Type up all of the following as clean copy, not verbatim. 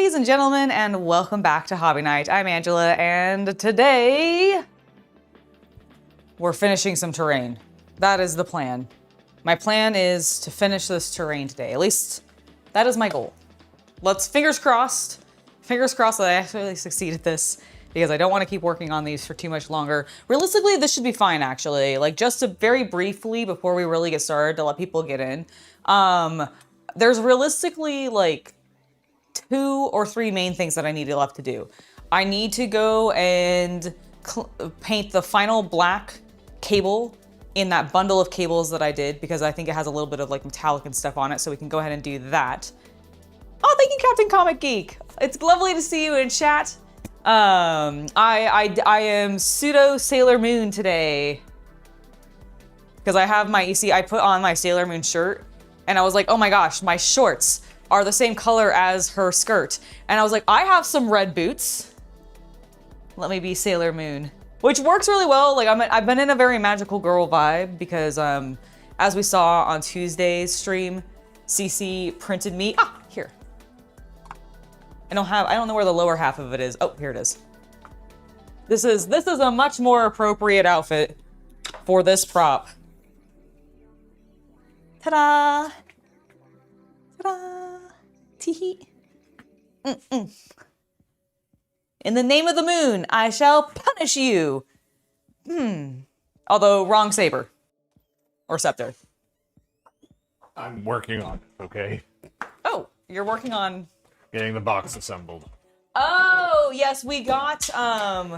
Ladies and gentlemen, and welcome back to Hobby Night. I'm Angela, and today we're finishing some terrain. That is the plan. My plan is to finish this terrain today. At least that is my goal. Let's fingers crossed that I actually succeed at this, because I don't want to keep working on these for too much longer. Realistically, this should be fine, actually. Like, just to very briefly, before we really get started, to let people get in. There's realistically, like, 2 or 3 main things that I need left to do. I need to go and paint the final black cable in that bundle of cables that I did, because I think it has a little bit of like metallic and stuff on it, so we can go ahead and do that. Oh, thank you, Captain Comic Geek. It's lovely to see you in chat. I am pseudo Sailor Moon today, because I have my, you see, I put on my Sailor Moon shirt, and I was like, oh my gosh, my shorts are the same color as her skirt. And I was like, I have some red boots. Let me be Sailor Moon. Which works really well. Like, I've been in a very magical girl vibe, because as we saw on Tuesday's stream, CC printed me, here. I don't know where the lower half of it is. Oh, here it is. This is a much more appropriate outfit for this prop. Ta-da! Ta-da! Tee-hee. In the name of the moon, I shall punish you. Although, wrong saber. Or scepter. I'm working on it, okay? Oh, you're working on... Getting the box assembled. Oh, yes, we got,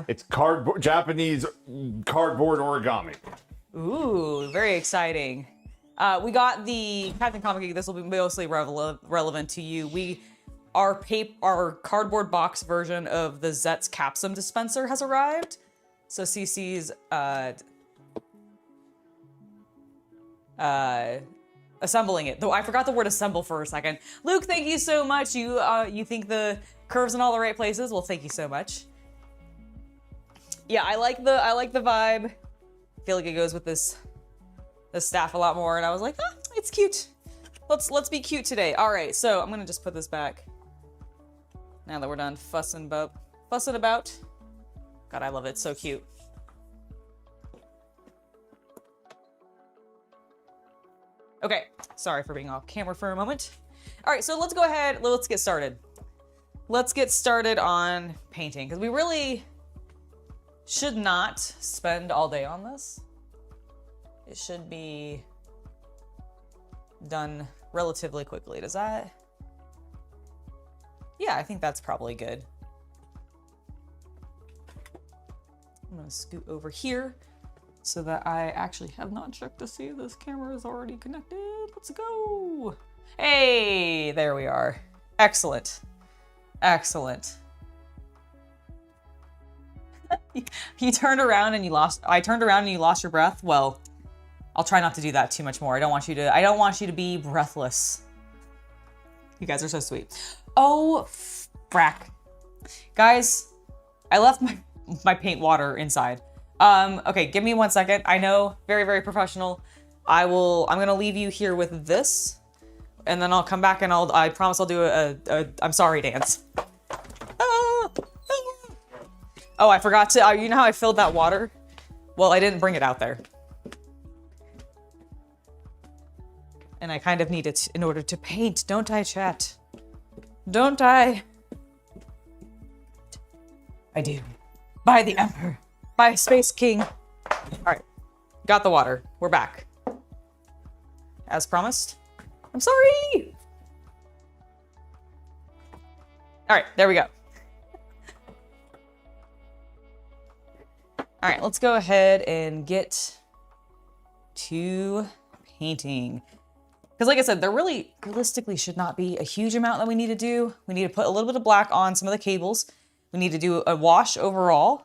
It's cardboard, Japanese cardboard origami. Ooh, very exciting. We got the Captain Comic Geek. This will be mostly relevant to you. Our cardboard box version of the Zets capsum dispenser has arrived. So CC's assembling it. Though I forgot the word assemble for a second. Luke, thank you so much. You think the curves in all the right places? Well, thank you so much. Yeah, I like the vibe. I feel like it goes with this staff a lot more, and I was like, it's cute. Let's be cute today. All right, so I'm gonna just put this back now that we're done fussing about. God, I love it. It's so cute. Okay, sorry for being off camera for a moment. All right, so let's go ahead. Let's get started. Let's get started on painting, because we really should not spend all day on this. It should be done relatively quickly. Does that? Yeah, I think that's probably good. I'm gonna scoot over here so that I actually have not checked to see if this camera is already connected. Let's go. Hey, there we are. Excellent. Excellent. You turned around and you lost, I turned around and you lost your breath. Well, I'll try not to do that too much more. I don't want you to be breathless. You guys are so sweet. Oh, frack. Guys, I left my paint water inside. Okay, give me 1 second. I know, very, very professional. I'm gonna leave you here with this, and then I'll come back and I promise I'll do a I'm sorry dance. Oh, I forgot to, you know how I filled that water? Well, I didn't bring it out there. And I kind of need it in order to paint, don't I, chat? Don't I? I do. By the Emperor. By Space King. All right, got the water. We're back. As promised. I'm sorry. All right, there we go. All right, let's go ahead and get to painting. Because like I said, there really realistically should not be a huge amount that we need to do. We need to put a little bit of black on some of the cables. We need to do a wash overall.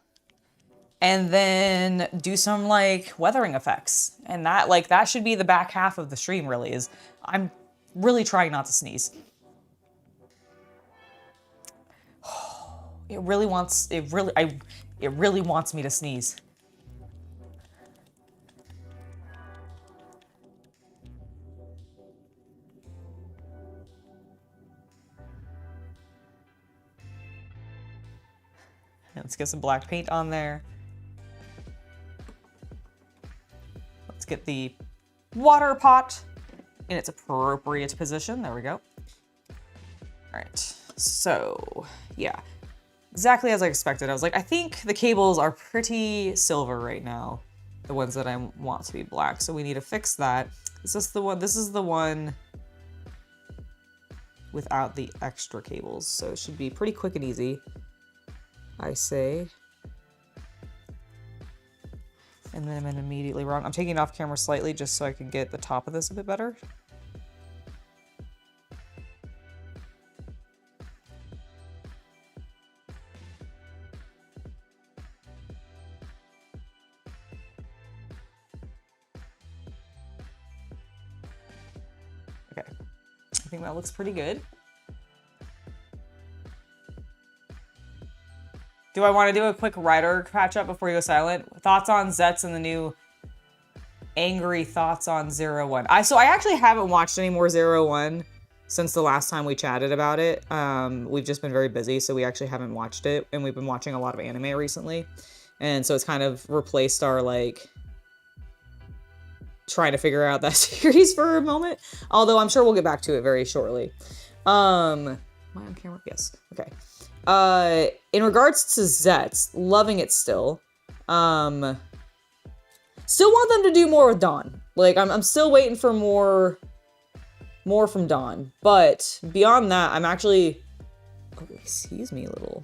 And then do some like weathering effects. And that should be the back half of the stream really is. I'm really trying not to sneeze. It really wants me to sneeze. Let's get some black paint on there. Let's get the water pot in its appropriate position. There we go. All right, so yeah, exactly as I expected. I was like, I think the cables are pretty silver right now, the ones that I want to be black. So we need to fix that. Is this the one? This is the one without the extra cables. So it should be pretty quick and easy, I say. And then I'm immediately wrong. I'm taking it off camera slightly just so I can get the top of this a bit better. Okay, I think that looks pretty good. Do I want to do a quick writer catch up before you go silent? Thoughts on Zets and the new angry thoughts on 01. So I actually haven't watched any more 01 since the last time we chatted about it. We've just been very busy, so we actually haven't watched it, and we've been watching a lot of anime recently. And so it's kind of replaced our, like, trying to figure out that series for a moment. Although I'm sure we'll get back to it very shortly. Am I on camera? Yes. Okay. In regards to Zets, loving it still. Still want them to do more with Dawn. Like, I'm still waiting for more from Dawn. But beyond that, I'm actually... Oh, excuse me, little...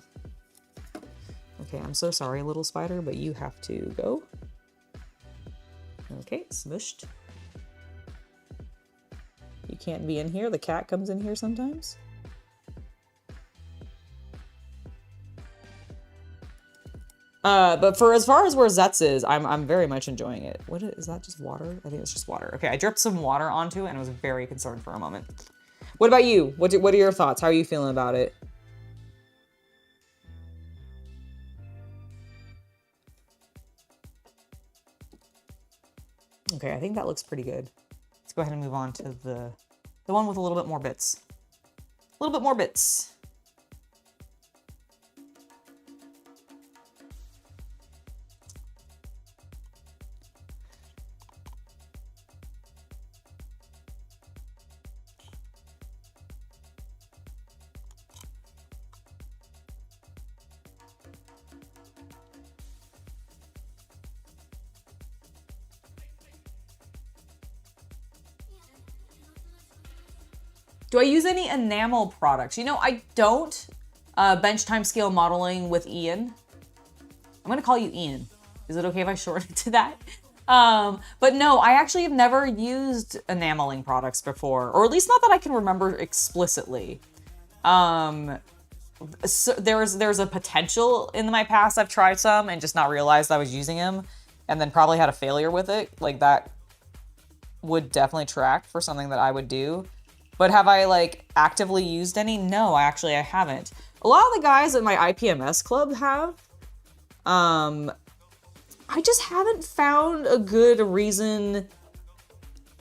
Okay, I'm so sorry, little spider, but you have to go. Okay, smushed. You can't be in here. The cat comes in here sometimes. But for as far as where Zets is, I'm very much enjoying it. What is that? Just water? I think it's just water. Okay, I dripped some water onto it and I was very concerned for a moment. What about you? What are your thoughts? How are you feeling about it? Okay, I think that looks pretty good. Let's go ahead and move on to the one with a little bit more bits. A little bit more bits. Do I use any enamel products? You know, I don't. Bench time scale modeling with Ian. I'm gonna call you Ian. Is it okay if I shorten it to that? But no, I actually have never used enameling products before, or at least not that I can remember explicitly. So there's a potential in my past. I've tried some and just not realized I was using them, and then probably had a failure with it. Like, that would definitely track for something that I would do. But have I, like, actively used any? No, I haven't. A lot of the guys at my IPMS club have. I just haven't found a good reason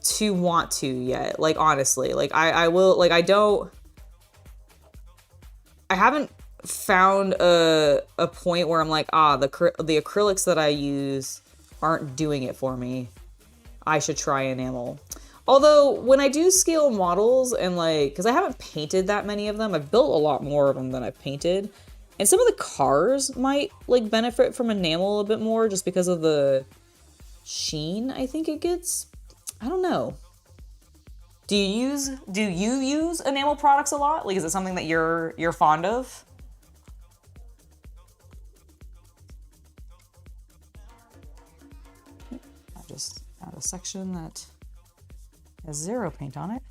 to want to yet. Like, honestly, like, I will, like, I haven't found a point where I'm like, the acrylics that I use aren't doing it for me. I should try enamel. Although, when I do scale models and, like, because I haven't painted that many of them, I've built a lot more of them than I've painted. And some of the cars might, like, benefit from enamel a bit more just because of the sheen I think it gets. I don't know. Do you use enamel products a lot? Like, is it something that you're fond of? I'll just add a section that has 0 paint on it.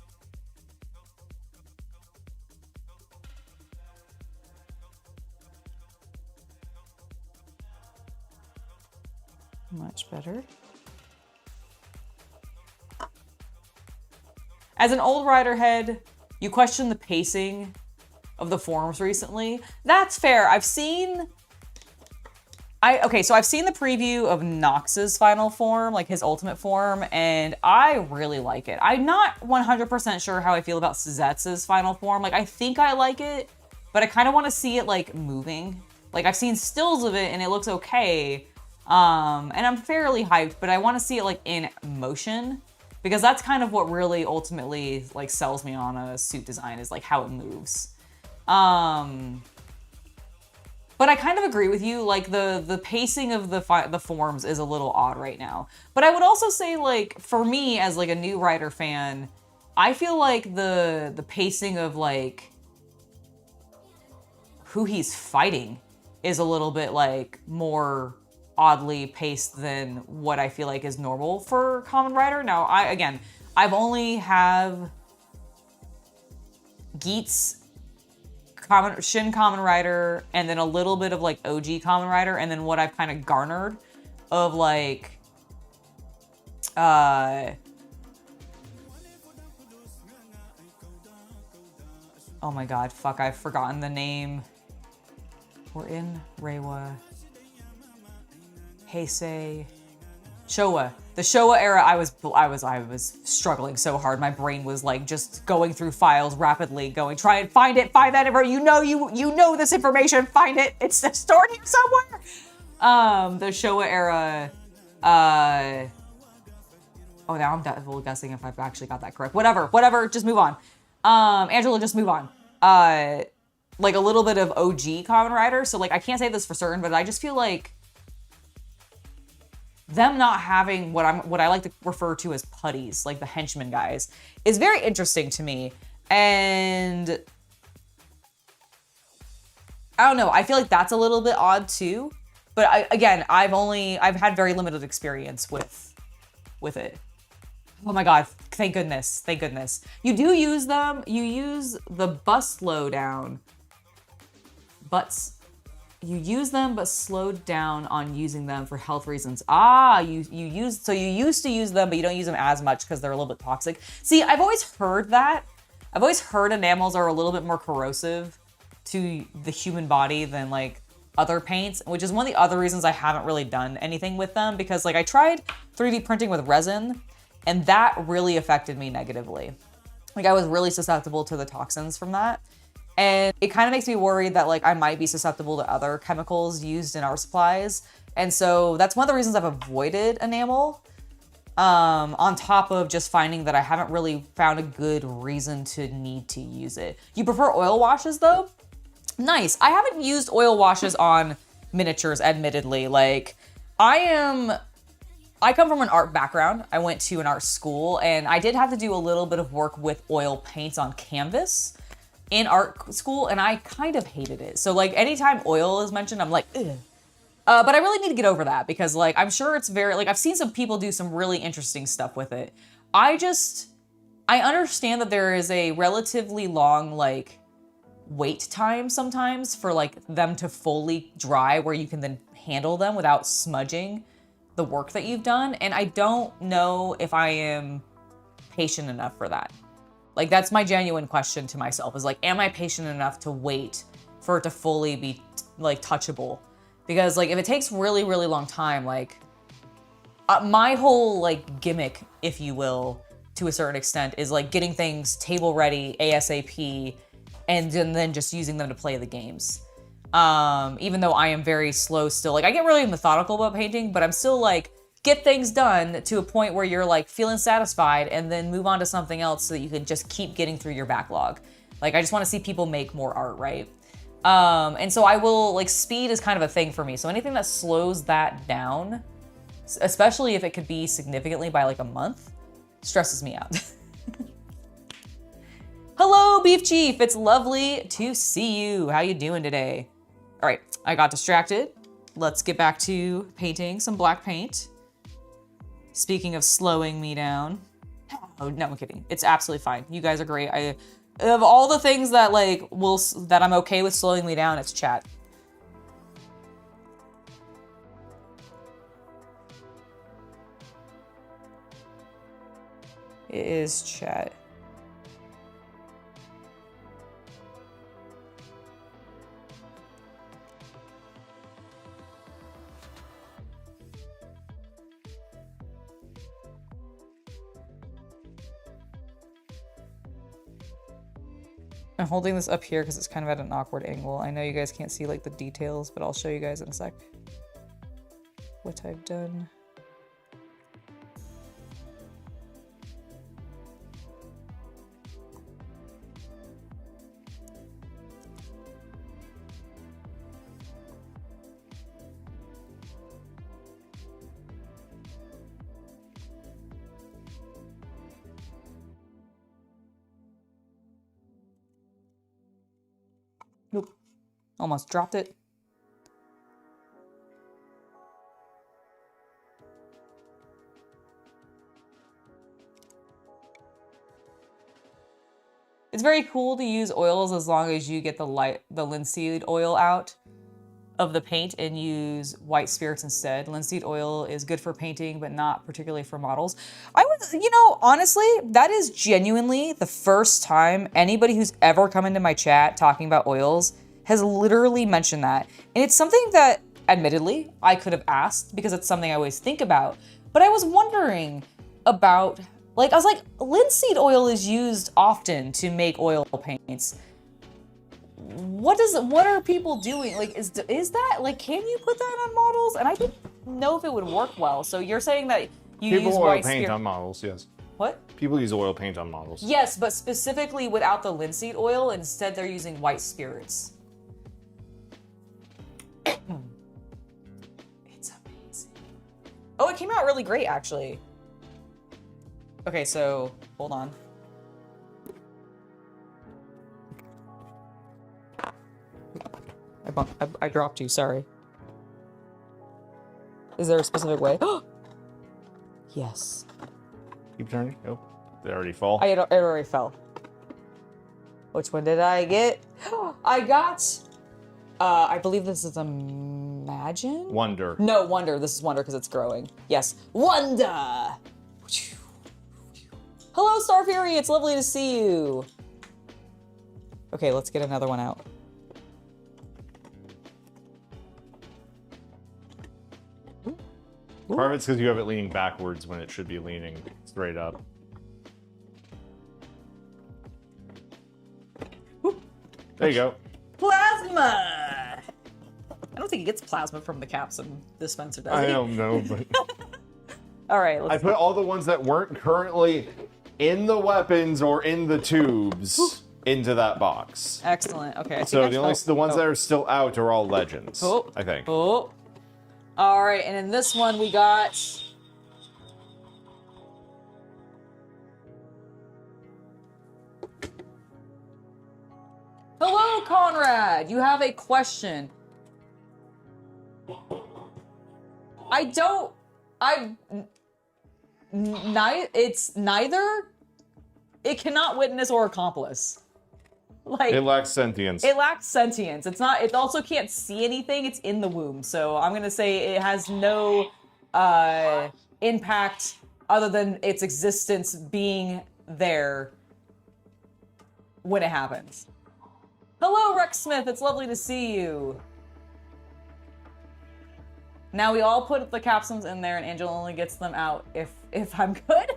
Much better. As an old writer head, you question the pacing of the forms recently. That's fair. I've seen the preview of Nox's final form, like his ultimate form, and I really like it. I'm not 100% sure how I feel about Zets' final form. Like, I think I like it, but I kind of want to see it, like, moving Like, I've seen stills of it and it looks okay. And I'm fairly hyped, but I want to see it like in motion, because that's kind of what really ultimately like sells me on a suit design, is like how it moves. But I kind of agree with you, like the pacing of the forms is a little odd right now. But I would also say, like, for me as like a new writer fan, I feel like the pacing of like who he's fighting is a little bit like more oddly paced than what I feel like is normal for Common Rider. Now, I've only have Geats, Shin Common Rider, and then a little bit of like OG Common Rider, and then what I've kind of garnered of like oh my god, fuck, I've forgotten the name. We're in Reiwa, Heisei, Showa. The Showa era, I was struggling so hard. My brain was like just going through files rapidly, going, try and find it, find that info. You know this information, find it. It's stored here somewhere. The Showa era. Oh, now I'm double guessing if I've actually got that correct. Whatever. Just move on. Angela, just move on. Like a little bit of OG Kamen Rider. So like I can't say this for certain, but I just feel like them not having what I like to refer to as putties, like the henchmen guys, is very interesting to me. And I don't know, I feel like that's a little bit odd too. But I've had very limited experience with it. Oh my god, thank goodness. You do use them, you use the bus slowdown. You use them, but slowed down on using them for health reasons. You used to use them, but you don't use them as much because they're a little bit toxic. See, I've always heard that. I've always heard enamels are a little bit more corrosive to the human body than like other paints, which is one of the other reasons I haven't really done anything with them, because like I tried 3D printing with resin and that really affected me negatively. Like I was really susceptible to the toxins from that. And it kind of makes me worried that like I might be susceptible to other chemicals used in art supplies. And so that's one of the reasons I've avoided enamel, on top of just finding that I haven't really found a good reason to need to use it. You prefer oil washes though? Nice. I haven't used oil washes on miniatures, admittedly. Like I come from an art background. I went to an art school and I did have to do a little bit of work with oil paints on canvas in art school, and I kind of hated it. So like anytime oil is mentioned, I'm like, ugh. But I really need to get over that, because like I'm sure it's very, like I've seen some people do some really interesting stuff with it. I understand that there is a relatively long like wait time sometimes for like them to fully dry, where you can then handle them without smudging the work that you've done. And I don't know if I am patient enough for that. Like that's my genuine question to myself, is like, am I patient enough to wait for it to fully be like touchable? Because like if it takes really, really long time, like my whole like gimmick, if you will, to a certain extent, is like getting things table ready ASAP and then just using them to play the games. Even though I am very slow still, like I get really methodical about painting, but I'm still like, get things done to a point where you're like feeling satisfied and then move on to something else so that you can just keep getting through your backlog. Like I just want to see people make more art, right? And so I will, like, speed is kind of a thing for me. So anything that slows that down, especially if it could be significantly by like a month, stresses me out. Hello, Beef Chief. It's lovely to see you. How you doing today? All right, I got distracted. Let's get back to painting some black paint. Speaking of slowing me down. Oh, no, I'm kidding. It's absolutely fine. You guys are great. Of all the things that like that I'm okay with slowing me down, it's chat. It is chat. I'm holding this up here because it's kind of at an awkward angle. I know you guys can't see like the details, but I'll show you guys in a sec what I've done. Nope. Almost dropped it. It's very cool to use oils as long as you get the linseed oil out of the paint and use white spirits instead. Linseed oil is good for painting, but not particularly for models. Honestly, that is genuinely the first time anybody who's ever come into my chat talking about oils has literally mentioned that. And it's something that, admittedly, I could have asked because it's something I always think about. But I was wondering about, linseed oil is used often to make oil paints. What are people doing? Like, is that, like, can you put that on models? And I didn't know if it would work well. So you're saying that you use white paint on models, yes. What? People use oil paint on models. Yes, but specifically without the linseed oil, instead they're using white spirits. It's amazing. Oh, it came out really great, actually. Okay, so, hold on. I dropped you, sorry. Is there a specific way? Yes. Keep turning. Oh, they already fall. It already fell. Which one did I get? I got, I believe this is Imagine? Wonder. No, Wonder. This is Wonder because it's growing. Yes. Wonder! Hello, Star Fury. It's lovely to see you. Okay, let's get another one out. Part of it's because you have it leaning backwards when it should be leaning straight up. There you go. Plasma! I don't think it gets plasma from the capsum dispenser, does it? I don't know, but... All right, I put all the ones that weren't currently in the weapons or in the tubes into that box. Excellent. Okay. So the ones that are still out are all legends, I think. Oh. All right, and in this one we got... Hello, Conrad. You have a question. It's neither. It cannot witness or accomplice. Like, it lacks sentience. It lacks sentience. It's not. It also can't see anything. It's in the womb. So I'm gonna say it has no impact other than its existence being there when it happens. Hello, Rex Smith. It's lovely to see you. Now we all put the capsums in there, and Angela only gets them out if I'm good.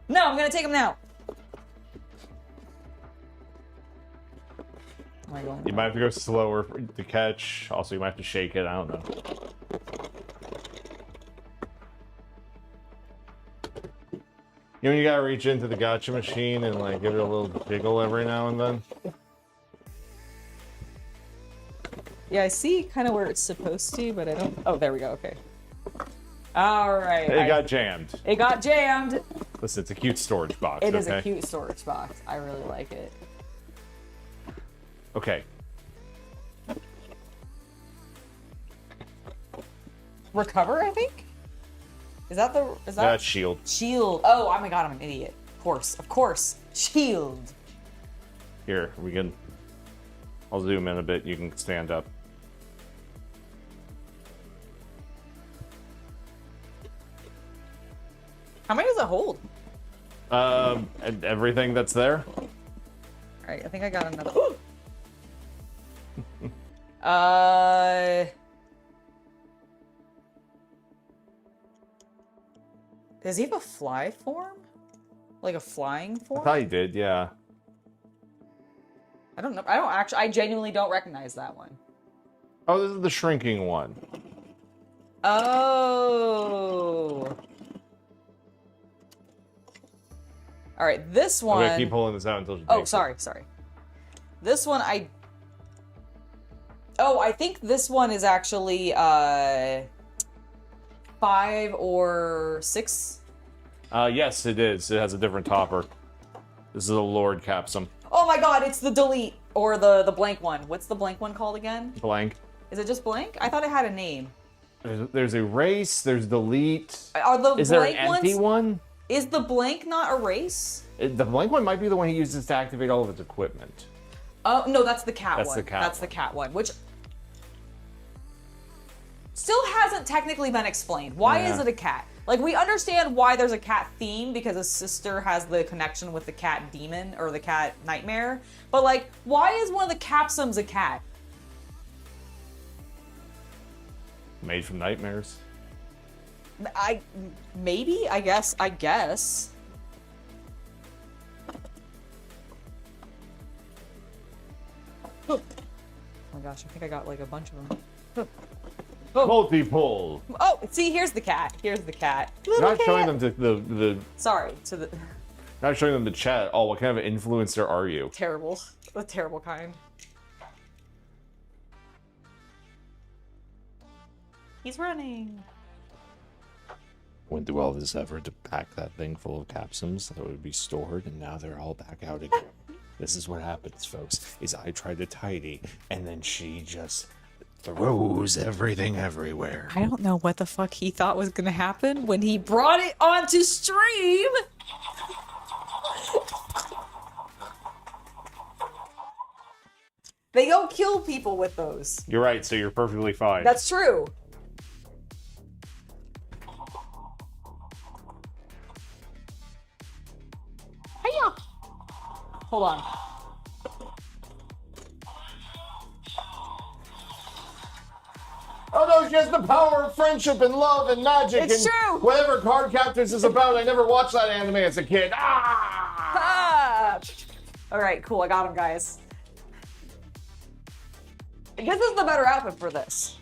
No, I'm gonna take them now. You might have to go slower to catch. Also, you might have to shake it. I don't know. You know, you gotta reach into the gotcha machine and like give it a little jiggle every now and then. Yeah, I see kind of where it's supposed to, but I don't. Oh, there we go. Okay. All right. It got jammed. It got jammed. Listen, it's a cute storage box. It is a cute storage box. I really like it. Okay. Recover, I think? Is that the... Is that... That's shield. Shield. Oh, my god, I'm an idiot. Of course. Of course. Shield. Here, we can... I'll zoom in a bit. You can stand up. How many does it hold? Everything that's there. All right, I think I got another... Does he have a fly form? Like a flying form? I thought he did, yeah. I don't know. I genuinely don't recognize that one. Oh, this is the shrinking one. Oh. All right, this one. I'm gonna keep pulling this out until she Oh, takes sorry. This one, I think this one is actually 5 or 6. Yes, it is. It has a different topper. This is a Lord capsum. Oh my god, it's the delete or the blank one. What's the blank one called again? Blank. Is it just blank? I thought it had a name. There's erase. There's delete. Are the Is there an blank empty one? Is the blank not erase? The blank one might be the one he uses to activate all of its equipment. Oh no, that's the cat That's one. the cat That's one. the cat one, which still hasn't technically been explained. Why is it a cat? Like, we understand why there's a cat theme because his sister has the connection with the cat demon or the cat nightmare. But like, why is one of the capsums a cat? Made from nightmares. I guess. Oh my gosh, I think I got like a bunch of them. Oh. Multi-pull. Oh, see, here's the cat. Here's the cat. Not showing them to the. Sorry, to the Not showing them to chat. Oh, what kind of influencer are you? terrible, the terrible kind. He's running. Went through all this effort to pack that thing full of capsums that would be stored, and now they're all back out again. This is what happens, folks, is I try to tidy, and then she just throws everything everywhere. I don't know what the fuck he thought was gonna happen when he brought it onto stream. They don't kill people with those. You're right, so you're perfectly fine. That's true. Hiya. Hold on. Oh no, she has the power of friendship and love and magic. It's and true. whatever Card Captors is about. I never watched that anime as a kid. Ah! Ah! All right, cool. I got him, guys. This is the better outfit for this.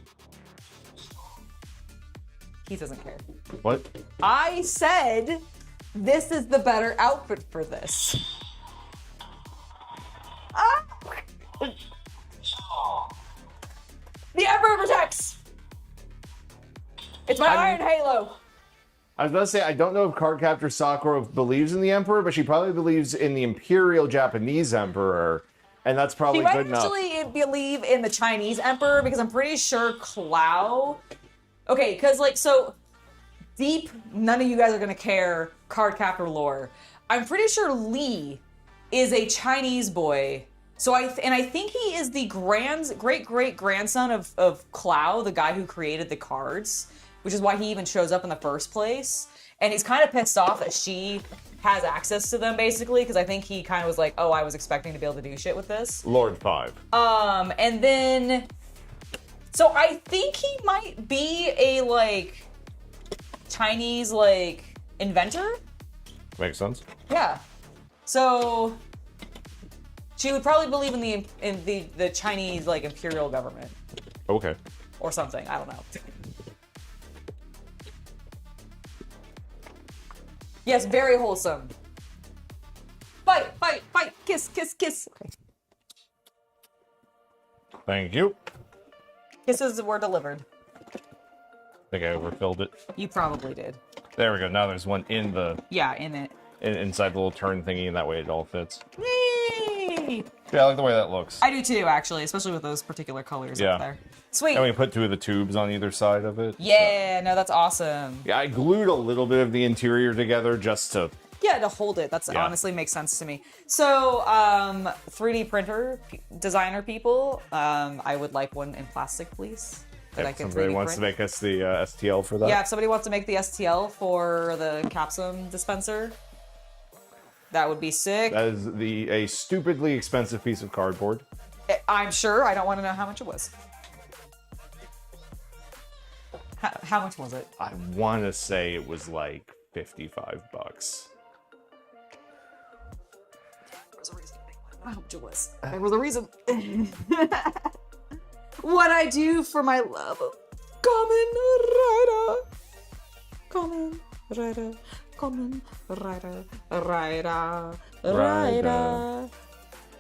Keith doesn't care. What? I said this is the better outfit for this. Ah! The Emperor protects! It's my Iron Halo! I was about to say, I don't know if Cardcaptor Sakura believes in the Emperor, but she probably believes in the Imperial Japanese Emperor, and that's probably She might good enough. actually believe in the Chinese Emperor because I'm pretty sure Clow... Okay, because like, so deep, none of you guys are gonna care Cardcaptor lore. I'm pretty sure Li is a Chinese boy. So I think he is the great-great-grandson of Clow, the guy who created the cards, which is why he even shows up in the first place. And he's kind of pissed off that she has access to them, basically, because I think he kind of was like, oh, I was expecting to be able to do shit with this. Lord 5. And then, so I think he might be a, like, Chinese, like, inventor? Makes sense. Yeah. So she would probably believe in the Chinese, like, imperial government Okay. or something. I don't know. Yes, very wholesome. Fight, fight, fight, kiss, kiss, kiss. Okay. Thank you. Kisses were delivered. I think I overfilled it. You probably did. There we go. Now there's one in the Yeah, in it. inside the little turn thingy, and that way it all fits. Yay! Yeah, I like the way that looks. I do too, actually, especially with those particular colors Yeah. up there. Sweet. And we put 2 of the tubes on either side of it. Yeah, no, that's awesome. Yeah, I glued a little bit of the interior together just to... Yeah, to hold it. That's honestly makes sense to me. So, 3D printer designer people, I would like one in plastic, please. That I If can somebody 3D wants to print. make us the STL for that. Yeah, if somebody wants to make the STL for the capsum dispenser, that would be sick. That is a stupidly expensive piece of cardboard. I'm sure. I don't want to know how much it was. How much was it? I want to say it was like $55. There was a reason to make one. I don't know how much it was. There was a reason. What I do for my love of Kamen Rider. Kamen Rider.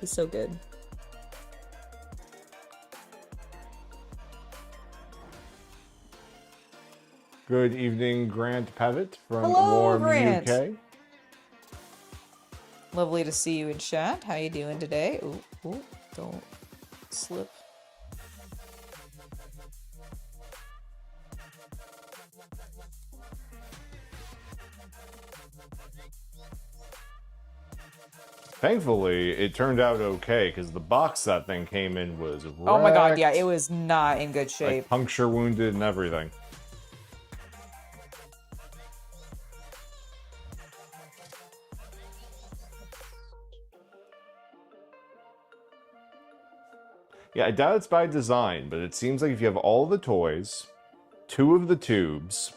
He's so good. Good evening, Grant Pavitt from Hello, Warm Grant. UK. Lovely to see you in chat. How you doing today? Ooh, don't slip. Thankfully, it turned out okay because the box that thing came in was wrecked, Oh my god, yeah, it was not in good shape. like puncture wounded and everything. Yeah, I doubt it's by design, but it seems like if you have all the toys, 2 of the tubes,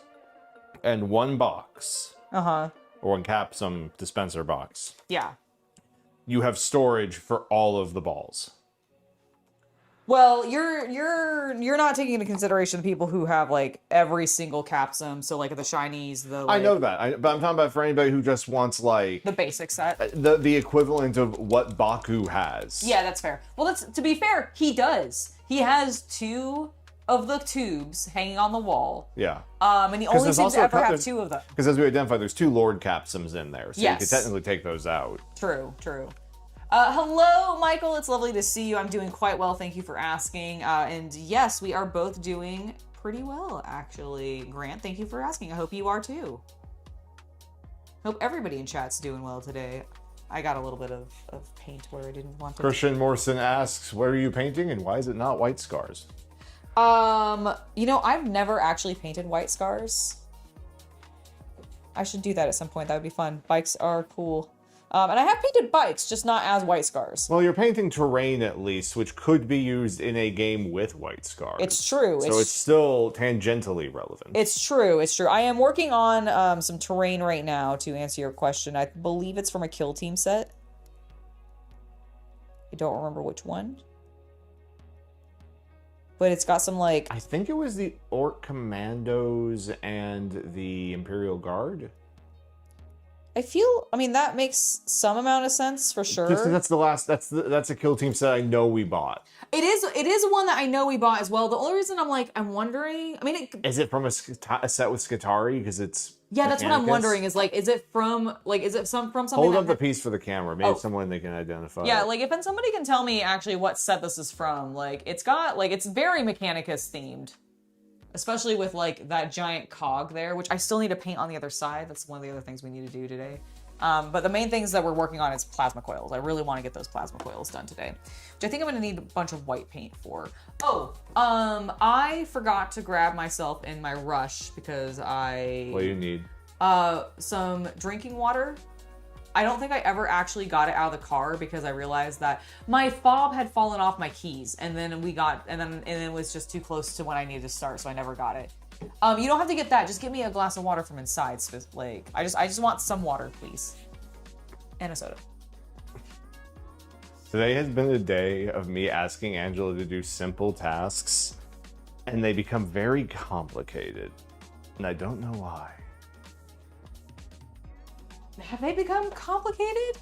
and 1 box, or 1 capsum dispenser box, Yeah. you have storage for all of the balls. Well, you're not taking into consideration the people who have like every single capsum. So like the shinies, I know that, but I'm talking about for anybody who just wants like the basic set. the equivalent of what Baku has. Yeah, that's fair. Well, to be fair, he does. He has 2 of the tubes hanging on the wall. Yeah. And he only seems to ever have 2 of them. Because as we identified, there's 2 Lord capsums in there, so you Yes. could technically take those out. True. Hello, Michael. It's lovely to see you. I'm doing quite well. Thank you for asking. And yes, we are both doing pretty well, actually. Grant, thank you for asking. I hope you are too. Hope everybody in chat's doing well today. I got a little bit of paint where I didn't want to. Christian Morrison asks, what are you painting and why is it not white scars? You know, I've never actually painted white scars. I should do that at some point. That would be fun. Bikes are cool. And I have painted bikes, just not as white scars. Well, you're painting terrain at least, which could be used in a game with white scars. It's true. So it's still tangentially relevant. It's true. I am working on some terrain right now to answer your question. I believe it's from a Kill Team set. I don't remember which one. But it's got some like... I think it was the Orc Commandos and the Imperial Guard. I mean, that makes some amount of sense for sure. That's a Kill Team set I know we bought. It is one that I know we bought as well. The only reason I'm wondering, I mean, is it from a set with Skitarii? Because it's that's what I'm wondering. Is it from something? Hold up the piece for the camera. Maybe it's someone they can identify. Yeah, like if somebody can tell me actually what set this is from, like it's very Mechanicus themed. Especially with like that giant cog there, which I still need to paint on the other side. That's one of the other things we need to do today. But the main things that we're working on is plasma coils. I really want to get those plasma coils done today, which I think I'm going to need a bunch of white paint for. I forgot to grab myself in my rush because What do you need? Some drinking water. I don't think I ever actually got it out of the car because I realized that my fob had fallen off my keys, and then it was just too close to when I needed to start, so I never got it. You don't have to get that. Just give me a glass of water from inside. Like I just want some water, please, and a soda. Today has been a day of me asking Angela to do simple tasks, and they become very complicated, and I don't know why. Have they become complicated?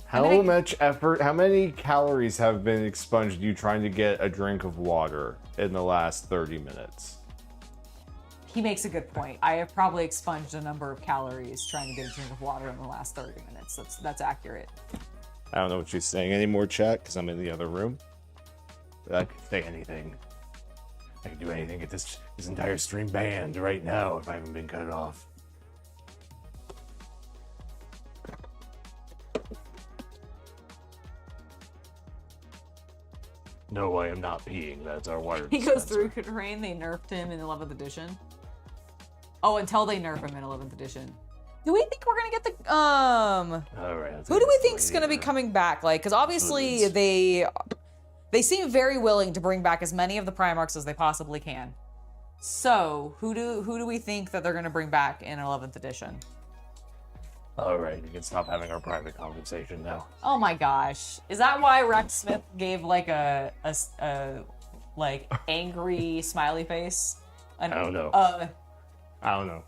How much effort, how many calories have been expunged you trying to get a drink of water in the last 30 minutes? He makes a good point. I have probably expunged a number of calories trying to get a drink of water in the last 30 minutes. That's accurate. I don't know what she's saying anymore, chat, because I'm in the other room. But I could say anything. I can do anything. Get this entire stream banned right now if I haven't been cut off. No, I am not peeing. That's our water He dispenser. goes through terrain. They nerfed him in 11th edition. Oh, until they nerf him in 11th edition. Do we think we're gonna get the All right. Who do we think's gonna be coming back? Like, because obviously they seem very willing to bring back as many of the Primarchs as they possibly can. So who do we think that they're gonna bring back in 11th edition? All right, you can stop having our private conversation now. Oh my gosh. Is that why Rex Smith gave like a like angry smiley face? I don't know. I don't know.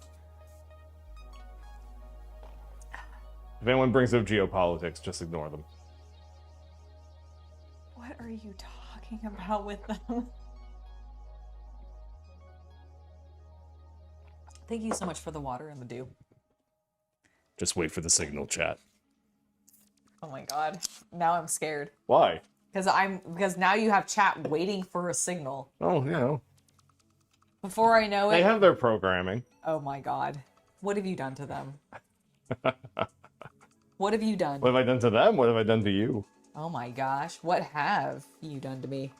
If anyone brings up geopolitics, just ignore them. What are you talking about with them? Thank you so much for the water and the dew. Just wait for the signal, chat. Oh my god. Now I'm scared. Why? Because now you have chat waiting for a signal. Oh, you know. Before I know it. They have their programming. Oh my god. What have you done to them? What have you done? What have I done to them? What have I done to you? Oh my gosh. What have you done to me?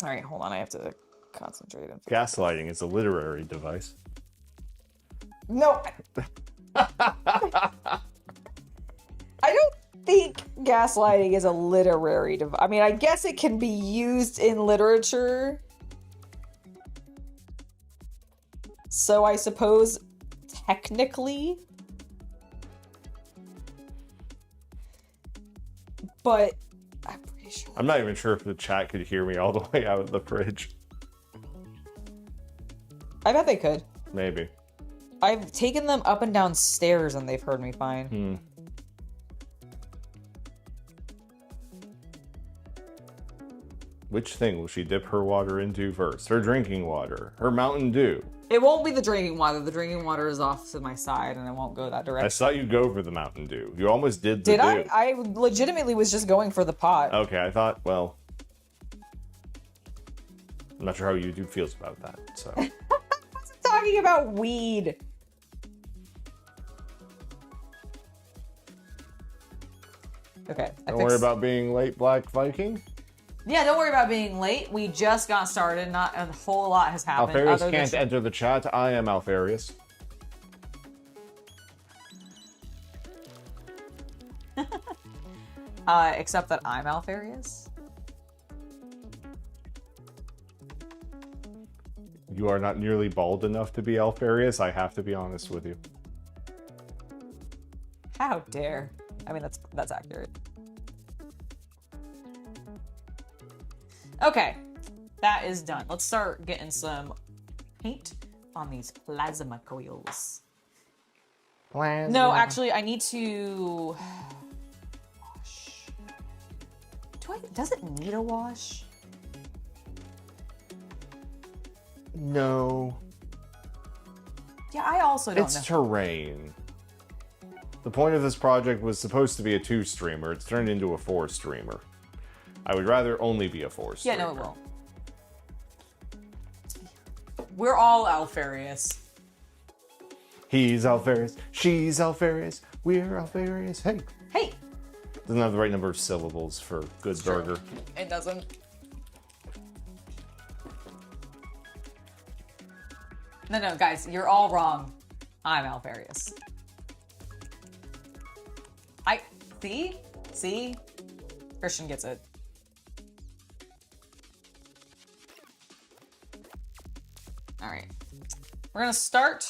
Alright, hold on. I have to concentrate. Gaslighting is a literary device. No. I don't think gaslighting is a literary device. I mean, I guess it can be used in literature. So I suppose technically. But I'm pretty sure. I'm not even sure if the chat could hear me all the way out of the fridge. I bet they could. Maybe. I've taken them up and down stairs and they've heard me fine. Which thing will she dip her water into first? Her drinking water? Her Mountain Dew? It won't be the drinking water. The drinking water is off to my side and I won't go that direction. I saw you go for the Mountain Dew. You almost did the Did I? Dew. I legitimately was just going for the pot. Okay, I thought, well... I'm not sure how YouTube feels about that, so... I wasn't talking about weed. Okay. Don't worry about being late, Black Viking. Yeah, don't worry about being late. We just got started. Not a whole lot has happened. Alfarius can't enter the chat. I am Alfarius. Except that I'm Alfarius. You are not nearly bald enough to be Alfarius. I have to be honest with you. How dare. I mean, that's accurate. Okay, that is done. Let's start getting some paint on these plasma coils. Plasma. No, actually, I need to wash. Does it need a wash? No. Yeah, I also don't know. It's terrain. The point of this project was supposed to be a 2-streamer. It's turned into a 4-streamer. I would rather only be a 4-streamer. Yeah, no, it won't. We're all Alfarius. He's Alfarius. She's Alfarius. We're Alfarius. Hey. Hey. Doesn't have the right number of syllables for good burger. It doesn't. No, guys, you're all wrong. I'm Alfarius. See? Christian gets it. All right. We're gonna start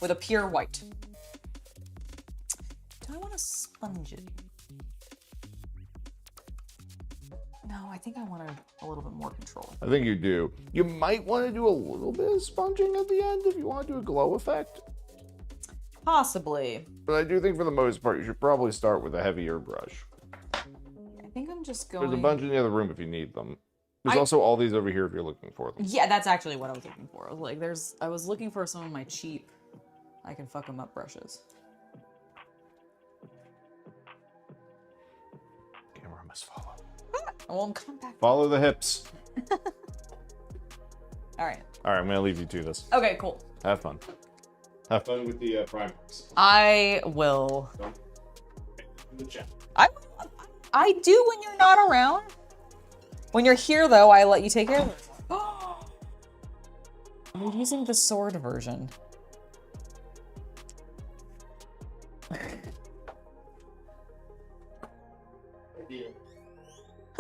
with a pure white. Do I want to sponge it? No, I think I want a little bit more control. I think you do. You might want to do a little bit of sponging at the end if you want to do a glow effect. Possibly. But I do think for the most part, you should probably start with a heavier brush. I think I'm just going... There's a bunch in the other room if you need them. There's also all these over here if you're looking for them. Yeah, that's actually what I was looking for. I was looking for some of my cheap, I can fuck them up brushes. Camera must follow. Well, I'm coming back. Follow the hips. All right. All right, I'm gonna leave you to this. Okay, cool. Have fun. Have fun with the primers. I will. In the chat. I do when you're not around. When you're here, though, I let you take care of it. We're using the sword version.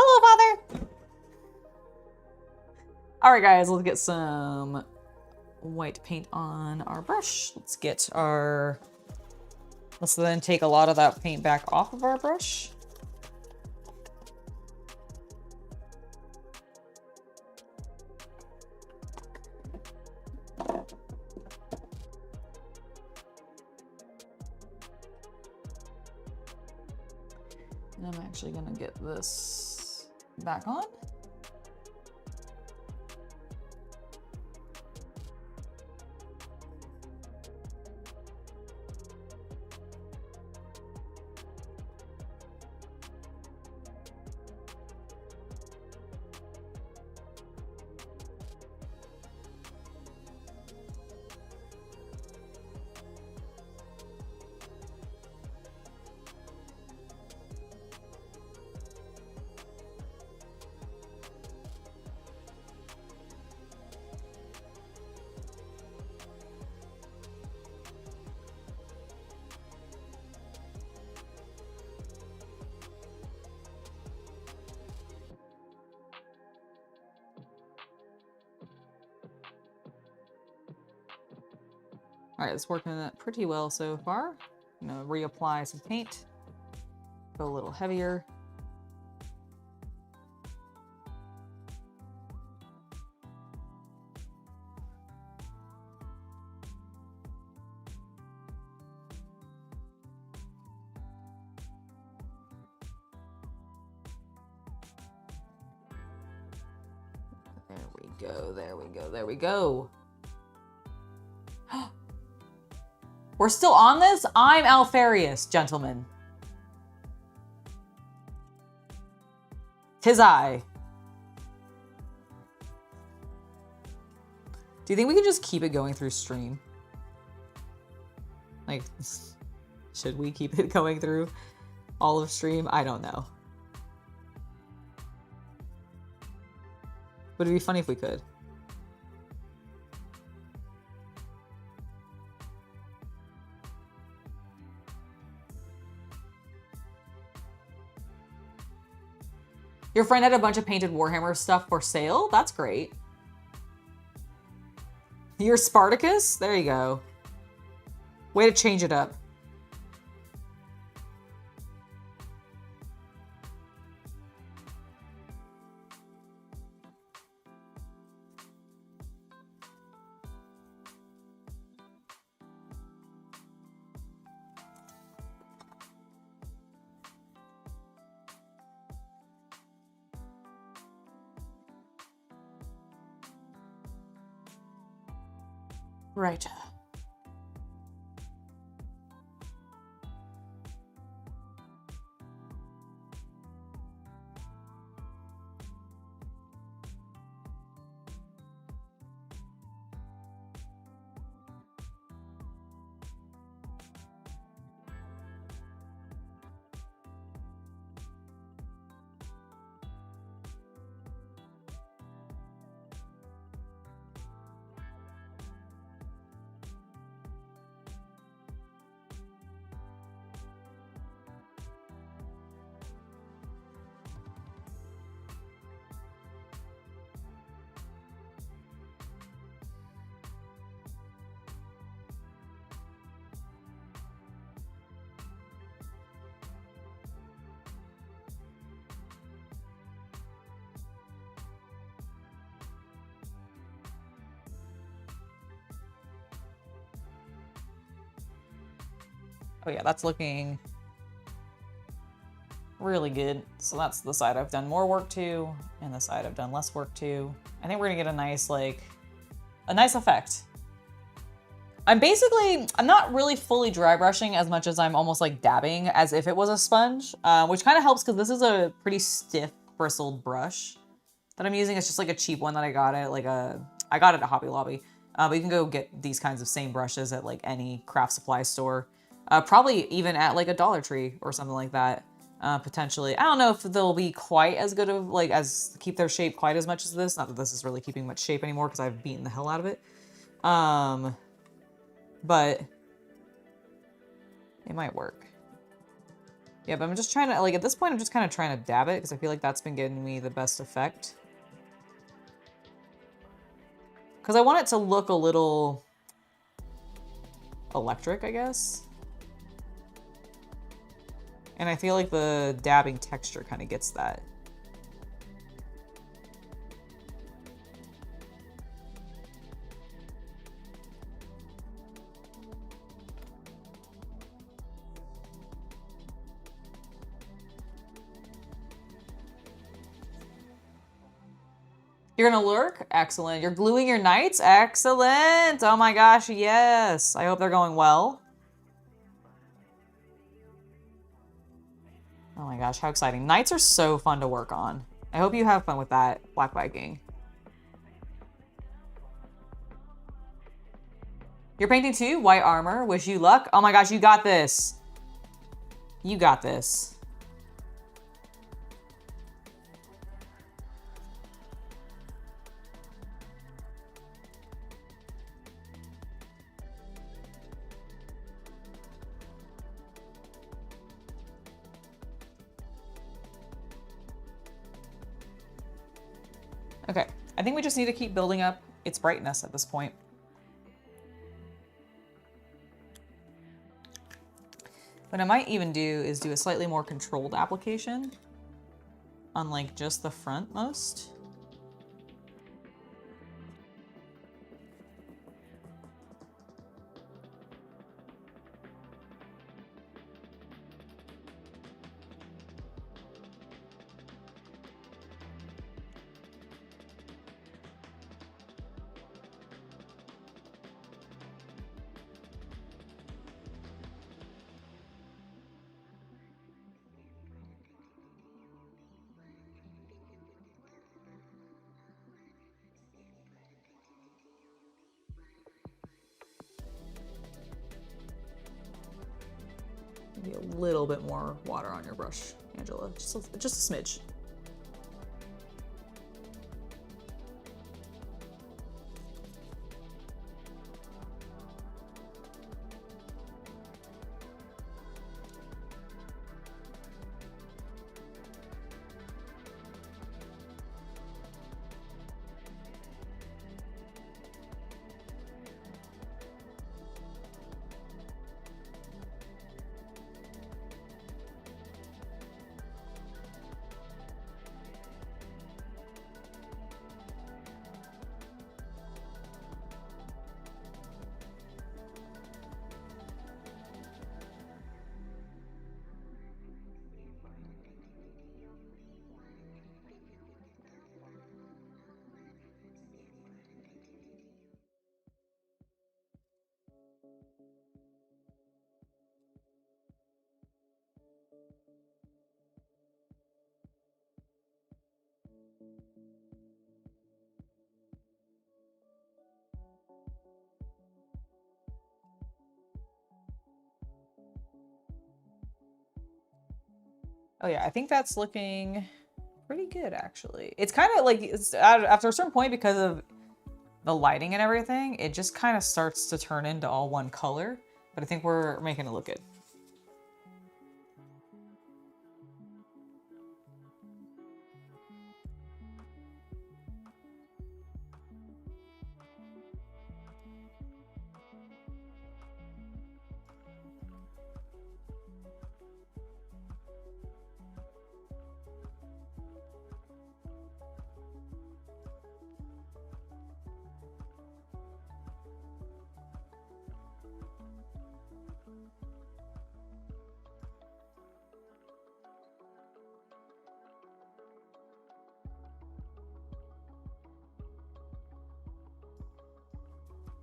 Hello, Father. All right, guys, let's get some white paint on our brush. Let's get our Let's then take a lot of that paint back off of our brush. And I'm actually gonna get this back on. All right, it's working pretty well so far. I'm gonna reapply some paint, go a little heavier. There we go, there we go, there we go. We're still on this? I'm Alfarius, gentlemen. 'Tis I. Do you think we can just keep it going through stream? Like, should we keep it going through all of stream? I don't know. Would it be funny if we could? Your friend had a bunch of painted Warhammer stuff for sale? That's great. You're Spartacus? There you go. Way to change it up. Right. Oh yeah, that's looking really good. So that's the side I've done more work to, and the side I've done less work to. I think we're gonna get a nice, like, a nice effect. I'm not really fully dry brushing as much as I'm almost like dabbing as if it was a sponge, which kind of helps because this is a pretty stiff bristled brush that I'm using. It's just like a cheap one that I got at I got it at Hobby Lobby. But you can go get these kinds of same brushes at like any craft supply store. Probably even at like a Dollar Tree or something like that, potentially. I don't know if they'll be quite as good of like as keep their shape quite as much as this. Not that this is really keeping much shape anymore because I've beaten the hell out of it. But it might work. Yeah, but I'm just trying to, like, at this point, I'm just kind of trying to dab it because I feel like that's been getting me the best effect. Because I want it to look a little electric, I guess. And I feel like the dabbing texture kind of gets that. You're gonna lurk? Excellent. You're gluing your knights? Excellent. Oh my gosh, yes. I hope they're going well. Oh my gosh, how exciting. Knights are so fun to work on. I hope you have fun with that, Black Viking. You're painting too? White armor. Wish you luck. Oh my gosh, you got this. You got this. Okay, I think we just need to keep building up its brightness at this point. What I might even do is do a slightly more controlled application on like just the frontmost. Maybe a little bit more water on your brush, Angela. Just a smidge. Oh yeah, I think that's looking pretty good actually. It's kind of like, after a certain point, because of the lighting and everything, it just kind of starts to turn into all one color, but I think we're making it look good.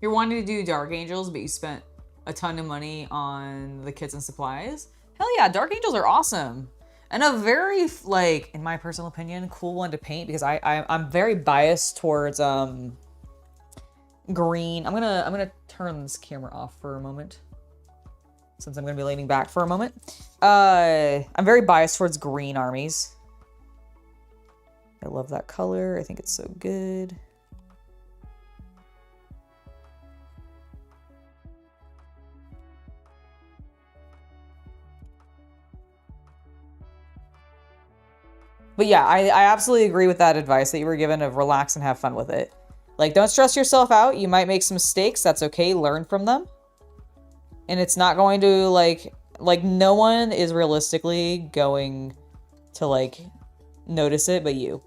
You're wanting to do Dark Angels, but you spent a ton of money on the kits and supplies. Hell yeah, Dark Angels are awesome. And a very, like, in my personal opinion, cool one to paint, because I'm very biased towards green. I'm gonna turn this camera off for a moment, since I'm gonna be leaning back for a moment. I'm very biased towards green armies. I love that color. I think it's so good. But yeah, I absolutely agree with that advice that you were given of relax and have fun with it. Like, don't stress yourself out. You might make some mistakes. That's okay. Learn from them. And it's not going to, like, Like, no one is realistically going to, like, notice it but you.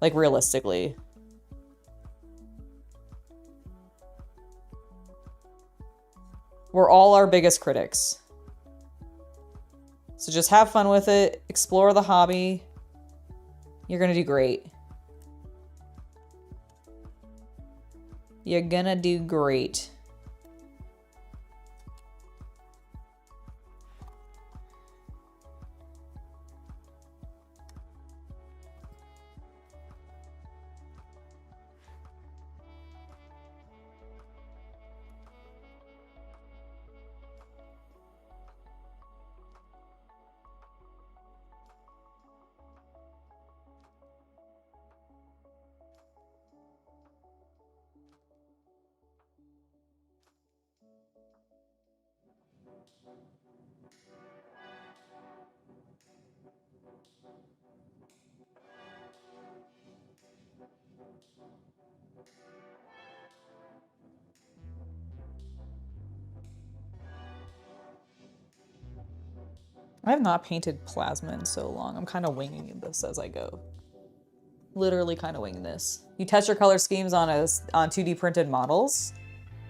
Like, realistically. We're all our biggest critics. So just have fun with it. Explore the hobby. You're gonna do great. You're gonna do great. I have not painted plasma in so long. I'm kind of winging this as I go. Literally kind of winging this. You test your color schemes on 2D printed models?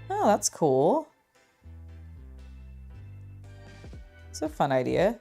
Oh, that's cool. It's a fun idea.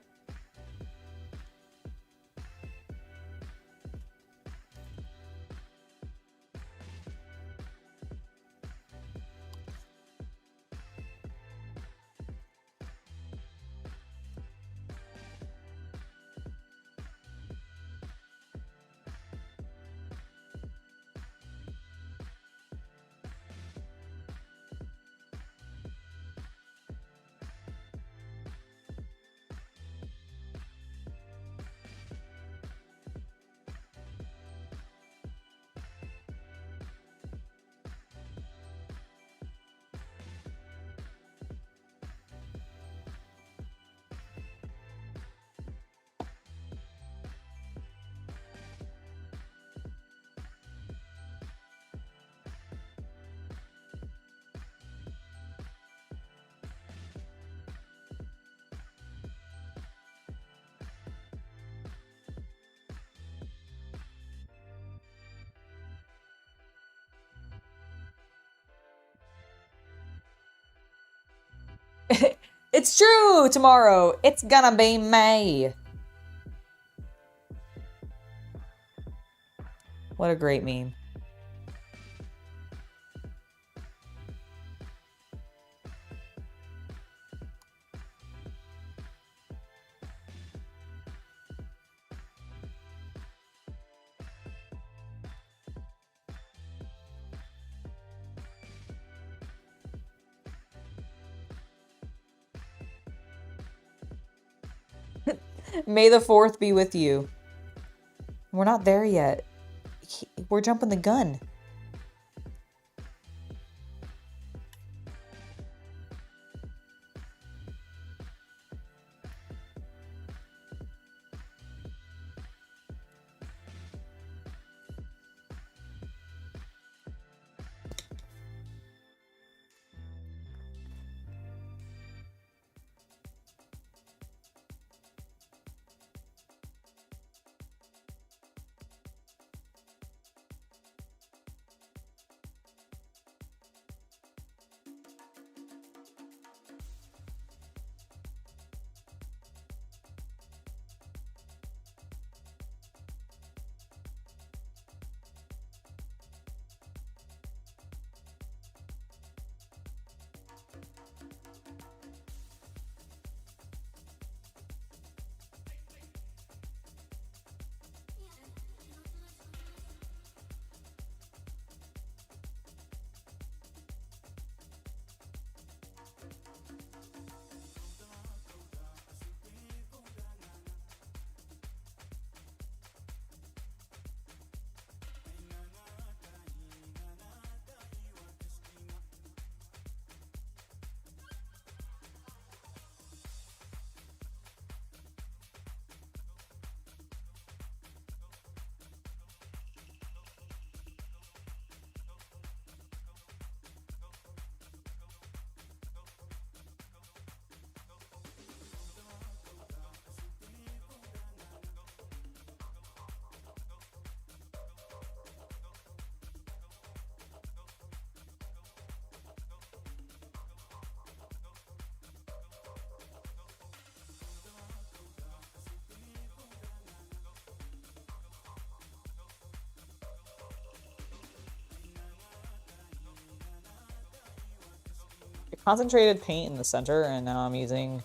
It's true! Tomorrow, it's gonna be May. What a great meme. May the 4th be with you. We're not there yet. We're jumping the gun. concentrated paint in the center, and now I'm using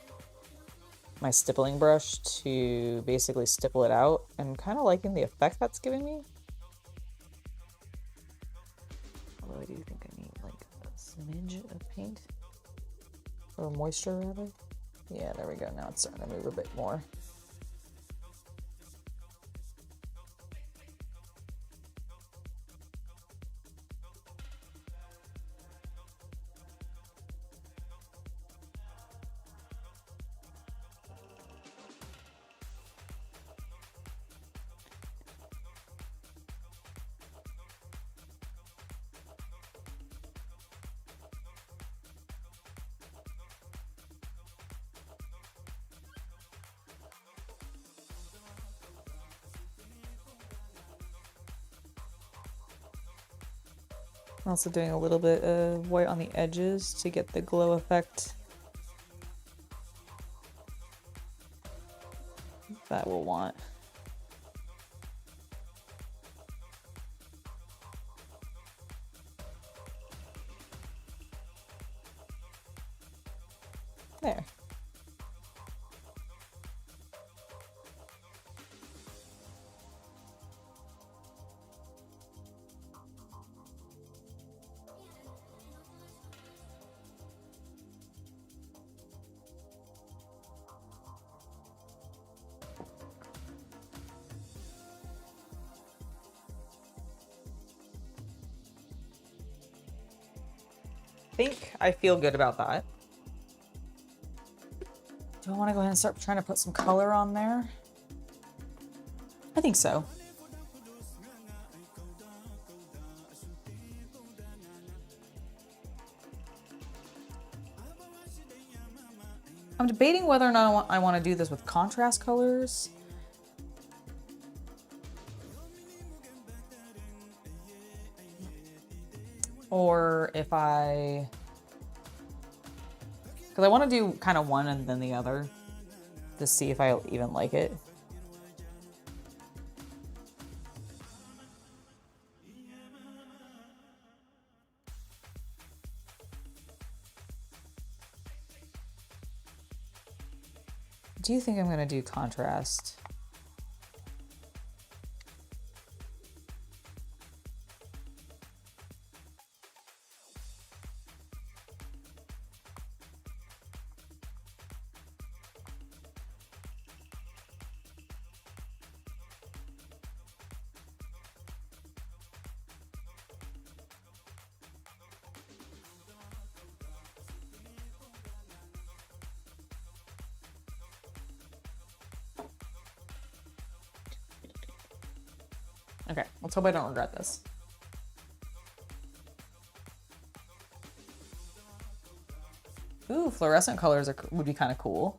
my stippling brush to basically stipple it out. I'm kind of liking the effect that's giving me. Although I do think I need like a smidge of paint. Or moisture, rather. Yeah, there we go. Now it's starting to move a bit more. Also doing a little bit of white on the edges to get the glow effect that we'll want. There. I think I feel good about that. Do I want to go ahead and start trying to put some color on there? I think so. I'm debating whether or not I want to do this with contrast colors. Or if because I want to do kind of one and then the other to see if I even like it. Do you think I'm going to do contrast? Okay, let's hope I don't regret this. Ooh, fluorescent colors would be kind of cool.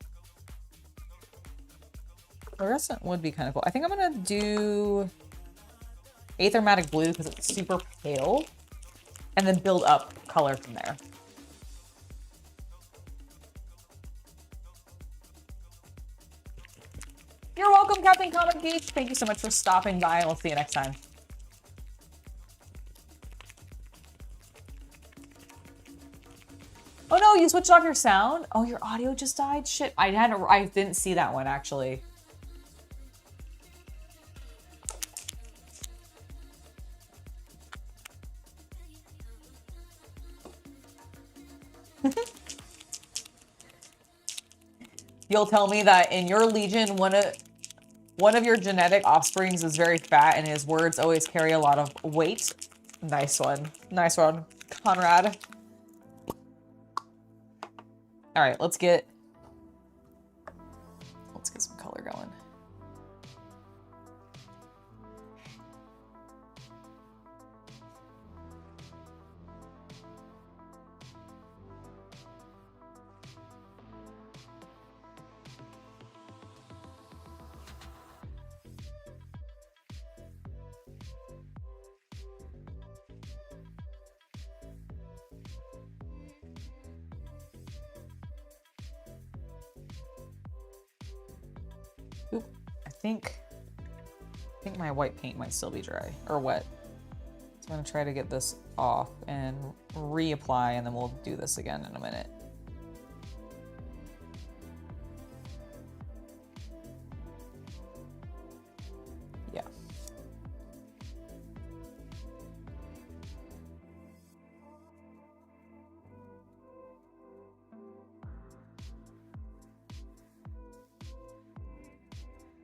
Fluorescent would be kind of cool. I think I'm gonna do Aethermatic Blue because it's super pale, and then build up color from there. You're welcome, Captain Comic Geek. Thank you so much for stopping by, and we'll see you next time. Oh no, you switched off your sound? Oh, your audio just died? Shit, I didn't see that one, actually. You'll tell me that in your legion, one of your genetic offsprings is very fat and his words always carry a lot of weight. Nice one. Nice one, Conrad. All right, let's get some color going. I think my white paint might still be dry or wet. So I'm gonna try to get this off and reapply, and then we'll do this again in a minute. Yeah.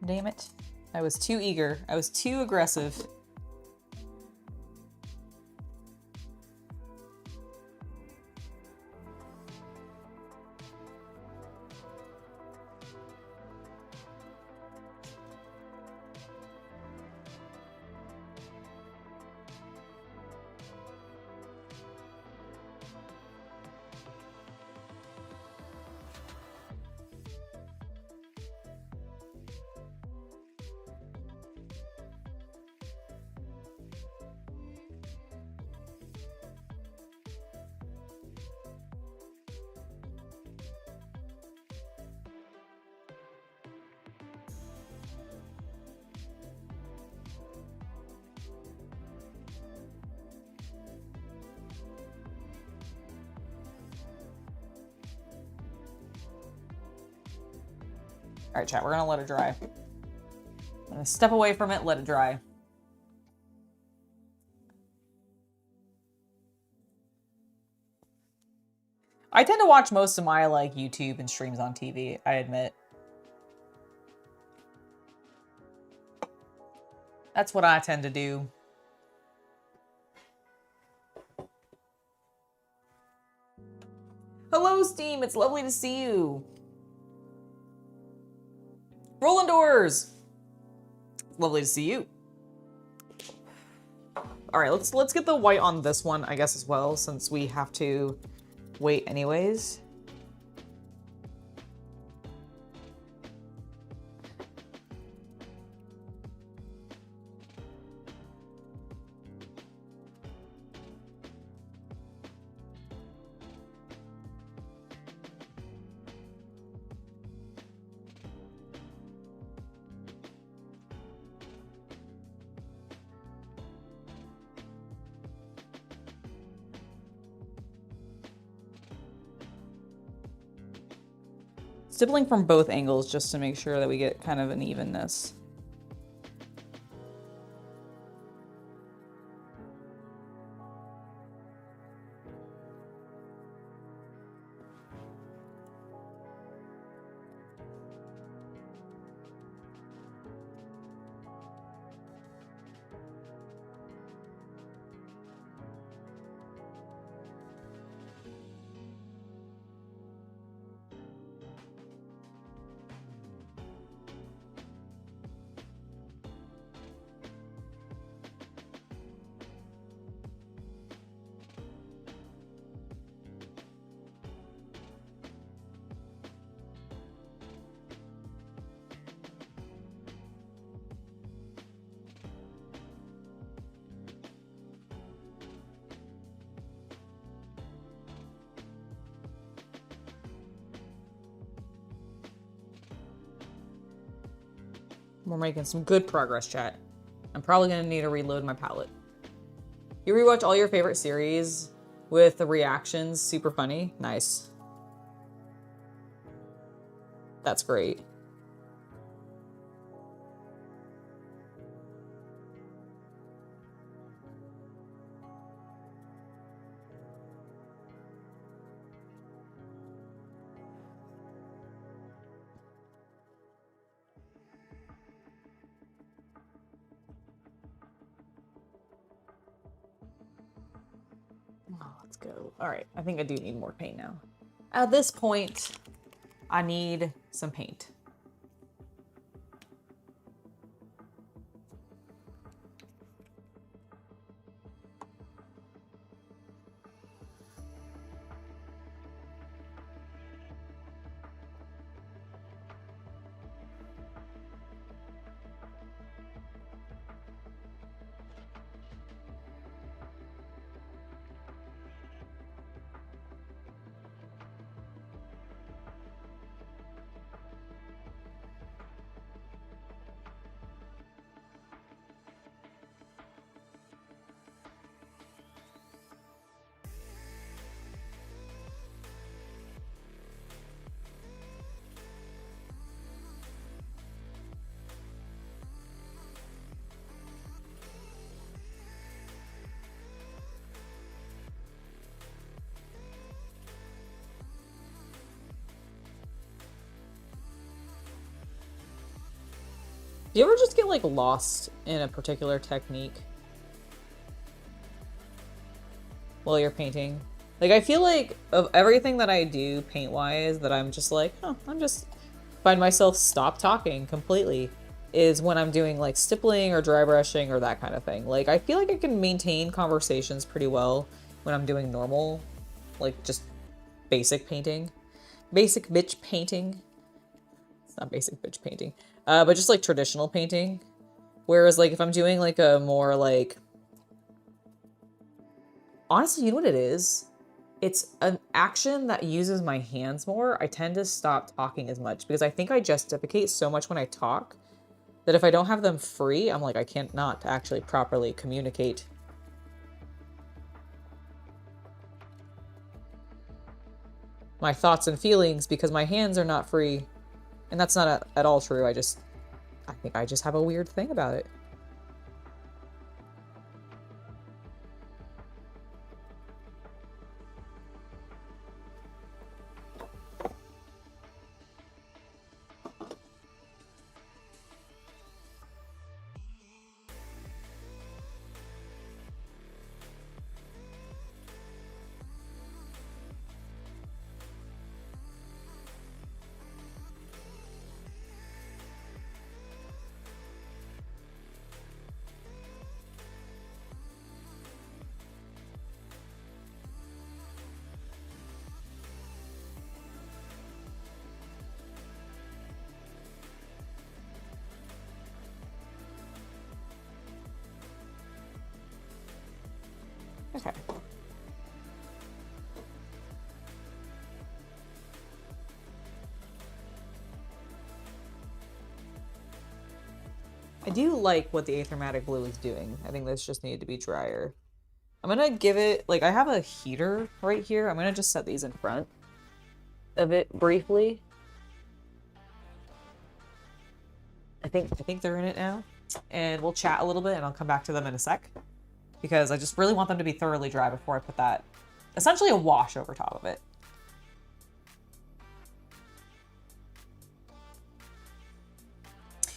Damn it. I was too eager. I was too aggressive. All right, chat, we're gonna let it dry. I'm gonna step away from it, let it dry. I tend to watch most of my like YouTube and streams on TV, I admit. That's what I tend to do. Hello, Steam, it's lovely to see you. Rolling doors. Lovely to see you. All right, let's get the white on this one, I guess, as well, since we have to wait anyways. Stippling from both angles just to make sure that we get kind of an evenness. We're making some good progress, chat. I'm probably gonna need to reload my palette. You rewatch all your favorite series with the reactions, super funny. Nice. That's great. Let's go. All right, I think I do need more paint now. At this point, I need some paint. Do you ever just get like lost in a particular technique while you're painting? Like, I feel like of everything that I do paint-wise that I'm just like, oh, find myself stop talking completely is when I'm doing like stippling or dry brushing or that kind of thing. Like, I feel like I can maintain conversations pretty well when I'm doing normal, like just basic painting. Basic bitch painting. It's not basic bitch painting. But just like traditional painting. Whereas like if I'm doing like a more like, honestly, you know what it is? It's an action that uses my hands more. I tend to stop talking as much because I think I justificate so much when I talk that if I don't have them free, I'm like, I can't not actually properly communicate. My thoughts and feelings because my hands are not free. And that's not at all true. I think I just have a weird thing about it. Okay. I do like what the achromatic blue is doing. I think this just needed to be drier. I'm gonna give it, like, I have a heater right here. I'm gonna just set these in front of it briefly. I think they're in it now. And we'll chat a little bit and I'll come back to them in a sec. Because I just really want them to be thoroughly dry before I put that, essentially a wash over top of it.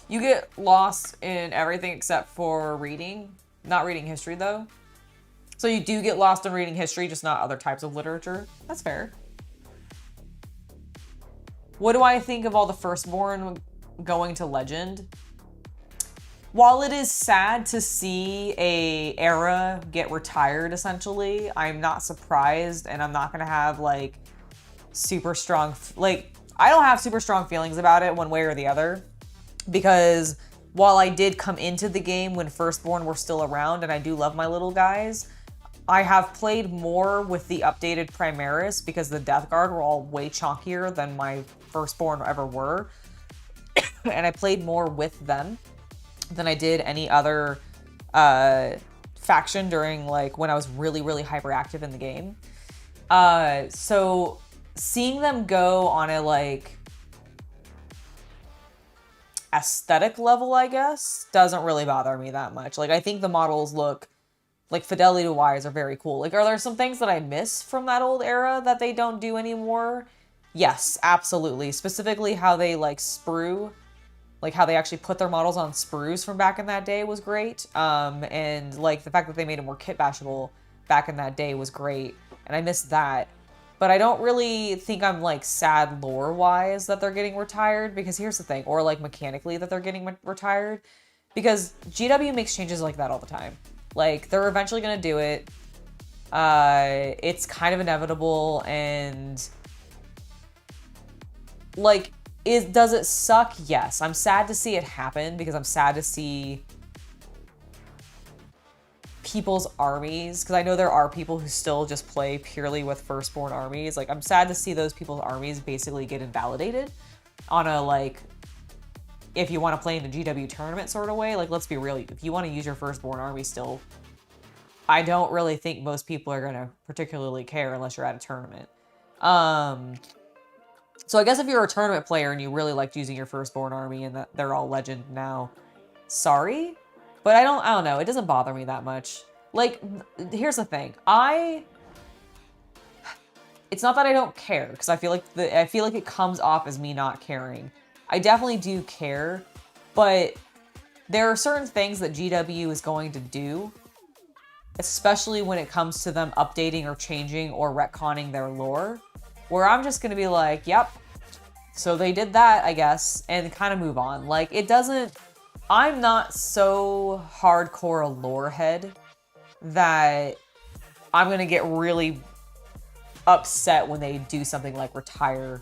You get lost in everything except for reading. Not reading history, though. So you do get lost in reading history, just not other types of literature. That's fair. What do I think of all the Firstborn going to Legend? While it is sad to see a era get retired, essentially, I'm not surprised, and I'm not gonna have like super strong, like, I don't have super strong feelings about it one way or the other, because while I did come into the game when Firstborn were still around, and I do love my little guys, I have played more with the updated Primaris because the Death Guard were all way chunkier than my Firstborn ever were, and I played more with them than I did any other faction during like when I was really, really hyperactive in the game. So seeing them go on a like aesthetic level, I guess, doesn't really bother me that much. Like, I think the models look like fidelity wise are very cool. Like, are there some things that I miss from that old era that they don't do anymore? Yes, absolutely. Specifically how they like sprue. Like how they actually put their models on sprues from back in that day was great. And like the fact that they made it more kit bashable back in that day was great. And I missed that. But I don't really think I'm like sad lore wise that they're getting retired, because here's the thing, or like mechanically that they're getting retired, because GW makes changes like that all the time. Like, they're eventually gonna do it. It's kind of inevitable, and like, does it suck? Yes. I'm sad to see it happen because I'm sad to see people's armies, because I know there are people who still just play purely with Firstborn armies. Like, I'm sad to see those people's armies basically get invalidated on a, like, if you want to play in a GW tournament sort of way. Like, let's be real, if you want to use your Firstborn army still, I don't really think most people are going to particularly care unless you're at a tournament. So I guess if you're a tournament player and you really liked using your Firstborn army and that they're all legend now, sorry, but I don't know. It doesn't bother me that much. Like, here's the thing. It's not that I don't care, because I feel like it comes off as me not caring. I definitely do care, but there are certain things that GW is going to do, especially when it comes to them updating or changing or retconning their lore, where I'm just gonna be like, yep, so they did that, I guess, and kind of move on. Like, it doesn't, I'm not so hardcore a lore head that I'm gonna get really upset when they do something like retire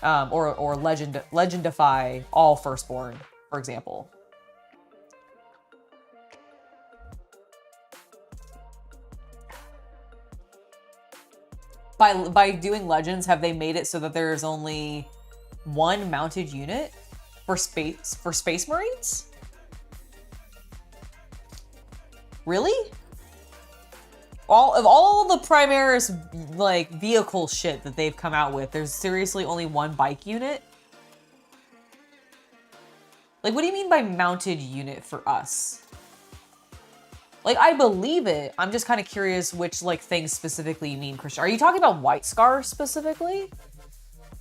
or legendify all Firstborn, for example. By doing Legends, have they made it so that there's only one mounted unit for Space Marines? Really? All the Primaris like vehicle shit that they've come out with, there's seriously only one bike unit? Like, what do you mean by mounted unit for us? Like, I believe it. I'm just kind of curious which, like, things specifically you mean, Christian. Are you talking about White Scar specifically?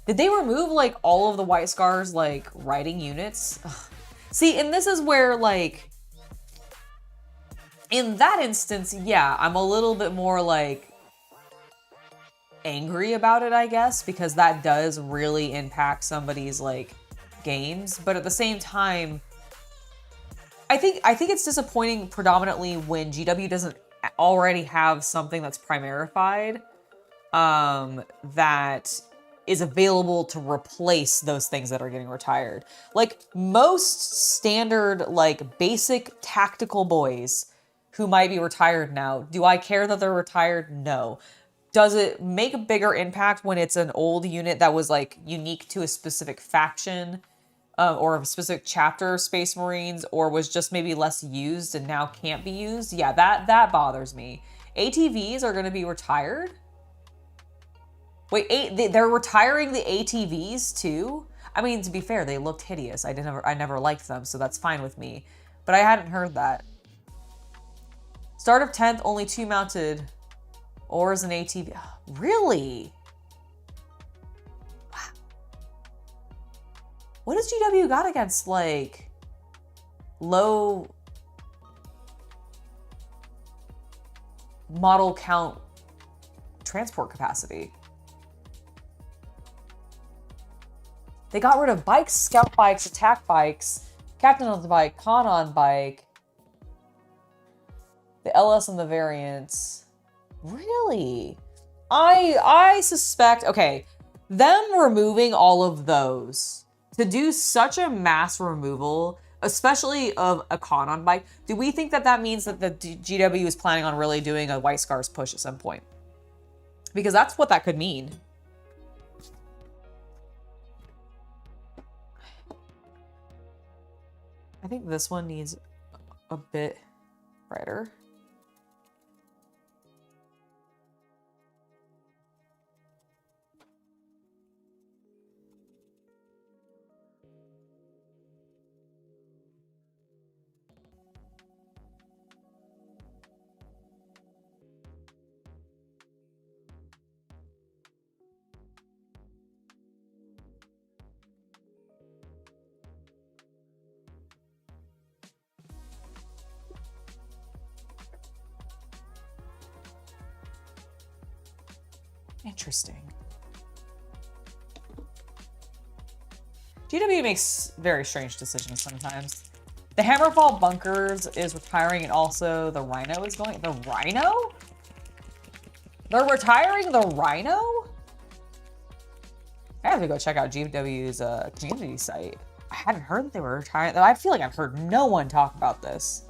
Did they remove, like, all of the White Scar's, like, riding units? Ugh. See, and this is where, like, in that instance, yeah, I'm a little bit more, like, angry about it, I guess, because that does really impact somebody's, like, games. But at the same time, I think it's disappointing predominantly when GW doesn't already have something that's primarified that is available to replace those things that are getting retired. Like, most standard, like, basic tactical boys who might be retired now, do I care that they're retired? No. Does it make a bigger impact when it's an old unit that was, like, unique to a specific faction? Or a specific chapter of Space Marines, or was just maybe less used and now can't be used? Yeah, that bothers me. ATVs are going to be retired? Wait, they're retiring the ATVs too? I mean, to be fair, they looked hideous. I never liked them, so that's fine with me. But I hadn't heard that. Start of 10th, only 2 mounted. Or as an ATV. Really? What does GW got against, like, low model count transport capacity? They got rid of bikes, scout bikes, attack bikes, captain on the bike, con on bike, the LS and the variants. Really? I suspect, okay, them removing all of those to do such a mass removal, especially of a con on bike, do we think that that means that the GW is planning on really doing a White Scars push at some point? Because that's what that could mean. I think this one needs a bit brighter. Interesting. GW makes very strange decisions sometimes. The Hammerfall Bunkers is retiring, and also the Rhino is going. The Rhino? They're retiring the Rhino? I have to go check out GW's community site. I hadn't heard that they were retiring. I feel like I've heard no one talk about this.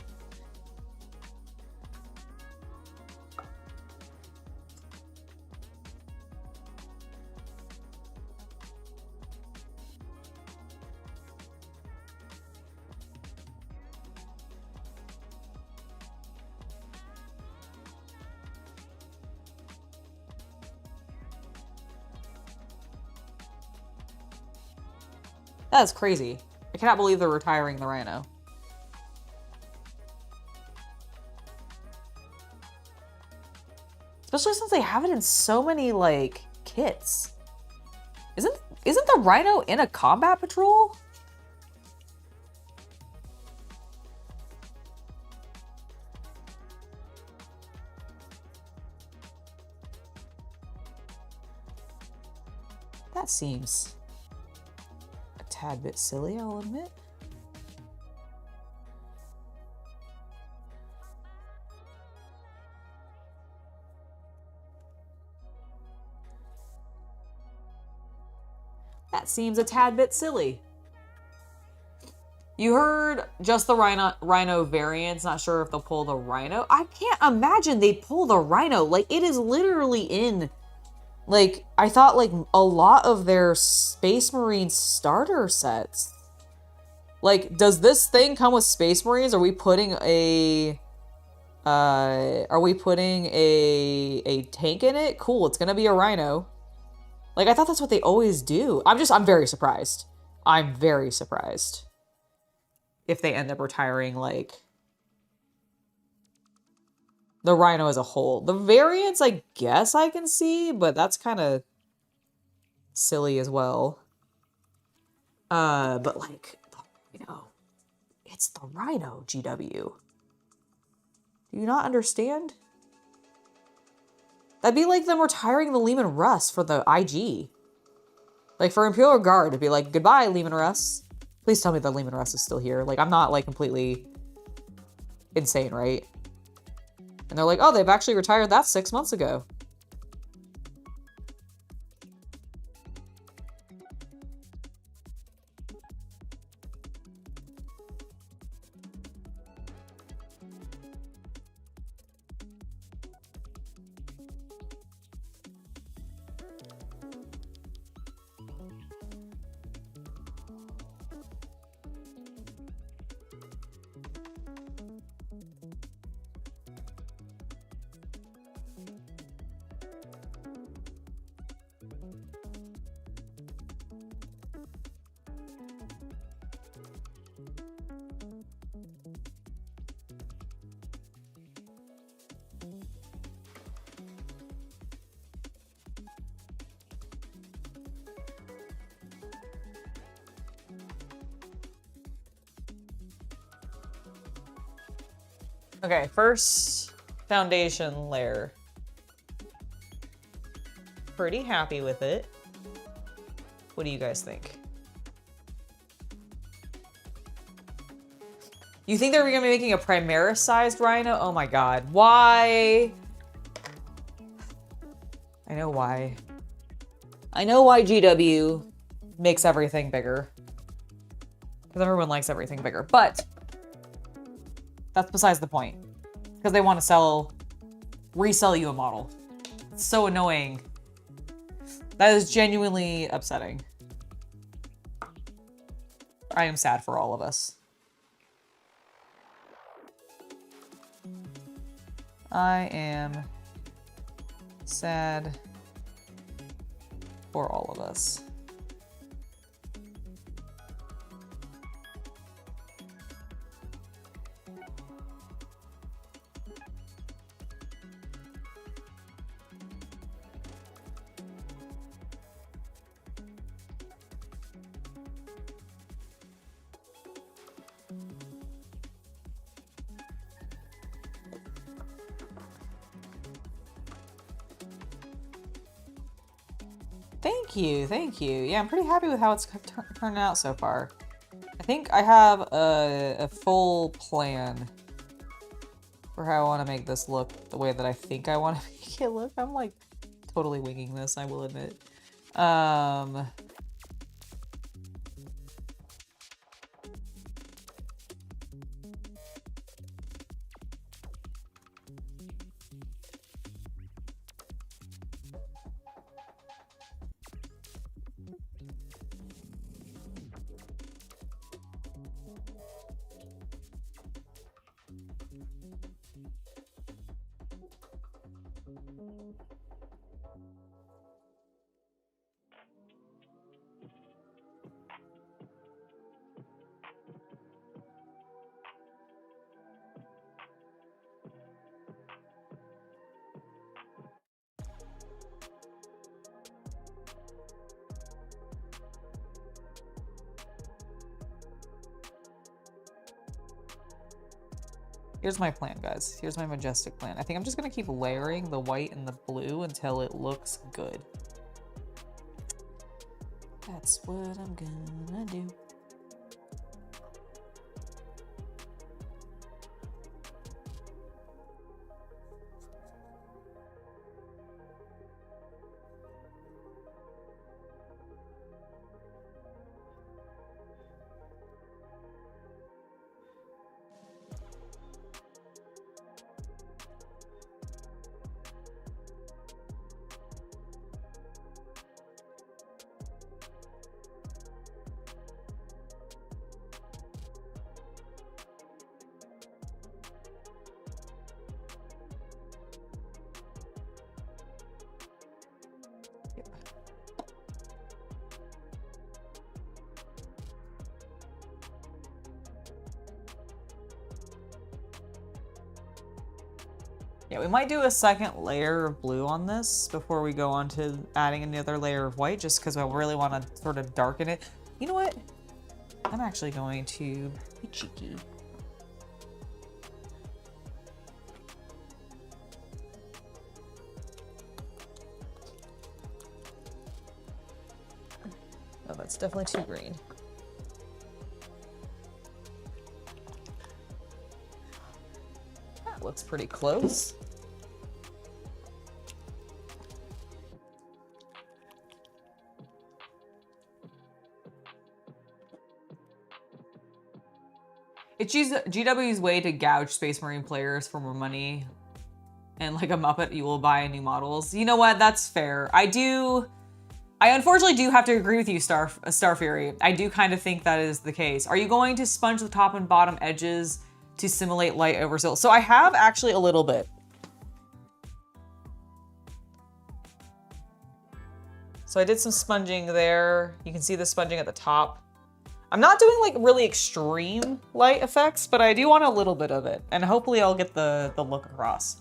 That's crazy. I cannot believe they're retiring the Rhino. Especially since they have it in so many, like, kits. Isn't the Rhino in a combat patrol? That seems a tad bit silly, I'll admit. That seems a tad bit silly. You heard just the rhino variants. Not sure if they'll pull the rhino. I can't imagine they'd pull the rhino. Like, it is literally in... Like, I thought, like, a lot of their Space Marine starter sets. Like, does this thing come with Space Marines? Are we putting a... a tank in it? Cool, it's gonna be a rhino. Like, I thought that's what they always do. I'm very surprised. I'm very surprised if they end up retiring, like, the rhino as a whole. The variants, I guess I can see, but that's kind of silly as well. But, like, the rhino. It's the rhino, GW. Do you not understand? That'd be like them retiring the Lehman Russ for the IG. Like, for Imperial Guard, it'd be like, goodbye, Lehman Russ. Please tell me the Lehman Russ is still here. Like, I'm not, like, completely insane, right? And they're like, oh, they've actually retired that 6 months ago. Okay, first foundation layer. Pretty happy with it. What do you guys think? You think they're gonna be making a Primaris-sized rhino? Oh my god, why? I know why. I know why GW makes everything bigger. Because everyone likes everything bigger, but that's besides the point. Because they want to resell you a model. It's so annoying. That is genuinely upsetting. I am sad for all of us. I am sad for all of us. Thank you. Yeah, I'm pretty happy with how it's turned out so far. I think I have a full plan for how I want to make this look the way that I think I want to make it look. I'm like totally winging this, I will admit. Here's my plan, guys. Here's my majestic plan. I think I'm just gonna keep layering the white and the blue until it looks good. That's what I'm gonna do. Yeah, we might do a second layer of blue on this before we go on to adding another layer of white, just because I really want to sort of darken it. You know what? I'm actually going to be cheeky. Oh, that's definitely too green. That looks pretty close. It's GW's way to gouge Space Marine players for more money. And like a Muppet, you will buy new models. You know what? That's fair. I unfortunately do have to agree with you, Star Fury. I do kind of think that is the case. Are you going to sponge the top and bottom edges to simulate light overspill? So I have actually a little bit. So I did some sponging there. You can see the sponging at the top. I'm not doing like really extreme light effects, but I do want a little bit of it. And hopefully I'll get the look across.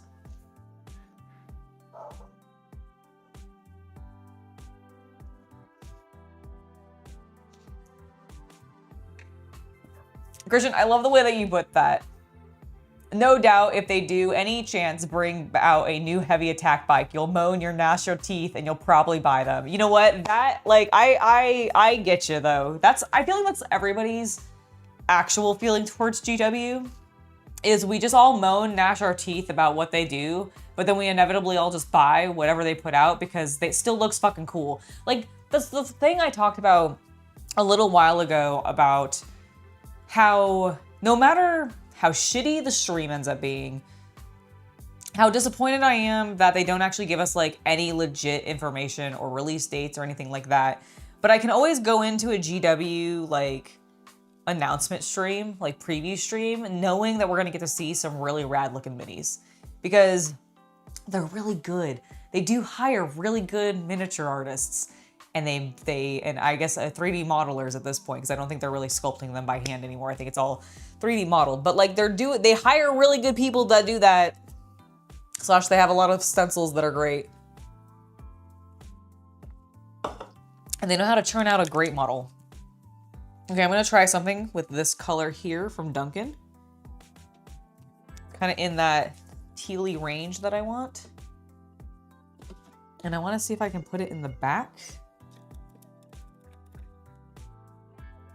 Christian, I love the way that you put that. No doubt if they do any chance bring out a new heavy attack bike, you'll moan, you'll gnash your teeth, and you'll probably buy them. You know what? That, like, I get you though. I feel like that's everybody's actual feeling towards GW, is we just all moan, gnash our teeth about what they do, but then we inevitably all just buy whatever they put out because it still looks fucking cool. Like, that's the thing I talked about a little while ago about how no matter how shitty the stream ends up being, how disappointed I am that they don't actually give us like any legit information or release dates or anything like that. But I can always go into a GW like announcement stream, like preview stream, knowing that we're gonna get to see some really rad looking minis because they're really good. They do hire really good miniature artists. And and I guess 3D modelers at this point, because I don't think they're really sculpting them by hand anymore. I think it's all 3D modeled, but like they hire really good people that do that. / they have a lot of stencils that are great. And they know how to churn out a great model. Okay, I'm gonna try something with this color here from Duncan. Kind of in that tealy range that I want. And I wanna see if I can put it in the back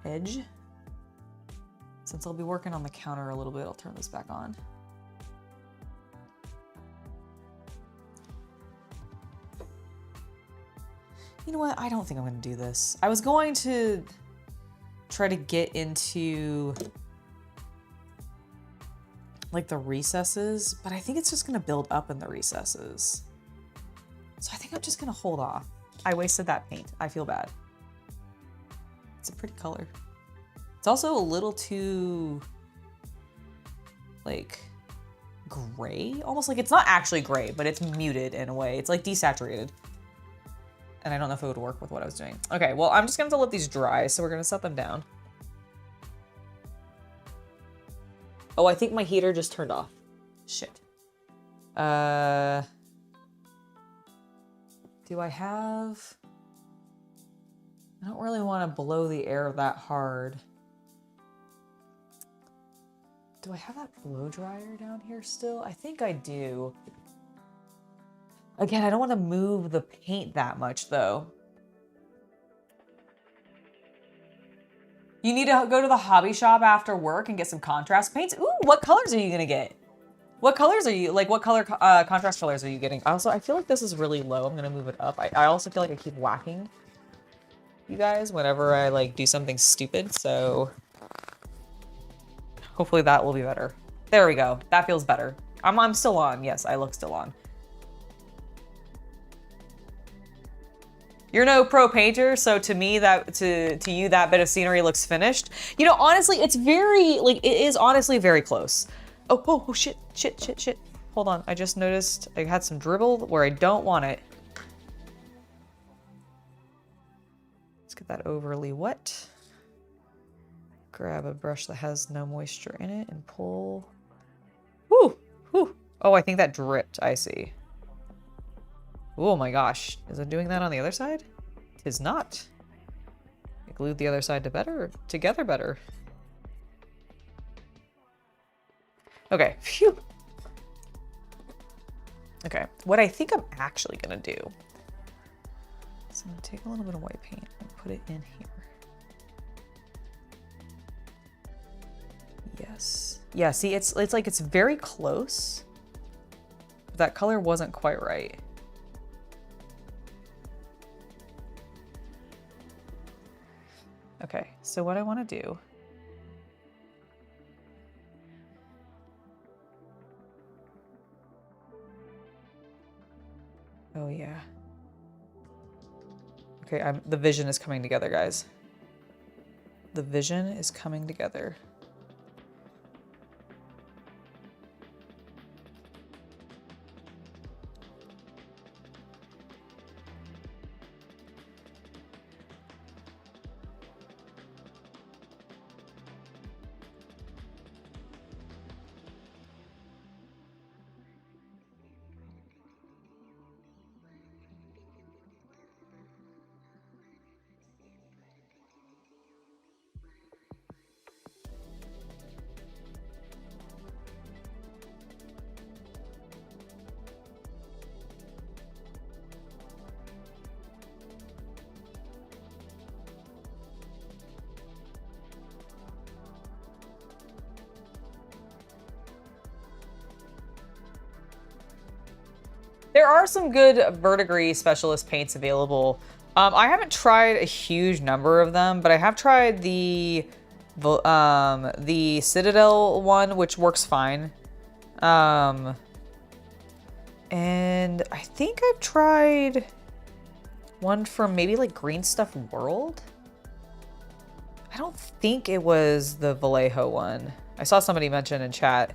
edge. Since I'll be working on the counter a little bit, I'll turn this back on. You know what? I don't think I'm gonna do this. I was going to try to get into like the recesses, but I think it's just gonna build up in the recesses. So I think I'm just gonna hold off. I wasted that paint. I feel bad. It's a pretty color. It's also a little too like gray, almost like it's not actually gray, but it's muted in a way. It's like desaturated. And I don't know if it would work with what I was doing. Okay, well, I'm just gonna have to let these dry, so we're gonna set them down. Oh, I think my heater just turned off. Shit. Do I have... I don't really want to blow the air that hard. Do I have that blow dryer down here still? I think I do. Again, I don't want to move the paint that much though. You need to go to the hobby shop after work and get some contrast paints. Ooh, what colors are you gonna get? What colors are you, like what color, contrast colors are you getting? Also, I feel like this is really low. I'm gonna move it up. I also feel like I keep whacking you guys whenever I like do something stupid, so hopefully that will be better. There we go. That feels better. I'm still on. Yes, I look still on. You're no pro painter, so to me that to you that bit of scenery looks finished. You know, honestly, it's very like it is honestly very close. Oh shit. Hold on. I just noticed I had some dribble where I don't want it. Let's get that overly wet. Grab a brush that has no moisture in it and pull. Whoo! Oh, I think that dripped. I see. Oh my gosh. Is it doing that on the other side? It is not. I glued the other side together better. Okay. Phew. Okay. What I think I'm actually gonna do is I'm gonna take a little bit of white paint and put it in here. Yes. Yeah, see, it's like it's very close. But that color wasn't quite right. Okay, so what I want to do oh yeah. Okay, the vision is coming together, guys. The vision is coming together. There are some good verdigris specialist paints available. I haven't tried a huge number of them, but I have tried the Citadel one, which works fine. And I think I've tried one from maybe like Green Stuff World. I don't think it was the Vallejo one. I saw somebody mention in chat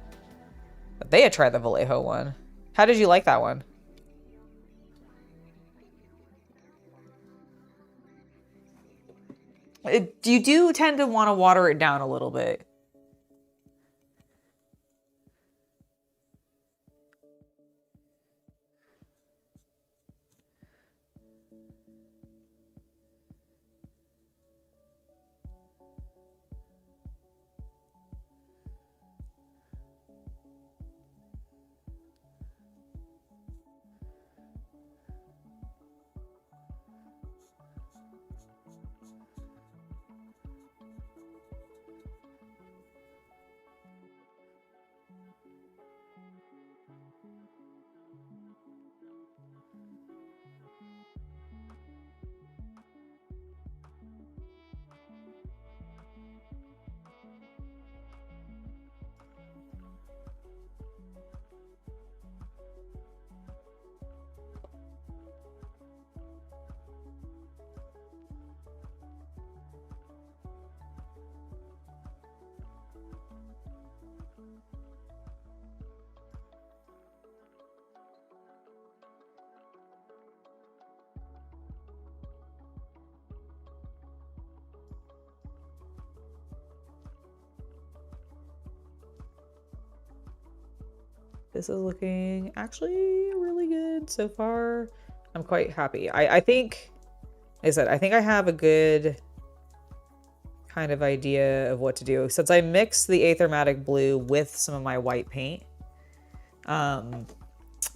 that they had tried the Vallejo one. How did you like that one? You do tend to want to water it down a little bit. This is looking actually really good so far. I'm quite happy. I think, like I said, I think I have a good kind of idea of what to do. Since I mixed the Aethermatic blue with some of my white paint,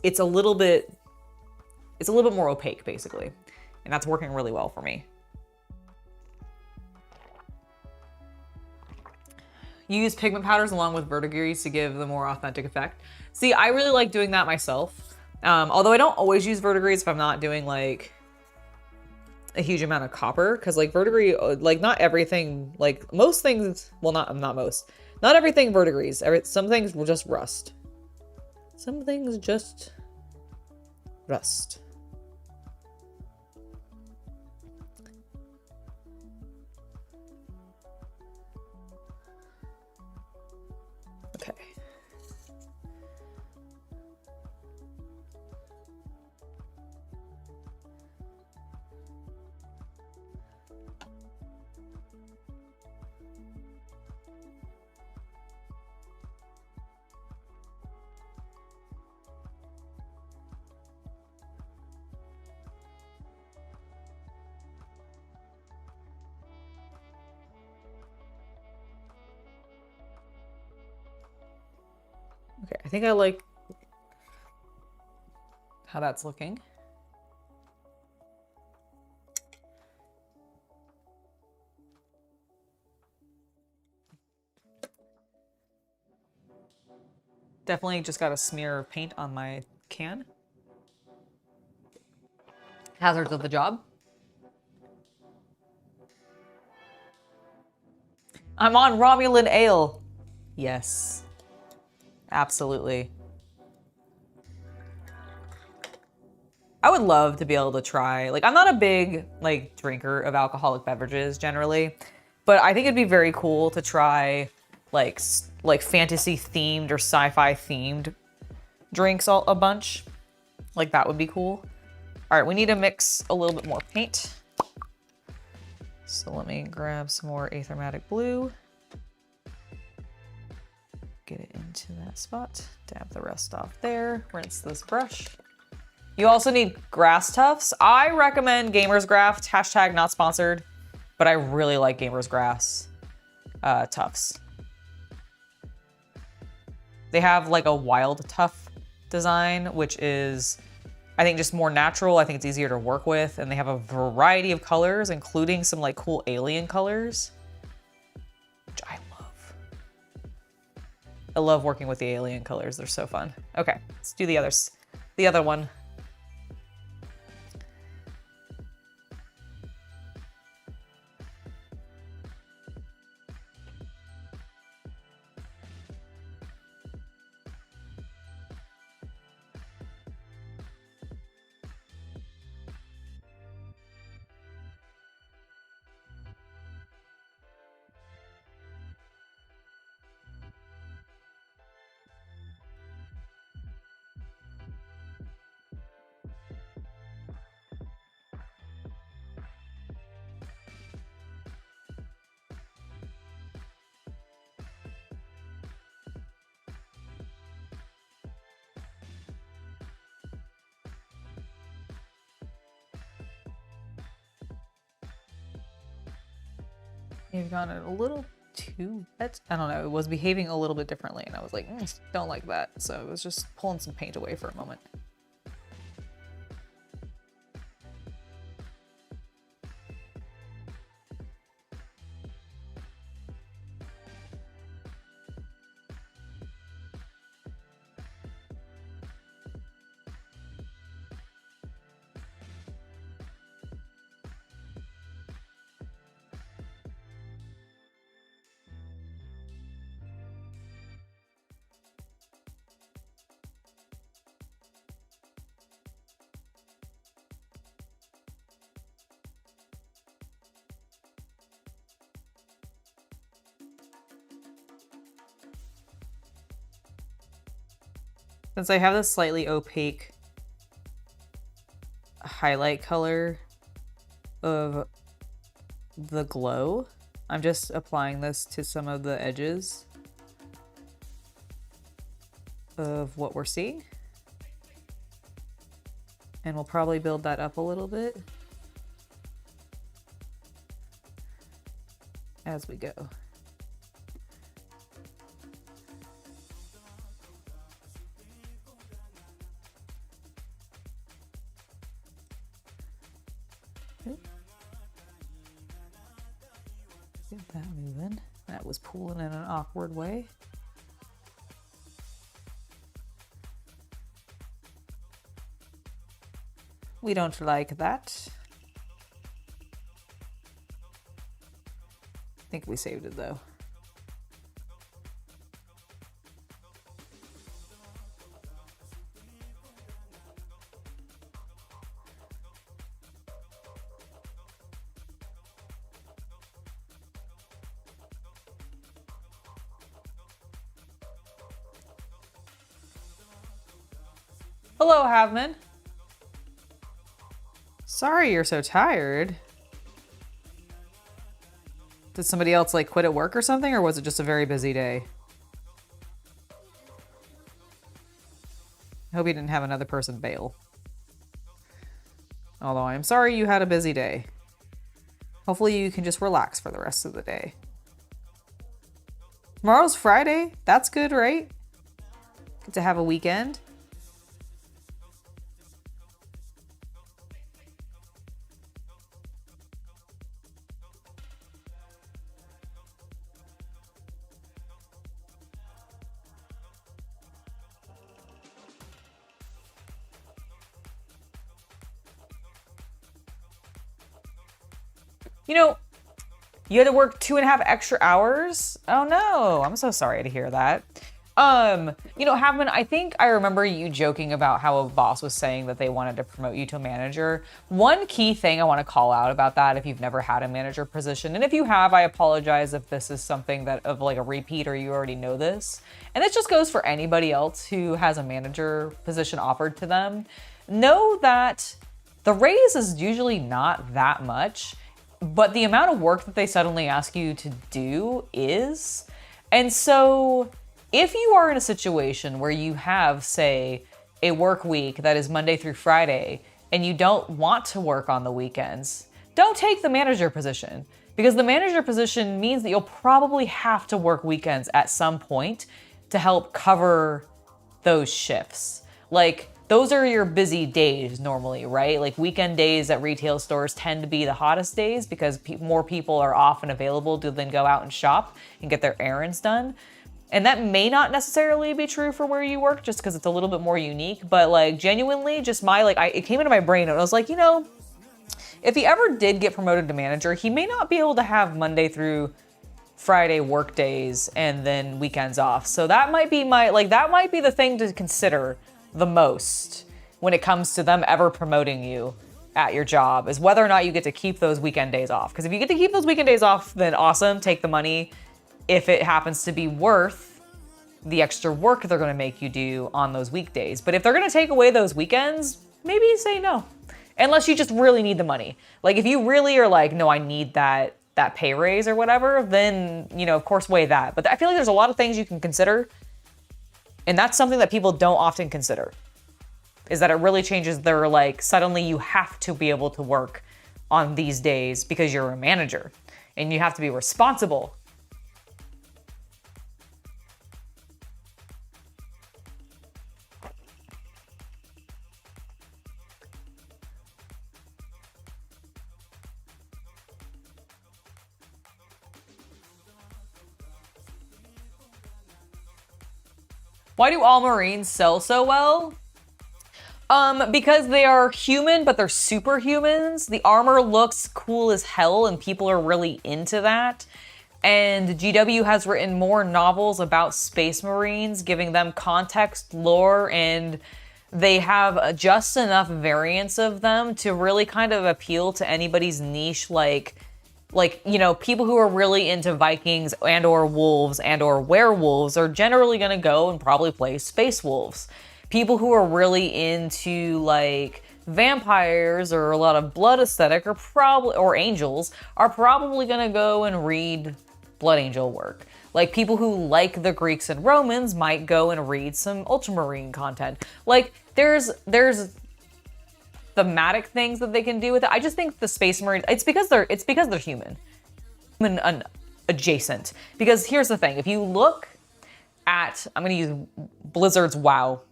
it's a little bit more opaque, basically. And that's working really well for me. use pigment powders along with verdigris to give the more authentic effect. See, I really like doing that myself. Although I don't always use verdigris if I'm not doing like a huge amount of copper, because like verdigris, like not everything, like most things, well not most, not everything verdigris. Some things will just rust. Some things just rust. Okay. Okay, I think I like how that's looking. Definitely just got a smear of paint on my can. Hazards of the job. I'm on Romulan ale. Yes. Absolutely. I would love to be able to try, like, I'm not a big, like, drinker of alcoholic beverages generally, but I think it'd be very cool to try, like fantasy themed or sci-fi themed drinks a bunch. Like, that would be cool. All right, we need to mix a little bit more paint. So let me grab some more Aethermatic blue. Get it into that spot. Dab the rest off there. Rinse this brush. You also need grass tufts. I recommend Gamer's Graft, hashtag not sponsored, but I really like Gamer's Grass tufts. They have like a wild tuff design, which is, I think, just more natural. I think it's easier to work with, and they have a variety of colors, including some like cool alien colors, which I love. I love working with the alien colors. They're so fun. Okay, let's do the others. The other one. You've gone a little too wet. I don't know, it was behaving a little bit differently, and I was like, don't like that. So I was just pulling some paint away for a moment. Since I have this slightly opaque highlight color of the glow, I'm just applying this to some of the edges of what we're seeing. And we'll probably build that up a little bit as we go. Get that moving. That was pulling in an awkward way. We don't like that. I think we saved it though. Hello, Havman. Sorry you're so tired. Did somebody else like quit at work or something, or was it just a very busy day? I hope you didn't have another person bail. Although I'm sorry you had a busy day. Hopefully you can just relax for the rest of the day. Tomorrow's Friday. That's good, right? Get to have a weekend. You know, you had to work 2.5 extra hours? Oh no, I'm so sorry to hear that. You know, Havman, I think I remember you joking about how a boss was saying that they wanted to promote you to a manager. One key thing I want to call out about that, if you've never had a manager position, and if you have, I apologize if this is something that of like a repeat or you already know this. And this just goes for anybody else who has a manager position offered to them. Know that the raise is usually not that much, but the amount of work that they suddenly ask you to do is. And so if you are in a situation where you have, say, a work week that is Monday through Friday, and you don't want to work on the weekends, don't take the manager position, because the manager position means that you'll probably have to work weekends at some point to help cover those shifts. Like, those are your busy days normally, right? Like weekend days at retail stores tend to be the hottest days because more people are off and available to then go out and shop and get their errands done. And that may not necessarily be true for where you work just because it's a little bit more unique, but like genuinely just it came into my brain and I was like, you know, if he ever did get promoted to manager, he may not be able to have Monday through Friday work days and then weekends off. So that might be that might be the thing to consider the most when it comes to them ever promoting you at your job, is whether or not you get to keep those weekend days off. Because if you get to keep those weekend days off, then awesome, take the money. If it happens to be worth the extra work they're gonna make you do on those weekdays. But if they're gonna take away those weekends, maybe say no. Unless you just really need the money. Like if you really are like, no, I need that pay raise or whatever, then, you know, of course weigh that. But I feel like there's a lot of things you can consider. And that's something that people don't often consider, is that it really changes their, like, suddenly you have to be able to work on these days because you're a manager and you have to be responsible. Why do all Marines sell so well? Because they are human, but they're superhumans. The armor looks cool as hell, and people are really into that. And GW has written more novels about Space Marines, giving them context, lore, and they have just enough variants of them to really kind of appeal to anybody's niche, like, you know, people who are really into Vikings and or wolves and or werewolves are generally going to go and probably play Space Wolves. People who are really into like vampires or a lot of blood aesthetic or angels are probably going to go and read Blood Angel work. Like people who like the Greeks and Romans might go and read some Ultramarine content. Like there's thematic things that they can do with it. I just think the Space Marines, it's because they're human adjacent. Because here's the thing, if you look at, I'm gonna use Blizzard's WoW.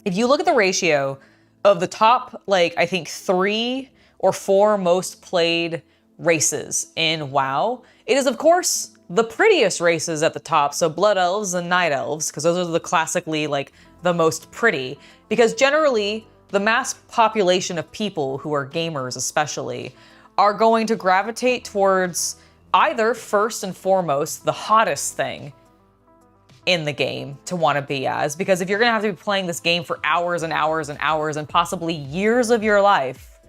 If you look at the ratio of the top, like I think 3 or 4 most played races in WoW, it is of course the prettiest races at the top. So blood elves and night elves, because those are the classically like the most pretty. Because generally the mass population of people who are gamers especially are going to gravitate towards either first and foremost the hottest thing in the game to want to be as, because if you're going to have to be playing this game for hours and hours and hours and possibly years of your life,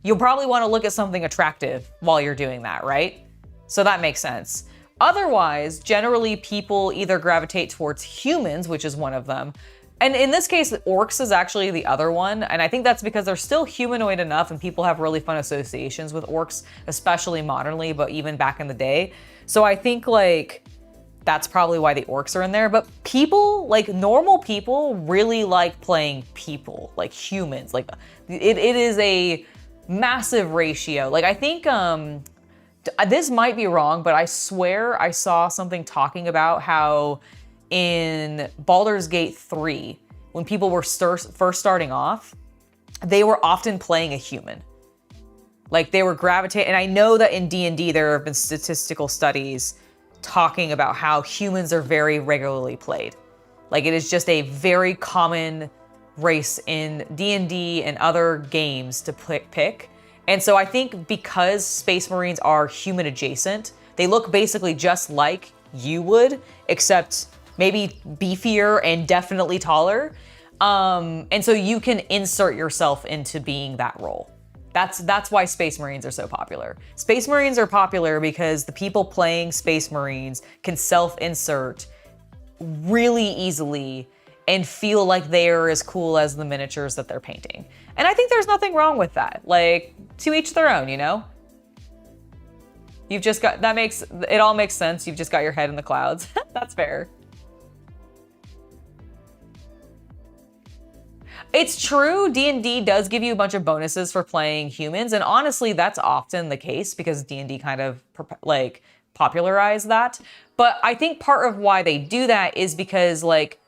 you'll probably want to look at something attractive while you're doing that, right? So that makes sense. Otherwise, generally people either gravitate towards humans, which is one of them. And in this case, orcs is actually the other one. And I think that's because they're still humanoid enough and people have really fun associations with orcs, especially modernly, but even back in the day. So I think like that's probably why the orcs are in there. But people, like normal people, really like playing people, like humans. Like it is a massive ratio. Like I think this might be wrong, but I swear I saw something talking about how in Baldur's Gate 3, when people were first starting off, they were often playing a human. Like they were gravitating, and I know that in D&D there have been statistical studies talking about how humans are very regularly played. Like it is just a very common race in D&D and other games to pick. And so I think because Space Marines are human adjacent, they look basically just like you would, except maybe beefier and definitely taller. And so you can insert yourself into being that role. That's why Space Marines are so popular. Space Marines are popular because the people playing Space Marines can self-insert really easily and feel like they're as cool as the miniatures that they're painting. And I think there's nothing wrong with that. Like, to each their own, you know? You've just got, it all makes sense. You've just got your head in the clouds. That's fair. It's true, D&D does give you a bunch of bonuses for playing humans, and honestly, that's often the case because D&D kind of like popularized that. But I think part of why they do that is because like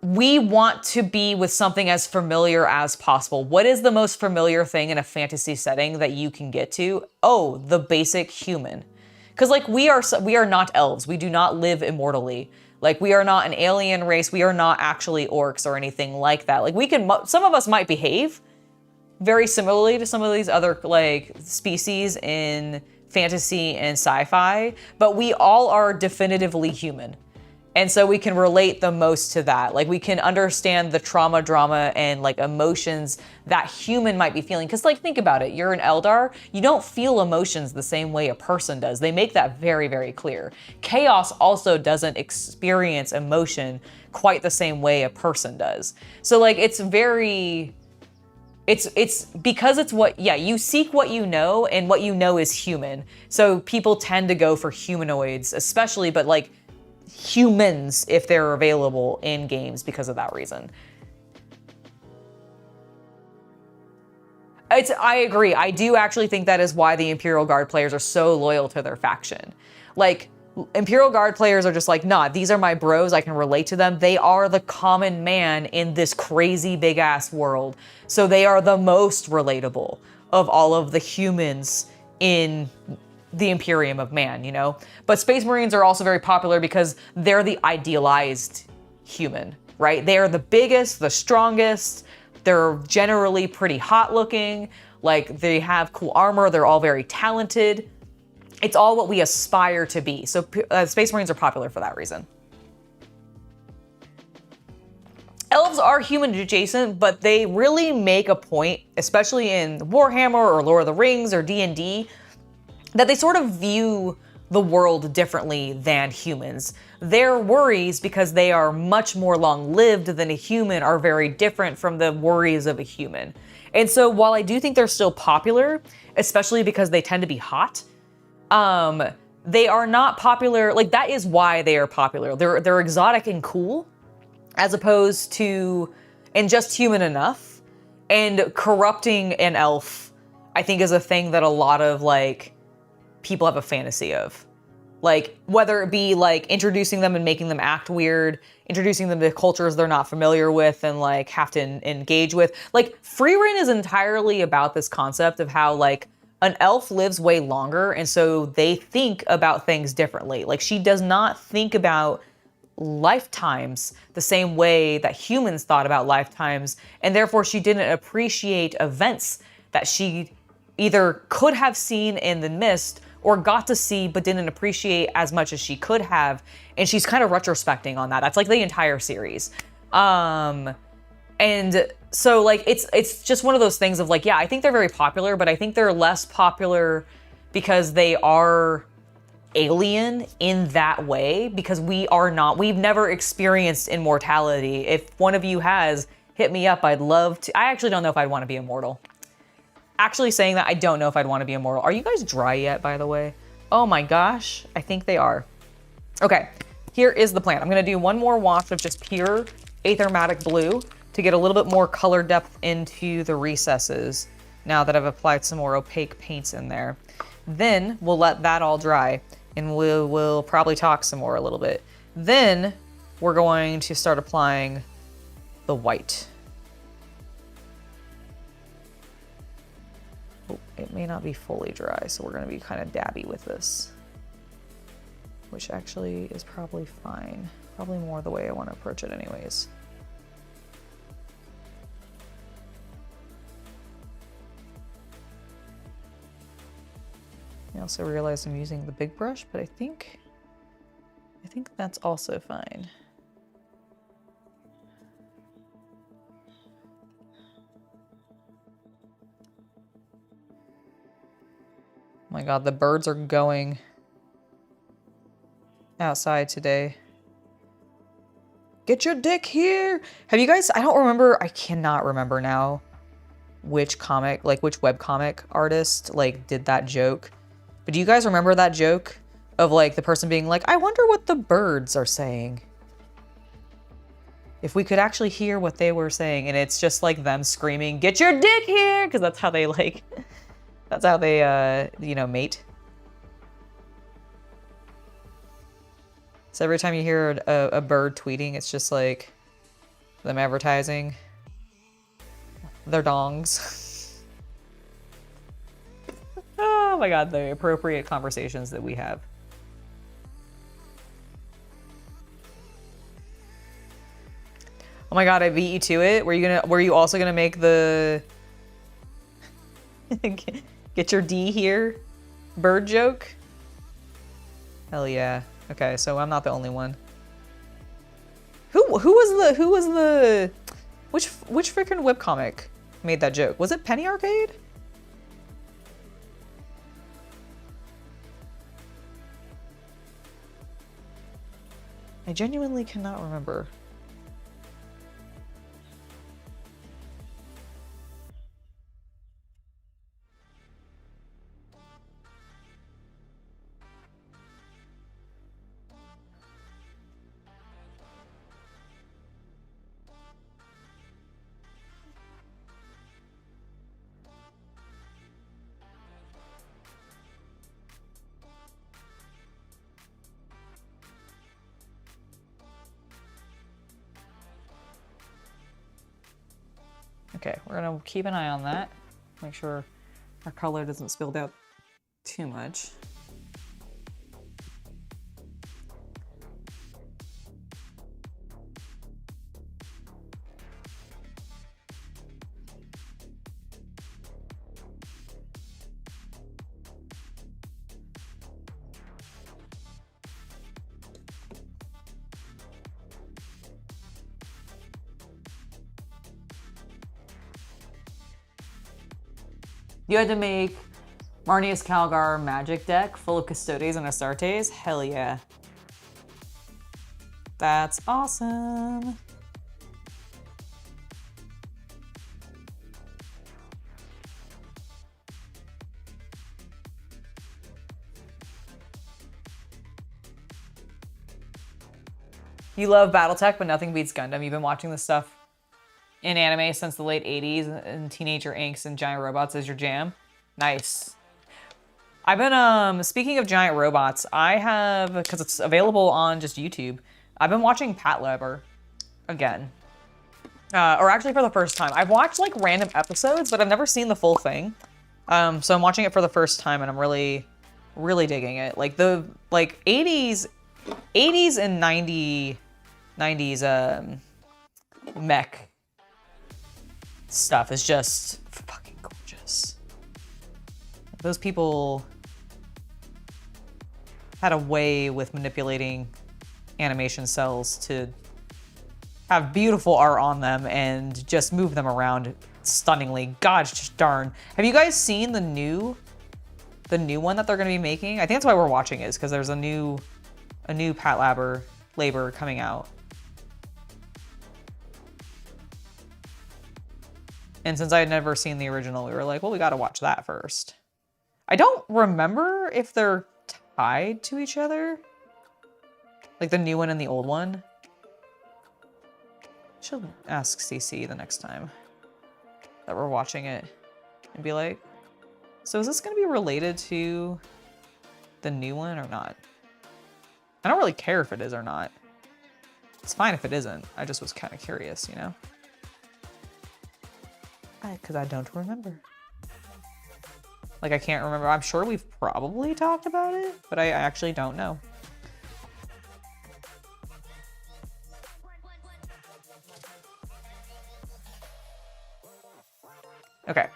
we want to be with something as familiar as possible. What is the most familiar thing in a fantasy setting that you can get to? Oh, the basic human. Because like we are not elves. We do not live immortally. Like we are not an alien race. We are not actually orcs or anything like that. Like some of us might behave very similarly to some of these other like species in fantasy and sci-fi, but we all are definitively human. And so we can relate the most to that. Like we can understand the trauma, drama, and like emotions that human might be feeling. Cause like, think about it, you're an Eldar, you don't feel emotions the same way a person does. They make that very, very clear. Chaos also doesn't experience emotion quite the same way a person does. So like, it's because it's you seek what you know, and what you know is human. So people tend to go for humanoids, especially, but like, humans if they're available in games because of that reason. I agree. I do actually think that is why the Imperial Guard players are so loyal to their faction. Like, Imperial Guard players are just like, nah, these are my bros, I can relate to them. They are the common man in this crazy big ass world. So they are the most relatable of all of the humans in the Imperium of Man, you know? But Space Marines are also very popular because they're the idealized human, right? They are the biggest, the strongest, they're generally pretty hot looking, like they have cool armor, they're all very talented. It's all what we aspire to be. So Space Marines are popular for that reason. Elves are human adjacent, but they really make a point, especially in Warhammer or Lord of the Rings or D&D, that they sort of view the world differently than humans. Their worries, because they are much more long-lived than a human, are very different from the worries of a human. And so while I do think they're still popular, especially because they tend to be hot, they are not popular, like that is why they are popular. They're exotic and cool, as opposed to, and just human enough. And corrupting an elf, I think, is a thing that a lot of like people have a fantasy of. Like, whether it be like introducing them and making them act weird, introducing them to cultures they're not familiar with and like have to engage with. Like, Free Reign is entirely about this concept of how like an elf lives way longer, and so they think about things differently. Like, she does not think about lifetimes the same way that humans thought about lifetimes, and therefore she didn't appreciate events that she either could have seen in the mist or got to see but didn't appreciate as much as she could have. And she's kind of retrospecting on that. That's like the entire series. And so like it's just one of those things of like, yeah, I think they're very popular, but I think they're less popular because they are alien in that way, because we've never experienced immortality. If one of you has, hit me up. I'd love to. I actually don't know if I'd want to be immortal. Actually saying that, I don't know if I'd want to be immortal. Are you guys dry yet, by the way? Oh my gosh, I think they are. Okay, here is the plan. I'm gonna do one more wash of just pure Aethermatic blue to get a little bit more color depth into the recesses now that I've applied some more opaque paints in there. Then we'll let that all dry, and we'll probably talk some more a little bit. Then we're going to start applying the white. Oh, it may not be fully dry, so we're gonna be kind of dabby with this, which actually is probably fine. Probably more the way I want to approach it anyways. I also realized I'm using the big brush, but I think that's also fine. Oh my God, the birds are going outside today. Get your dick here. Have you guys, I cannot remember now which comic, like which webcomic artist like did that joke. But do you guys remember that joke of like the person being like, I wonder what the birds are saying? If we could actually hear what they were saying, and it's just like them screaming, get your dick here, because that's how they like, that's how they, you know, mate. So every time you hear a bird tweeting, it's just like them advertising their dongs. Oh my God, the appropriate conversations that we have. Oh my God, I beat you to it. Were you also gonna make the get your D here bird joke? Hell yeah. Okay, so I'm not the only one. Who was the which freaking webcomic made that joke? Was it Penny Arcade? I genuinely cannot remember. Okay, we're gonna keep an eye on that. Make sure our color doesn't spill out too much. You had to make Marnius Calgar magic deck full of Custodes and Astartes? Hell yeah. That's awesome. You love Battletech, but nothing beats Gundam. You've been watching this stuff in anime since the late 80s, and Teenager Inks and Giant Robots is your jam. Nice. I've been, speaking of giant robots, I have, because it's available on just YouTube, I've been watching Patlabor again. Or actually for the first time. I've watched like random episodes, but I've never seen the full thing. So I'm watching it for the first time and I'm really, really digging it. Like the 80s and 90s mech stuff is just fucking gorgeous. Those people had a way with manipulating animation cells to have beautiful art on them and just move them around stunningly. Gosh darn. Have you guys seen the new one that they're going to be making? I think that's why we're watching it, is because there's a new Pat Labor coming out. And since I had never seen the original, we were like, well, we got to watch that first. I don't remember if they're tied to each other, like the new one and the old one. Should ask CC the next time that we're watching it and be like, so is this going to be related to the new one or not? I don't really care if it is or not. It's fine if it isn't. I just was kind of curious, you know? Because I don't remember. Like, I can't remember. I'm sure we've probably talked about it, but I actually don't know. Okay.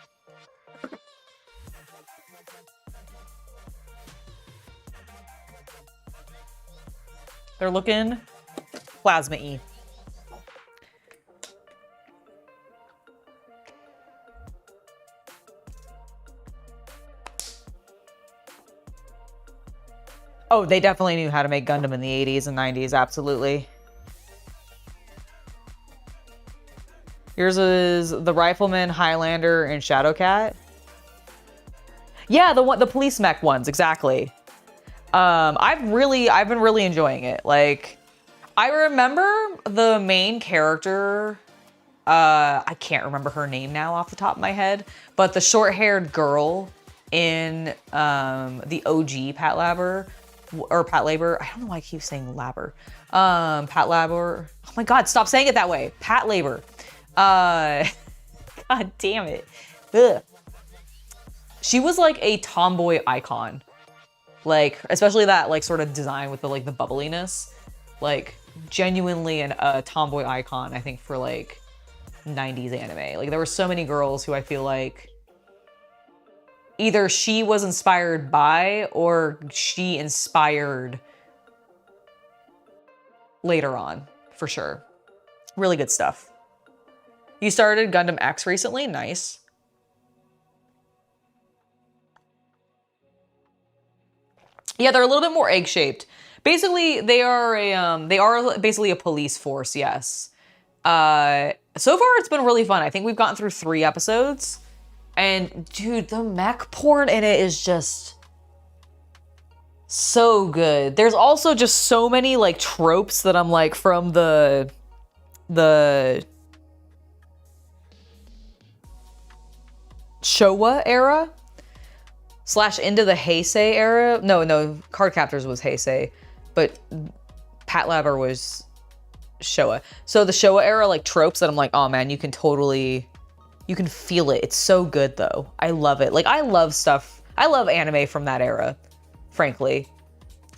They're looking plasma-y. Oh, they definitely knew how to make Gundam in the 80s and 90s, absolutely. Yours is the Rifleman, Highlander, and Shadowcat. Yeah, the police mech ones, exactly. I've been really enjoying it. Like, I remember the main character. I can't remember her name now off the top of my head, but the short-haired girl in the OG Pat Labor. Or Pat Labor. I don't know why I keep saying Labor. Pat Labor. Oh my God, stop saying it that way. Pat Labor. God damn it. Ugh. She was like a tomboy icon. Like, especially that like sort of design with the like the bubbliness. Like, genuinely a tomboy icon, I think, for like 90s anime. Like, there were so many girls who I feel like either she was inspired by or she inspired later on, for sure. Really good stuff. You started Gundam X recently? Nice. Yeah, they're a little bit more egg-shaped. Basically, they are basically a police force, yes. So far, it's been really fun. I think we've gotten through 3 episodes. And dude, the mech porn in it is just so good. There's also just so many like tropes that I'm like from the Showa era / into the Heisei era. No, Card Captors was Heisei, but Pat Labor was Showa. So the Showa era like tropes that I'm like, oh man, you can feel it. It's so good though. I love it. Like, I love stuff. I love anime from that era, frankly.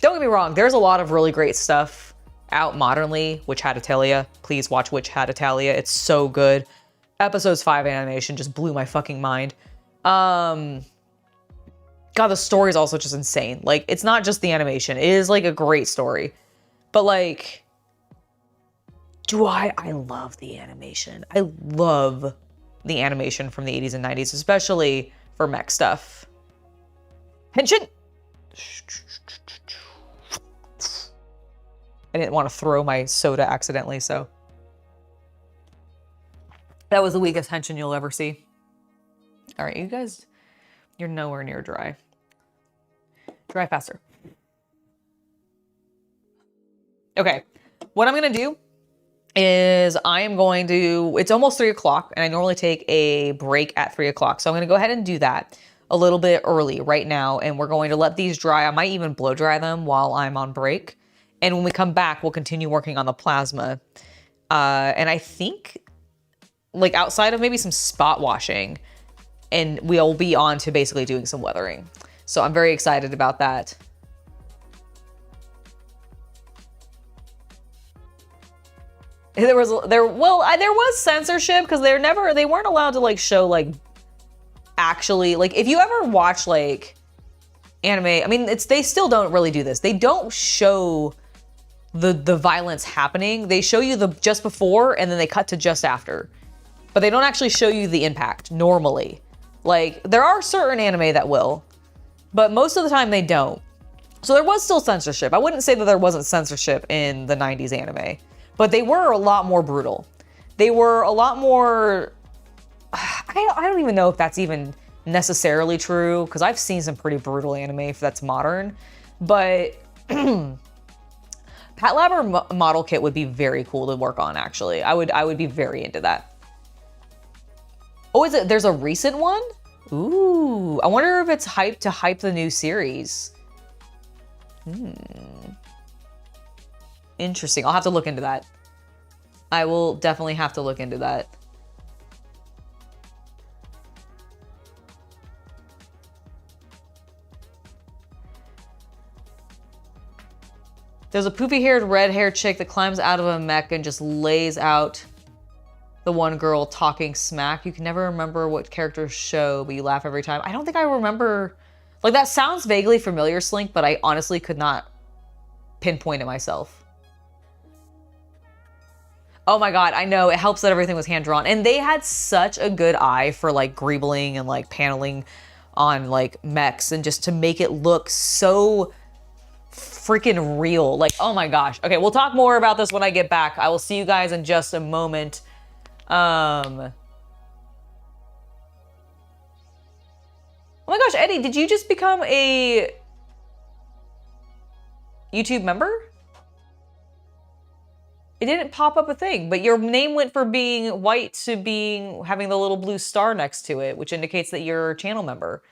Don't get me wrong. There's a lot of really great stuff out modernly. Witch Hat Italia. Please watch Witch Hat Italia. It's so good. Episodes 5 animation just blew my fucking mind. God, the story is also just insane. Like, it's not just the animation. It is like a great story. But like, I love the animation. I love the animation from the 80s and 90s, especially for mech stuff. Henshin! I didn't want to throw my soda accidentally, so. That was the weakest henshin you'll ever see. All right, you guys, you're nowhere near dry. Dry faster. Okay, what I'm gonna do is it's almost 3 o'clock and I normally take a break at 3 o'clock. So I'm gonna go ahead and do that a little bit early right now. And we're going to let these dry. I might even blow dry them while I'm on break. And when we come back, we'll continue working on the plasma. And I think like outside of maybe some spot washing, and we'll be on to basically doing some weathering. So I'm very excited about that. There was censorship because they weren't allowed to like show like actually, like if you ever watch like anime, I mean they still don't really do this. They don't show the violence happening. They show you the just before and then they cut to just after. But they don't actually show you the impact normally. Like there are certain anime that will, but most of the time they don't. So there was still censorship. I wouldn't say that there wasn't censorship in the 90s anime, but they were a lot more brutal. They were a lot more, I don't even know if that's even necessarily true, because I've seen some pretty brutal anime that's modern, but Pat Labber model kit would be very cool to work on, actually. I would be very into that. Oh, there's a recent one? Ooh, I wonder if it's hyped to hype the new series. Interesting. I'll have to look into that. I will definitely have to look into that. There's a poofy-haired, red-haired chick that climbs out of a mech and just lays out the one girl talking smack. You can never remember what characters show, but you laugh every time. I don't think I remember. Like, that sounds vaguely familiar, Slink, but I honestly could not pinpoint it myself. Oh my god, I know. It helps that everything was hand-drawn. And they had such a good eye for, like, greebling and, like, paneling on, like, mechs and just to make it look so freaking real. Like, oh my gosh. Okay, we'll talk more about this when I get back. I will see you guys in just a moment. Oh my gosh, Eddie, did you just become a YouTube member? It didn't pop up a thing, but your name went from being white to having the little blue star next to it, which indicates that you're a channel member.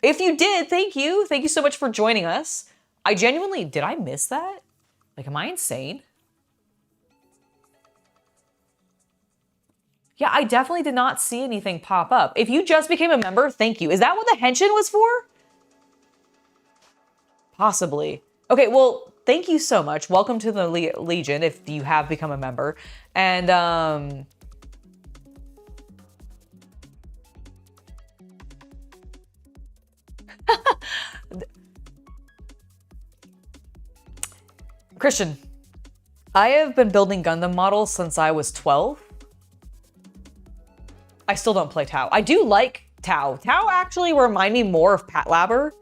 If you did, thank you. Thank you so much for joining us. I genuinely, did I miss that? Like, am I insane? Yeah, I definitely did not see anything pop up. If you just became a member, thank you. Is that what the henshin was for? Possibly. Okay, well, thank you so much. Welcome to the Legion if you have become a member. And, Christian, I have been building Gundam models since I was 12. I still don't play Tau. I do like Tau. Tau actually remind me more of Pat Labber,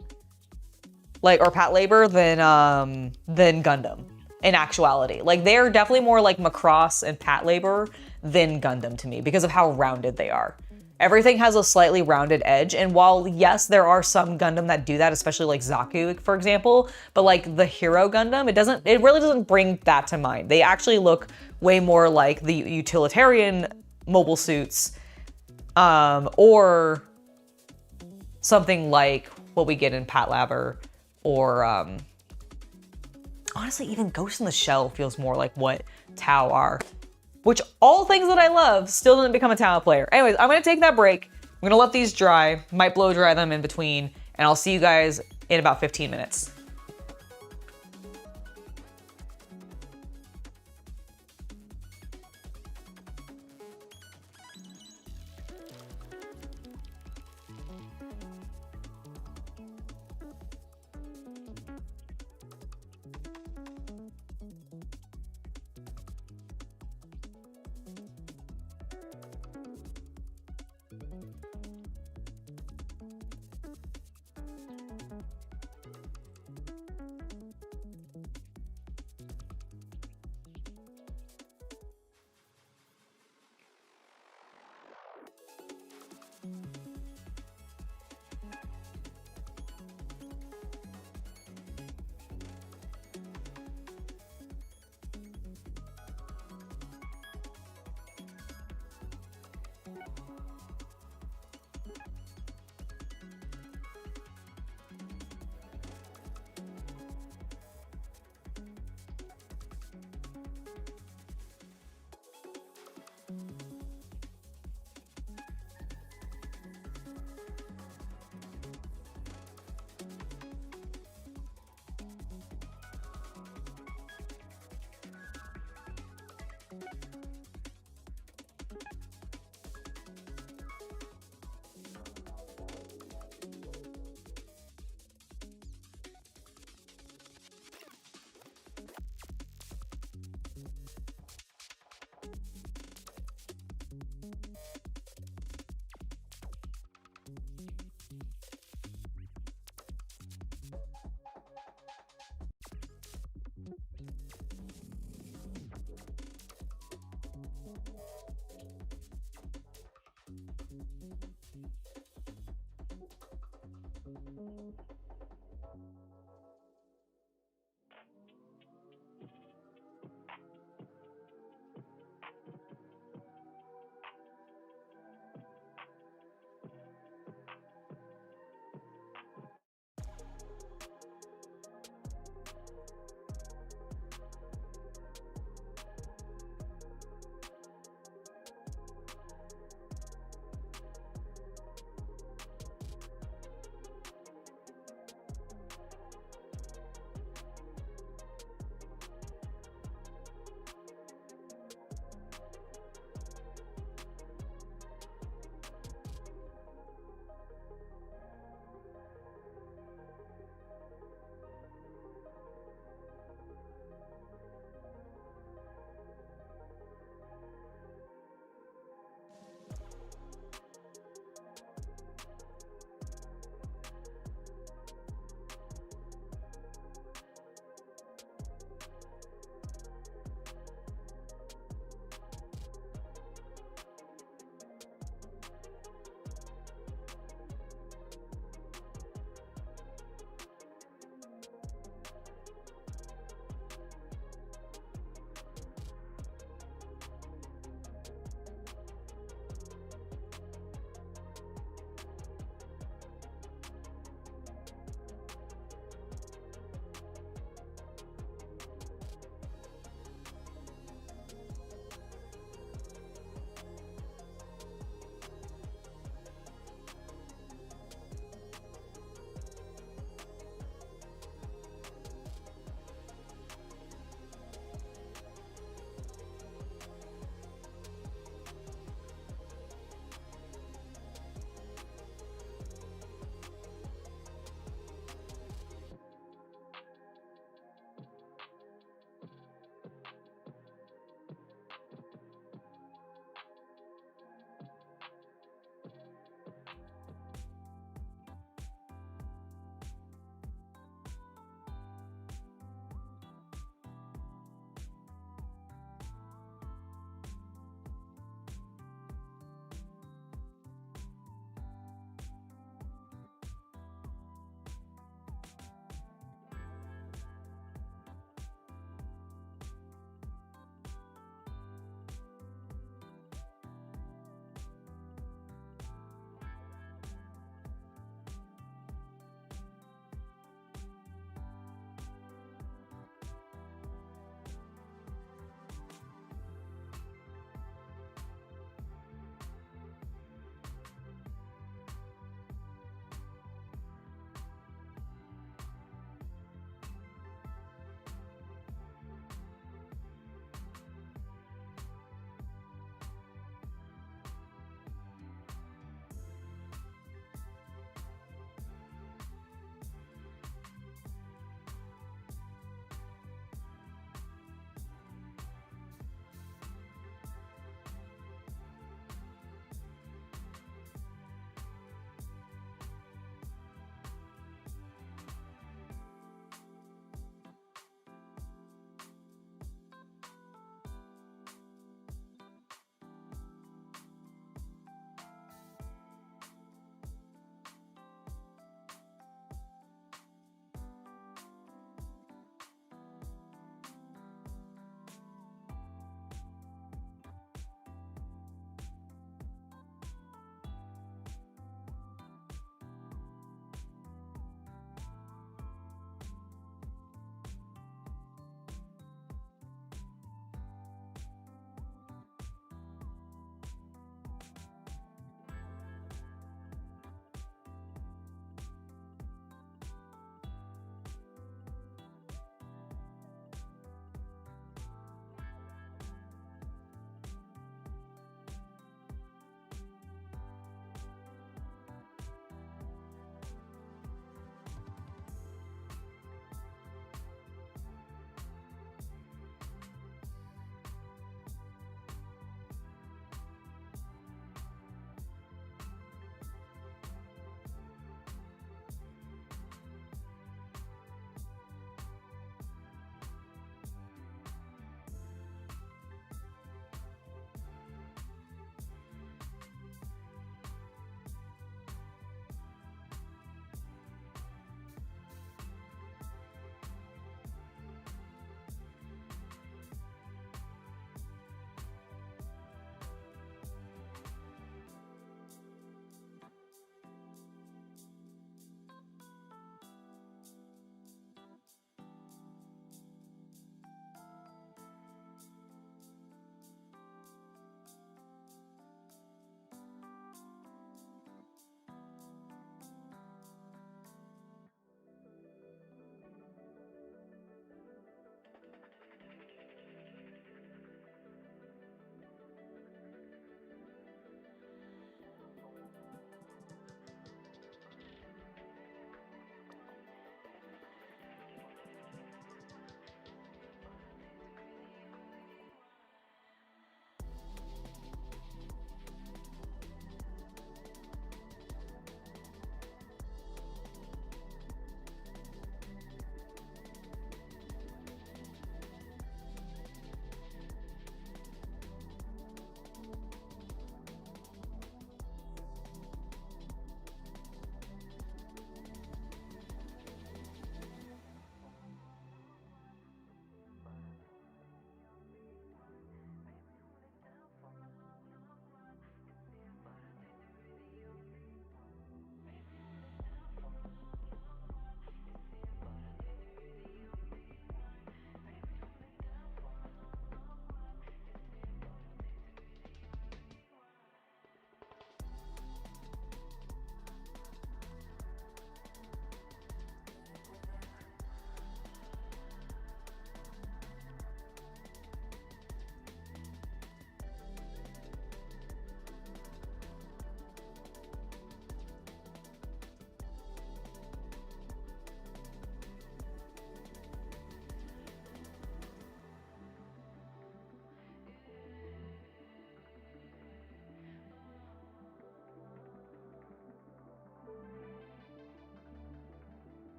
or Pat Labor than Gundam in actuality. Like, they're definitely more like Macross and Pat Labor than Gundam to me because of how rounded they are. Everything has a slightly rounded edge, and while yes, there are some Gundam that do that, especially like Zaku, for example, but like the Hero Gundam, it really doesn't bring that to mind. They actually look way more like the utilitarian mobile suits, or something like what we get in Pat Labber, or honestly, even Ghost in the Shell feels more like what Tau are. Which, all things that I love, still didn't become a Tau player. Anyways, I'm gonna take that break. I'm gonna let these dry, might blow dry them in between, and I'll see you guys in about 15 minutes.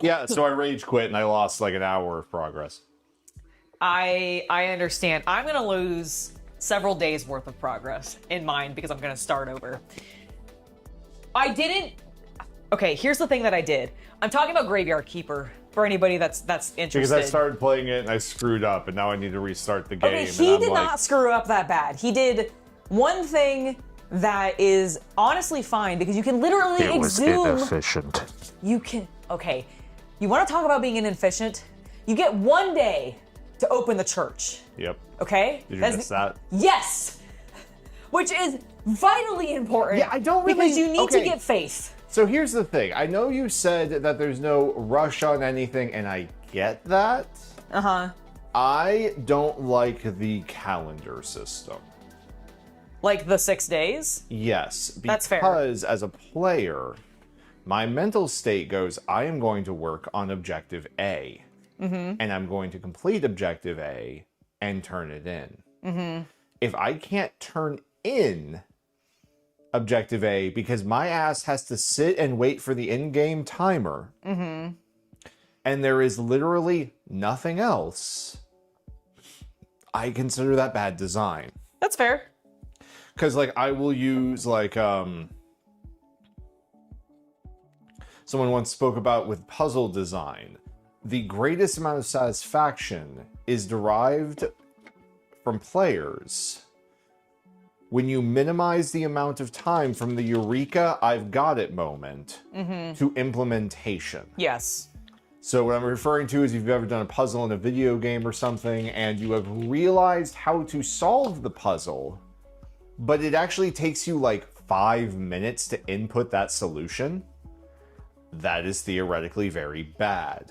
Yeah, so I rage quit and I lost like an hour of progress. I understand. I'm gonna lose several days worth of progress in mine because I'm gonna start over. I didn't. Okay, here's the thing that I did. I'm talking about Graveyard Keeper for anybody that's interested. Because I started playing it and I screwed up, and now I need to restart the game. Okay, he did not screw up that bad. He did one thing that is honestly fine because you can literally exhume. It was inefficient. You can. Okay, you want to talk about being inefficient? You get 1 day to open the church. Yep. Okay? Did you miss that? Yes! Which is vitally important. Yeah, I don't really... Because you need to get faith. So here's the thing. I know you said that there's no rush on anything, and I get that. Uh-huh. I don't like the calendar system. Like the 6 days? Yes. That's fair. Because as a player, my mental state goes, I am going to work on Objective A. And I'm going to complete Objective A and turn it in. If I can't turn in Objective A because my ass has to sit and wait for the in-game timer, and there is literally nothing else, I consider that bad design. That's fair. Because, like, I will use, like, someone once spoke about with puzzle design, the greatest amount of satisfaction is derived from players when you minimize the amount of time from the eureka, I've got it moment to implementation. Yes. So what I'm referring to is if you've ever done a puzzle in a video game or something and you have realized how to solve the puzzle, but it actually takes you like 5 minutes to input that solution, that is theoretically very bad.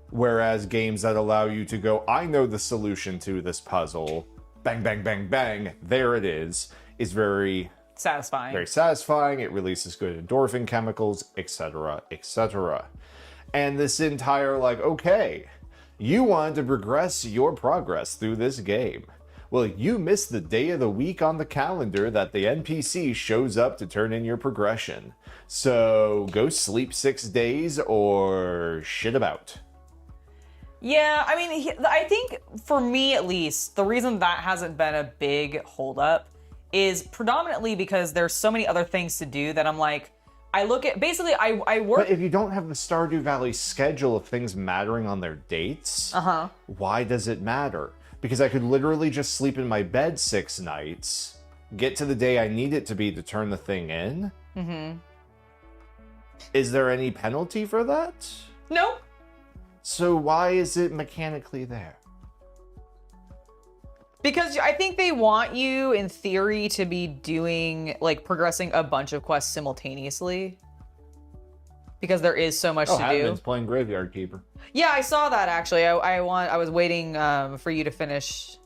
Whereas games that allow you to go, I know the solution to this puzzle, bang, bang, bang, bang, there it is very satisfying. Very satisfying. It releases good endorphin chemicals, etc., etc. And this entire, like, okay, you wanted to progress your progress through this game. Well, you missed the day of the week on the calendar that the NPC shows up to turn in your progression. So go sleep 6 days or shit about. Yeah, I mean, I think for me at least, the reason that hasn't been a big holdup is predominantly because there's so many other things to do that I'm like, I look at, basically I work. But if you don't have the Stardew Valley schedule of things mattering on their dates, why does it matter? Because I could literally just sleep in my bed 6 nights, get to the day I need it to be to turn the thing in. Is there any penalty for that? No. So why is it mechanically there? Because I think they want you, in theory, to be doing, like, progressing a bunch of quests simultaneously. Because there is so much to do. Hadman's playing Graveyard Keeper. Yeah, I saw that, actually. I was waiting for you to finish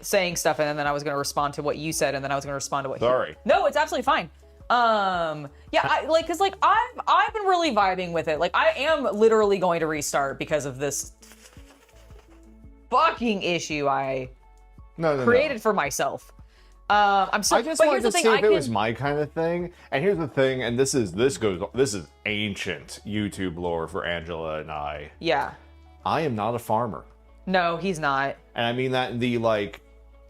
saying stuff, and then I was going to respond to what you said, and then I was going to respond to what Sorry. No, it's absolutely fine. Yeah, I've been really vibing with it. Like, I am literally going to restart because of this fucking issue I created for myself. I'm sorry. I just wanted to see if it was my kind of thing. And here's the thing, and this is ancient YouTube lore for Angela and I. Yeah. I am not a farmer. No, he's not. And I mean that in the, like,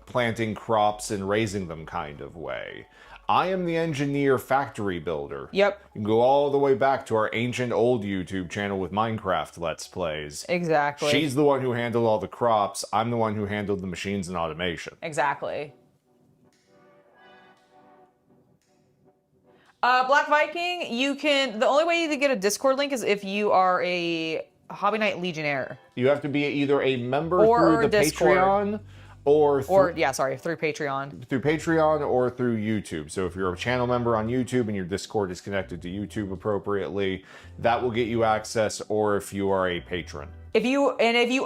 planting crops and raising them kind of way. I am the engineer factory builder. Yep. You can go all the way back to our ancient old YouTube channel with Minecraft Let's Plays. Exactly. She's the one who handled all the crops. I'm the one who handled the machines and automation. Exactly. Black Viking, the only way to get a Discord link is if you are a Hobby Night Legionnaire. You have to be either a member through the Discord. Patreon through Patreon. Through Patreon or through YouTube. So if you're a channel member on YouTube and your Discord is connected to YouTube appropriately, that will get you access, or if you are a patron. If you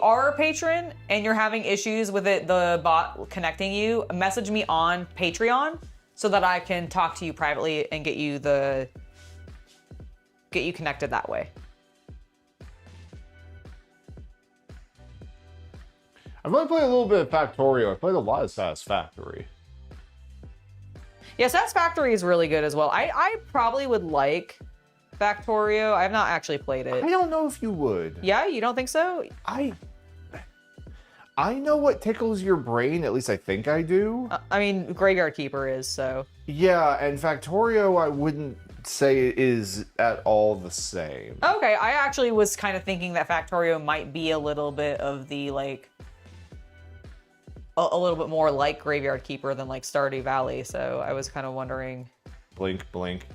are a patron and you're having issues with the bot connecting you, message me on Patreon so that I can talk to you privately and get you connected that way. I've only played a little bit of Factorio. I played a lot of Satisfactory. Yeah, Satisfactory is really good as well. I probably would like Factorio. I have not actually played it. I don't know if you would. Yeah, you don't think so? I know what tickles your brain, at least I think I do. I mean, Graveyard Keeper is, so. Yeah, and Factorio I wouldn't say is at all the same. Okay, I actually was kind of thinking that Factorio might be a little bit of the, like, a little bit more like Graveyard Keeper than, like, Stardew Valley, so I was kind of wondering. Blink, blink.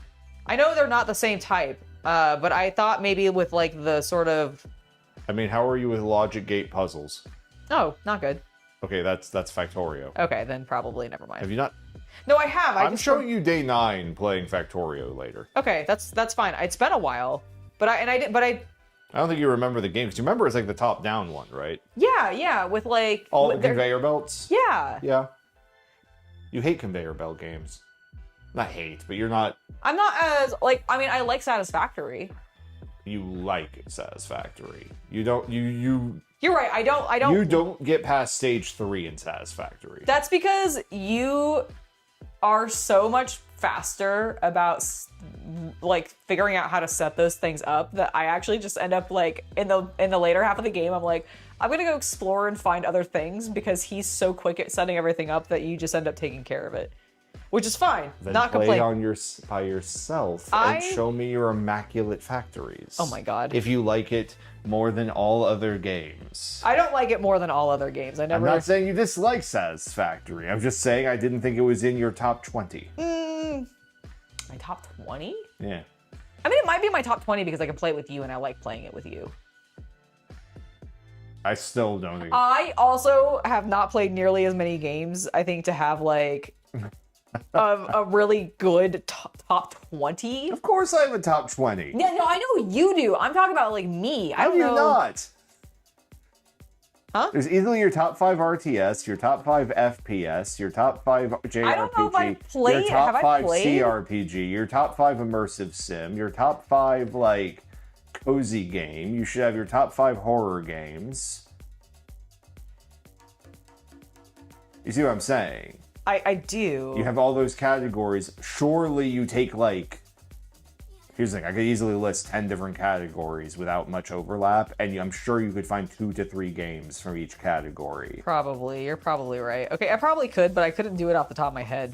I know they're not the same type, but I thought maybe with, like, the sort of... I mean, how are you with logic gate puzzles? Oh, not good. Okay, that's Factorio. Okay, then probably never mind. Have you not? No, I have. I'm showing you day 9 playing Factorio later. Okay, that's fine. It's been a while, but I don't think you remember the game, because you remember it's like the top-down one, right? Yeah, with like... All the conveyor belts? Yeah. Yeah. You hate conveyor belt games. Not hate, but you're not... I'm not as, like, I mean, I like Satisfactory. You like Satisfactory. You don't... You're right, I don't... You don't get past stage 3 in Satisfactory. That's because you are so much faster about, like, figuring out how to set those things up that I actually just end up, like, in the later half of the game, I'm like, I'm gonna go explore and find other things because he's so quick at setting everything up that you just end up taking care of it. Which is fine. Then not play complaining. by yourself and show me your immaculate factories. Oh my god. If you like it more than all other games. I don't like it more than all other games. I'm not saying you dislike Satisfactory. I'm just saying I didn't think it was in your top 20. My top 20? Yeah. I mean, it might be my top 20 because I can play it with you and I like playing it with you. I still don't think... I also have not played nearly as many games, I think, to have, like... a really good top 20. Of course I have a top 20. Yeah, no, I know you do. I'm talking about, like, me. I How don't do you know. not? Huh? There's easily your top 5 RTS, your top 5 FPS, your top 5 JRPG, I don't know if I played. your top Have I 5 played? CRPG, your top 5 immersive sim, your top 5, like, cozy game. You should have your top 5 horror games. You see what I'm saying? I do. You have all those categories. Surely you take, like... Here's the thing. I could easily list 10 different categories without much overlap, and I'm sure you could find 2 to 3 games from each category. Probably. You're probably right. Okay, I probably could, but I couldn't do it off the top of my head.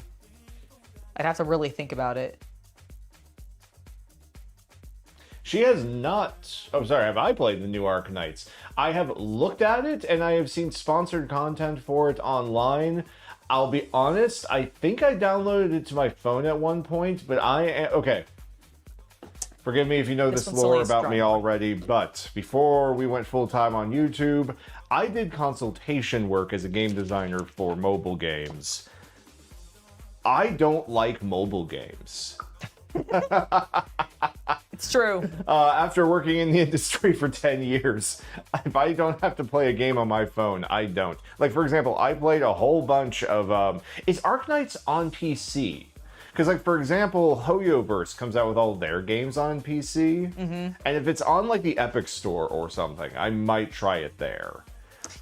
I'd have to really think about it. She has not... Oh, sorry. Have I played the new Arknights? I have looked at it, and I have seen sponsored content for it online. I'll be honest, I think I downloaded it to my phone at one point, but okay. Forgive me if you know this lore about me already, but before we went full-time on YouTube, I did consultation work as a game designer for mobile games. I don't like mobile games. It's true. After working in the industry for 10 years, if I don't have to play a game on my phone, I don't. Like, for example, I played a whole bunch of... is Arknights on PC? Because, like, for example, Hoyoverse comes out with all their games on PC. Mm-hmm. And if it's on, like, the Epic Store or something, I might try it there.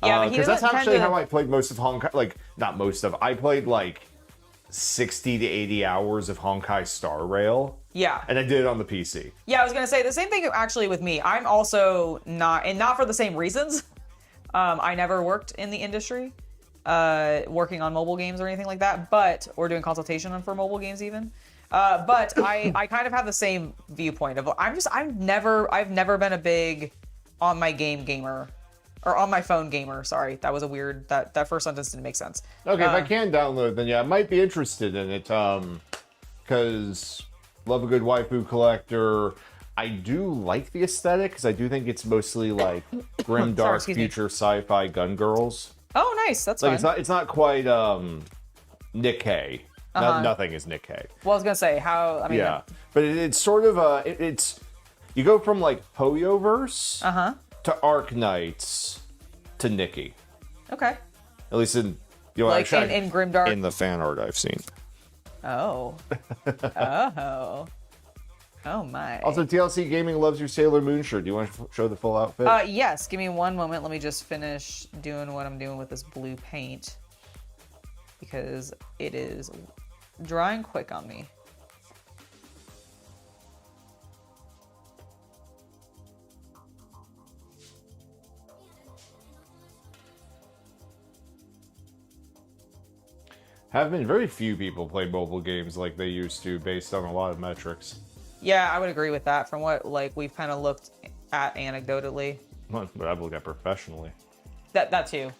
Yeah, because that's actually how I played most of Honkai... Like, not most of... I played, like, 60 to 80 hours of Honkai Star Rail. Yeah. And I did it on the PC. Yeah, I was going to say the same thing actually with me. I'm also not, and not for the same reasons. I never worked in the industry, working on mobile games or anything like that, or doing consultation for mobile games even. But I kind of have the same viewpoint of I've never been a big on my game gamer. Or on my phone gamer, sorry. That was a weird, that first sentence didn't make sense. Okay, if I can download, then yeah, I might be interested in it, because love a good waifu collector. I do like the aesthetic, because I do think it's mostly like grim, dark, future sci-fi gun girls. Oh, nice, that's like, fine. It's not quite Nikkei. Nothing is Nikkei. Well, I was gonna say, yeah, but it's sort of, it's, you go from like Hoyoverse to Arknights to Nikki. Okay. At least in, like in Grimdark. In the fan art I've seen. Oh. Oh my. Also, TLC Gaming loves your Sailor Moon shirt. Do you want to show the full outfit? Yes. Give me one moment. Let me just finish doing what I'm doing with this blue paint. Because it is drying quick on me. Have been very few people play mobile games like they used to, based on a lot of metrics. Yeah, I would agree with that from what we've kind of looked at anecdotally. But I've looked at professionally. That too.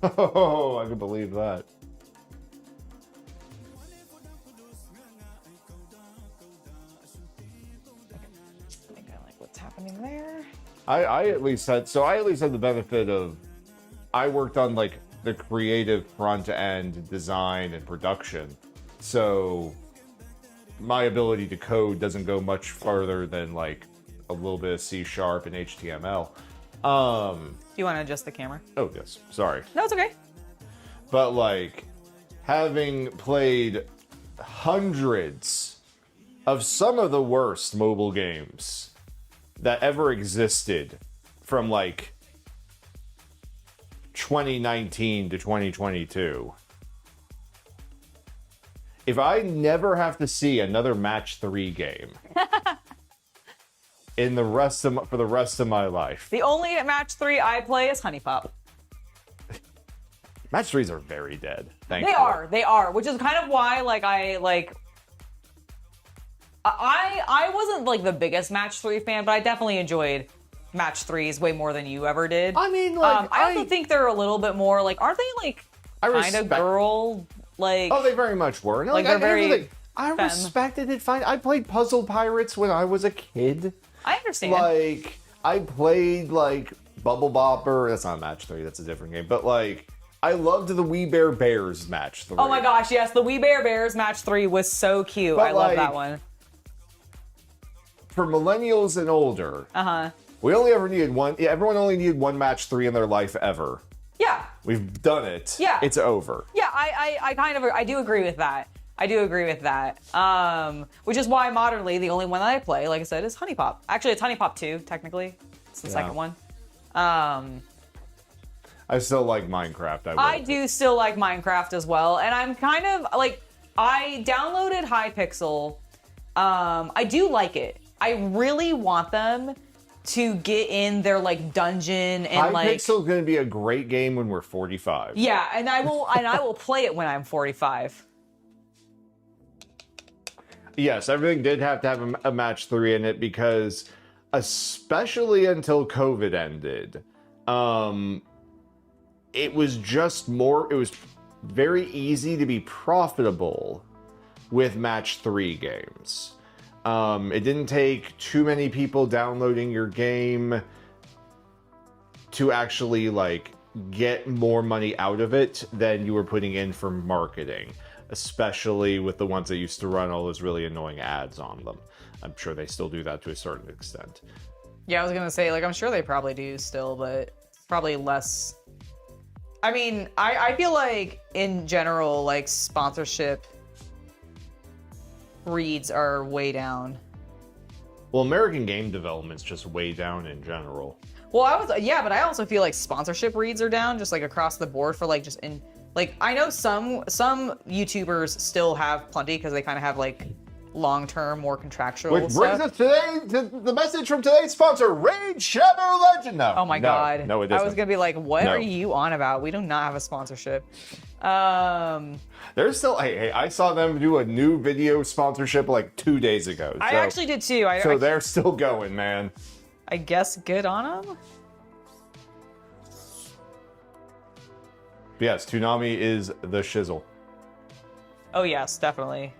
Oh, I can believe that. I think I like what's happening there. I at least had the benefit of I worked on like the creative front end design and production. So my ability to code doesn't go much farther than like a little bit of C# and HTML. Do you want to adjust the camera? Oh yes, sorry. No, it's okay. But like having played hundreds of some of the worst mobile games that ever existed from like 2019 to 2022. If I never have to see another match 3 game for the rest of my life. The only match 3 I play is Honey Pop. Match 3s are very dead. Thankfully. They are, which is kind of why I wasn't like the biggest match 3 fan, but I definitely enjoyed match 3s way more than you ever did. I mean, like, I also think they're a little bit more like, aren't they like kind of girl like? Oh, they very much were. No, like they're very. I respected it fine. I played Puzzle Pirates when I was a kid. I understand. Like, I played like Bubble Bopper. That's not match 3. That's a different game. But like, I loved the We Bare Bears match 3. Oh my gosh, yes, the We Bare Bears match 3 was so cute. But I love that one. For millennials and older, we only ever needed one. Yeah, everyone only needed one match 3 in their life ever. Yeah. We've done it. Yeah. It's over. Yeah, I do agree with that. I do agree with that. Which is why modernly the only one that I play, like I said, is Honey Pop. Actually, it's Honey Pop 2, technically. It's the second one. I still like Minecraft. I do still like Minecraft as well. And I'm kind of like, I downloaded Hypixel. I do like it. I really want them to get in their like dungeon and Hypixel is going to be a great game when we're 45. Yeah, and I will play it when I'm 45. Yes, everything did have to have a match 3 in it because, especially until COVID ended, it was very easy to be profitable with match 3 games. It didn't take too many people downloading your game to actually like get more money out of it than you were putting in for marketing, especially with the ones that used to run all those really annoying ads on them. I'm sure they still do that to a certain extent. Yeah, I was gonna say, like, I'm sure they probably do still, but probably less. I mean, I feel like in general, like sponsorship reads are way down. Well, American game development's just way down in general. Well, but I also feel like sponsorship reads are down just like across the board for like just in like I know some YouTubers still have plenty because they kind of have like long-term, more contractual Which brings stuff. us today to the message from today's sponsor, Raid Shadow Legend. No. Oh my God. No, it isn't. I was gonna be like, what are you on about? We do not have a sponsorship. There's still, hey, I saw them do a new video sponsorship like 2 days ago. I actually did too. They're still going, man. I guess good on them. Yes, Toonami is the shizzle. Oh yes, definitely.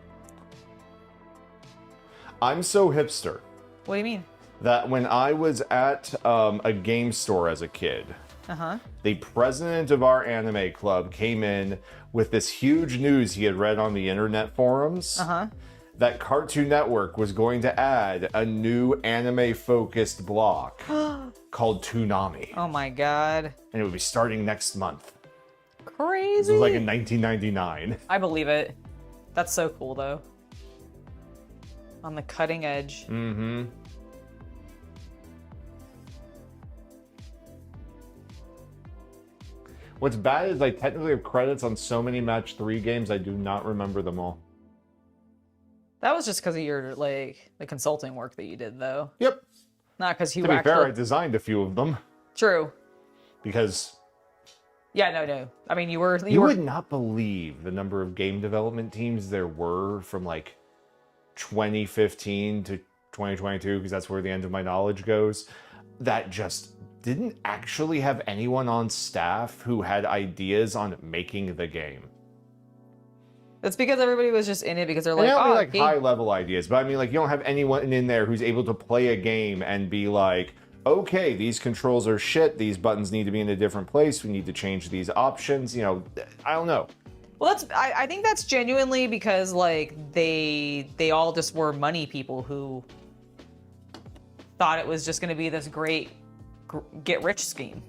I'm so hipster What do you mean? that when I was at a game store as a kid, the president of our anime club came in with this huge news he had read on the internet forums that Cartoon Network was going to add a new anime-focused block called Toonami. Oh my God. And it would be starting next month. Crazy. This was like in 1999. I believe it. That's so cool though. On the cutting edge. Mm-hmm. What's bad is I technically have credits on so many match 3 games, I do not remember them all. That was just because of your like the consulting work that you did though. Yep. Not because you To be actually. fair, I designed a few of them True. because Yeah, no. I mean, you were. You would not believe the number of game development teams there were from like 2015 to 2022, because that's where the end of my knowledge goes, that just didn't actually have anyone on staff who had ideas on making the game. That's because everybody was just in it because they're And like, not oh, like high level ideas, but I mean, like, you don't have anyone in there who's able to play a game and be like, okay, these controls are shit, these buttons need to be in a different place, we need to change these options, you know, I don't know. Well, I think that's genuinely because like they all just were money people who thought it was just going to be this great get rich scheme.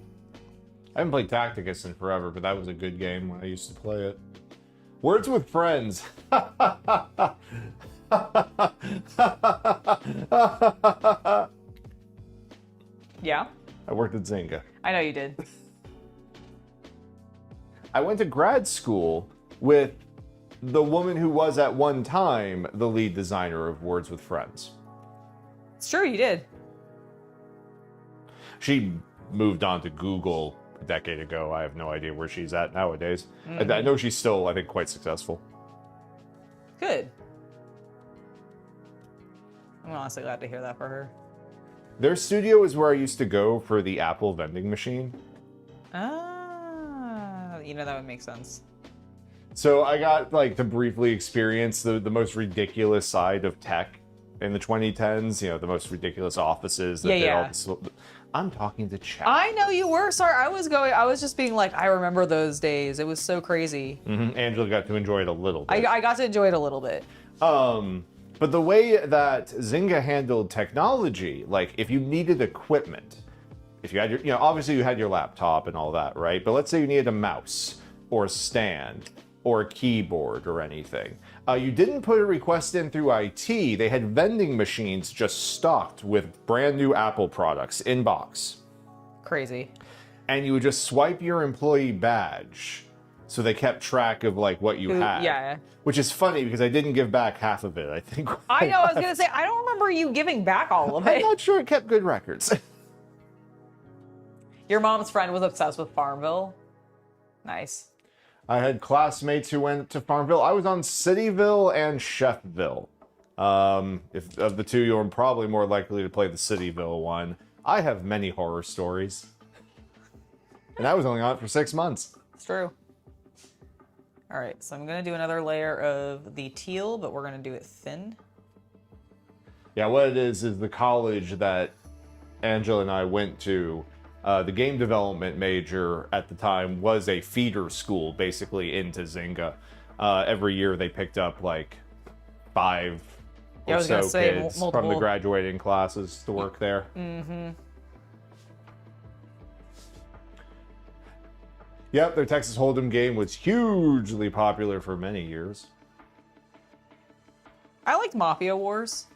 I haven't played Tacticus in forever, but that was a good game when I used to play it. Words with Friends. Yeah? I worked at Zynga. I know you did. I went to grad school with the woman who was at one time the lead designer of Words with Friends. It's true, you did. She moved on to Google a decade ago. I have no idea where she's at nowadays. I know she's still, I think, quite successful. Good. I'm honestly glad to hear that for her. Their studio is where I used to go for the Apple vending machine. You know, that would make sense. So I got like to briefly experience the most ridiculous side of tech in the 2010s. You know, the most ridiculous offices. That I'm talking to chat. I know you were. Sorry, I was just being like, I remember those days. It was so crazy. Angela got to enjoy it a little bit. I got to enjoy it a little bit. But the way that Zynga handled technology, like if you needed equipment, if you had your, you know, obviously you had your laptop and all that, right? But let's say you needed a mouse or a stand or a keyboard or anything. You didn't put a request in through IT. They had vending machines just stocked with brand new Apple products in box. Crazy. And you would just swipe your employee badge. So they kept track of like what you had. Yeah. Which is funny because I didn't give back half of it, I think. I know, I was going to say, I don't remember you giving back all of it. I'm not sure it kept good records. Your mom's friend was obsessed with Farmville. Nice. I had classmates who went to Farmville. I was on Cityville and Chefville. If of the two, you're probably more likely to play the Cityville one. I have many horror stories. And I was only on it for 6 months. It's true. All right, so I'm going to do another layer of the teal, but we're going to do it thin. Yeah, what it is the college that Angela and I went to. The game development major at the time was a feeder school, basically, into Zynga. Every year they picked up like 5 or so kids from the graduating classes to work there. Yep, their Texas Hold'em game was hugely popular for many years. I liked Mafia Wars.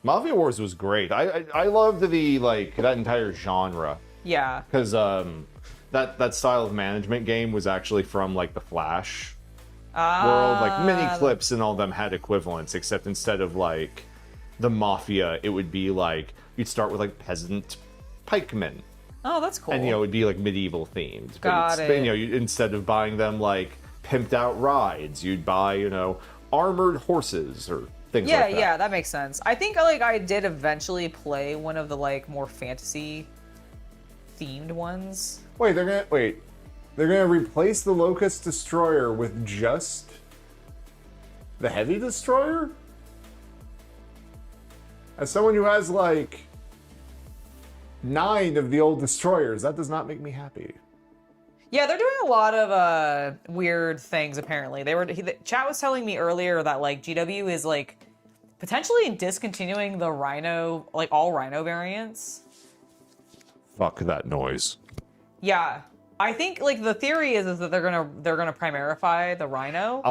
Mafia Wars was great. I loved the like that entire genre. Yeah. Because that style of management game was actually from like the Flash world. Like mini clips and all of them had equivalents, except instead of like the Mafia, it would be like you'd start with like peasant pikemen. Oh, that's cool. And, you know, it'd be, like, medieval themed. Got it. You know, instead of buying them, like, pimped out rides, you'd buy, you know, armored horses or things like that. Yeah, that makes sense. I think, like, I did eventually play one of the, like, more fantasy-themed ones. They're gonna replace the Locust Destroyer with just the Heavy Destroyer? As someone who has, like... 9 of the old destroyers. That does not make me happy. Yeah, they're doing a lot of weird things. Apparently, chat was telling me earlier that like GW is like potentially discontinuing the Rhino, like all Rhino variants. Fuck that noise. Yeah, I think like the theory is that they're gonna primarify the Rhino,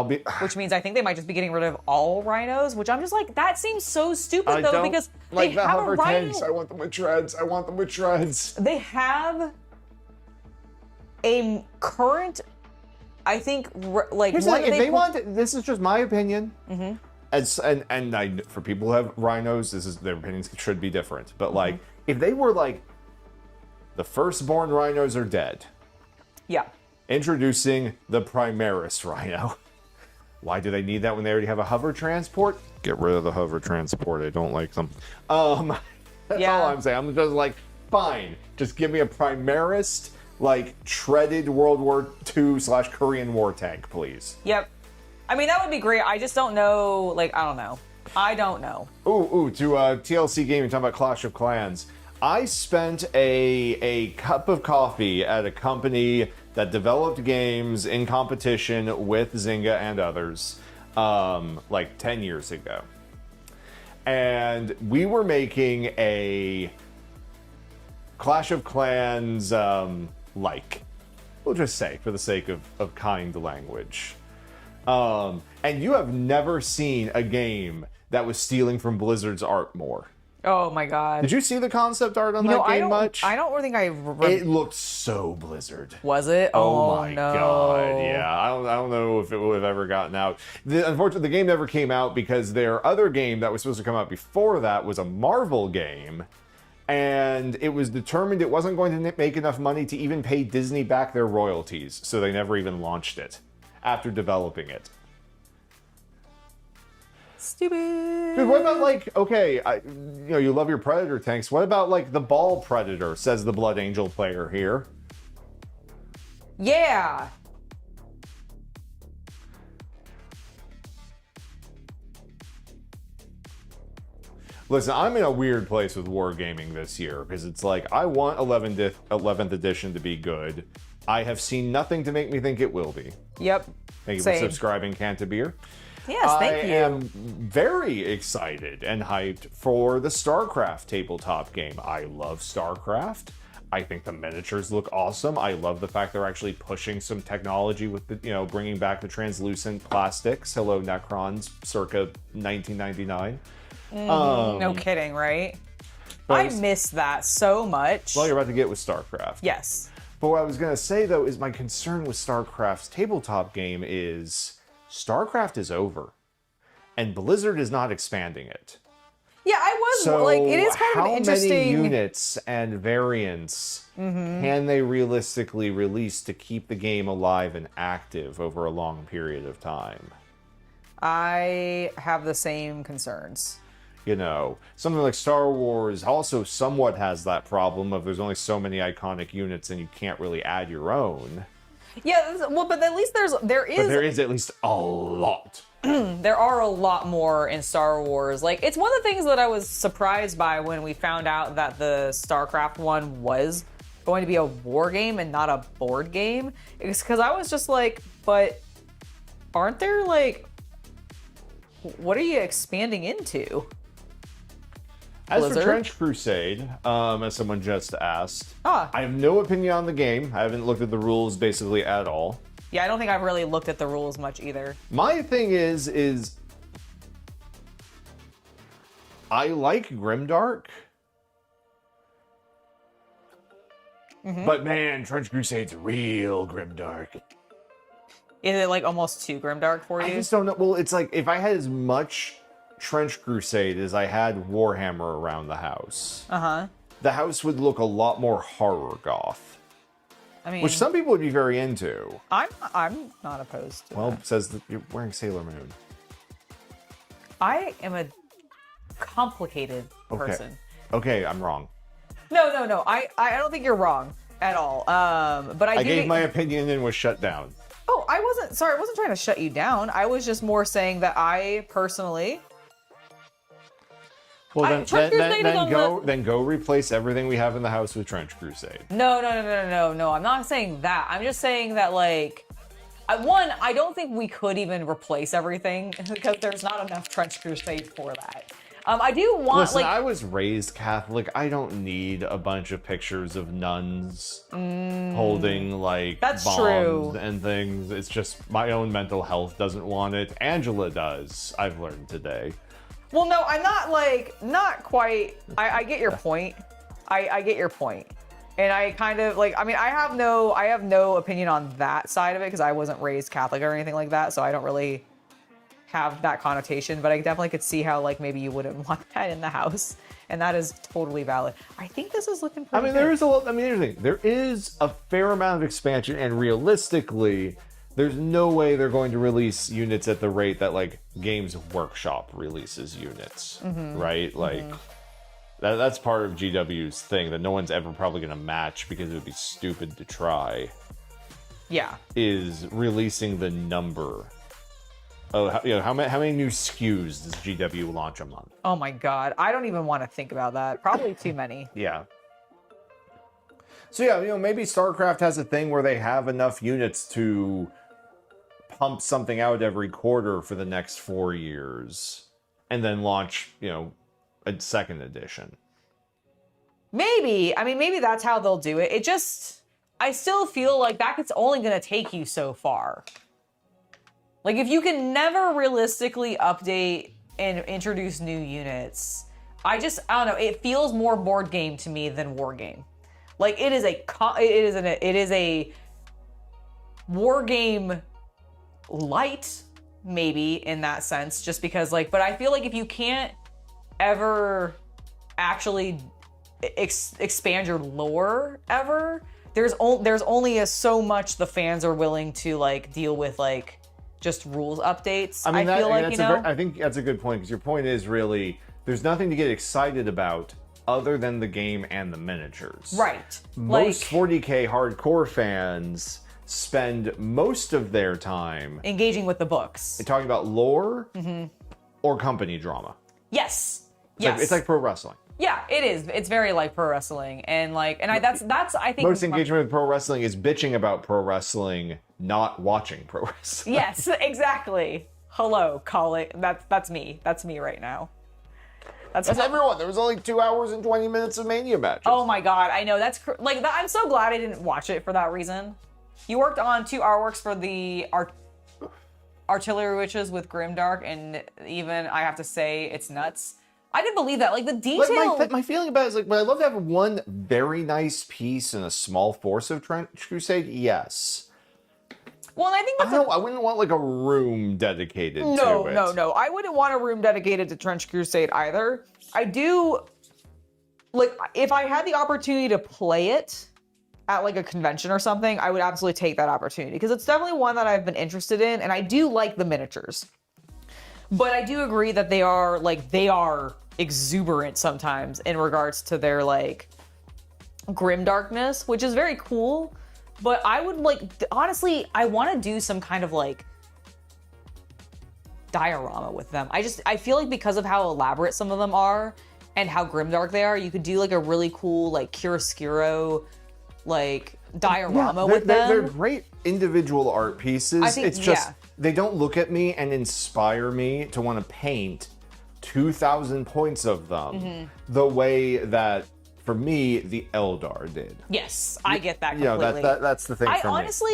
which means I think they might just be getting rid of all Rhinos. Which I'm just like, that seems so stupid though, because like they the have hover a Rhino. tanks. I want them with treads. I want them with treads. They have a current, I think, like here's one. If they want, this is just my opinion. And for people who have Rhinos, their opinions should be different. But like, if they were like, the firstborn Rhinos are dead. Yeah. Introducing the Primaris Rhino. Why do they need that when they already have a hover transport? Get rid of the hover transport. I don't like them. That's all I'm saying. I'm just like, fine. Just give me a Primaris, like, treaded World War II/Korean War tank, please. Yep. I mean, that would be great. I just don't know, like, I don't know. I don't know. Ooh, to TLC Gaming, talking about Clash of Clans. I spent a cup of coffee at a company that developed games in competition with Zynga and others, like 10 years ago. And we were making a Clash of Clans, we'll just say, for the sake of kind language. And you have never seen a game that was stealing from Blizzard's art more. Oh my god. Did you see the concept art on that game much? I don't think I It looked so Blizzard. Was it? Oh my god, yeah. I don't know if it would have ever gotten out. Unfortunately, the game never came out because their other game that was supposed to come out before that was a Marvel game, and it was determined it wasn't going to make enough money to even pay Disney back their royalties, so they never even launched it after developing it. Stupid. Dude, what about, like, okay, you love your Predator tanks. What about, like, the Ball Predator, says the Blood Angel player here. Yeah. Listen, I'm in a weird place with wargaming this year, because it's like, I want 11th edition to be good. I have seen nothing to make me think it will be. Yep. Thank you Same. for subscribing, Cantabir. Yes, thank you. I am very excited and hyped for the Starcraft tabletop game. I love Starcraft. I think the miniatures look awesome. I love the fact they're actually pushing some technology with the, bringing back the translucent plastics. Hello, Necrons, circa 1999. No kidding, right? I miss that so much. Well, you're about to get with Starcraft. Yes. But what I was going to say, though, is my concern with Starcraft's tabletop game is Starcraft is over, and Blizzard is not expanding it. Yeah, I was So like, it is kind of an interesting. How many units and variants can they realistically release to keep the game alive and active over a long period of time? I have the same concerns. Something like Star Wars also somewhat has that problem of there's only so many iconic units and you can't really add your own. Yeah, well, but at least there is at least a lot. There are a lot more in Star Wars. Like, it's one of the things that I was surprised by when we found out that the StarCraft one was going to be a war game and not a board game. It's because I was just like, but aren't there, like, what are you expanding into? As Blizzard? for Trench Crusade, as someone just asked, Ah. I have no opinion on the game. I haven't looked at the rules basically at all. Yeah, I don't think I've really looked at the rules much either. My thing is I like Grimdark, but man, Trench Crusade's real Grimdark. Is it like almost too grimdark for you? I just don't know. Well, it's like if I had as much Trench Crusade as I had Warhammer around the house, the house would look a lot more horror goth. I mean, Which some people would be very into. I'm not opposed to Well, that. it says that you're wearing Sailor Moon. I am a complicated person. Okay, I'm wrong. No. I don't think you're wrong at all. But I gave my opinion and was shut down. Oh, I wasn't trying to shut you down. I was just more saying that I personally. Well, Trench Crusade is on then go replace everything we have in the house with Trench Crusade. No. I'm not saying that. I'm just saying that, like, I don't think we could even replace everything because there's not enough Trench Crusade for that. I do want, Listen, like, I was raised Catholic. I don't need a bunch of pictures of nuns holding, like, That's bombs true. and things. It's just my own mental health doesn't want it. Angela does, I've learned today. Well, no, I'm not quite. I get your point. I get your point. And I kind of, like, I mean, I have no opinion on that side of it because I wasn't raised Catholic or anything like that, so I don't really have that connotation, but I definitely could see how like maybe you wouldn't want that in the house, and that is totally valid. I think this is looking pretty good. There is a fair amount of expansion, and realistically, there's no way they're going to release units at the rate that like Games Workshop releases units, right? Like that's part of GW's thing that no one's ever probably going to match because it would be stupid to try. Yeah, is releasing the number. How many new SKUs does GW launch a month? Oh my god, I don't even want to think about that. Probably too many. Yeah. So yeah, maybe StarCraft has a thing where they have enough units to pump something out every quarter for the next 4 years, and then launch, a second edition. Maybe. I mean, maybe that's how they'll do it. I still feel like it's only going to take you so far. Like, if you can never realistically update and introduce new units, I don't know. It feels more board game to me than war game. Like, it is a war game light, maybe, in that sense, just because, like, but I feel like if you can't ever actually expand your lore ever, there's only so much the fans are willing to, like, deal with, like, just rules updates. I think that's a good point, because your point is really there's nothing to get excited about other than the game and the miniatures. Right. Most 40K hardcore fans spend most of their time engaging with the books, talking about lore or company drama. Yes. It's like pro wrestling. Yeah, it is. It's very like pro wrestling, and that's I think most engagement with pro wrestling is bitching about pro wrestling, not watching pro wrestling. Yes, exactly. Hello, call it. That's me. That's me right now. That's everyone. There was only 2 hours and 20 minutes of Mania matches. Oh my god, I know. I'm so glad I didn't watch it for that reason. You worked on 2 artworks for the Artillery Witches with Grimdark, and even I have to say it's nuts. I didn't believe that. Like, the detail... My feeling about it is, like, would I love to have one very nice piece in a small force of Trench Crusade? Yes. Well, and I think I wouldn't want, like, a room dedicated to it. No. I wouldn't want a room dedicated to Trench Crusade either. I do... Like, if I had the opportunity to play it at, like, a convention or something, I would absolutely take that opportunity, because it's definitely one that I've been interested in, and I do like the miniatures. But I do agree that they are exuberant sometimes in regards to their, like, grimdarkness, which is very cool. But I would, like, honestly, I want to do some kind of, like, diorama with them. I feel like because of how elaborate some of them are and how grimdark they are, you could do, like, a really cool, like, chiaroscuro, like, diorama with them. They're great individual art pieces. It's just... They don't look at me and inspire me to want to paint 2,000 points of them the way that, for me, the Eldar did. Yes, I get that completely. That's the thing for me. Honestly,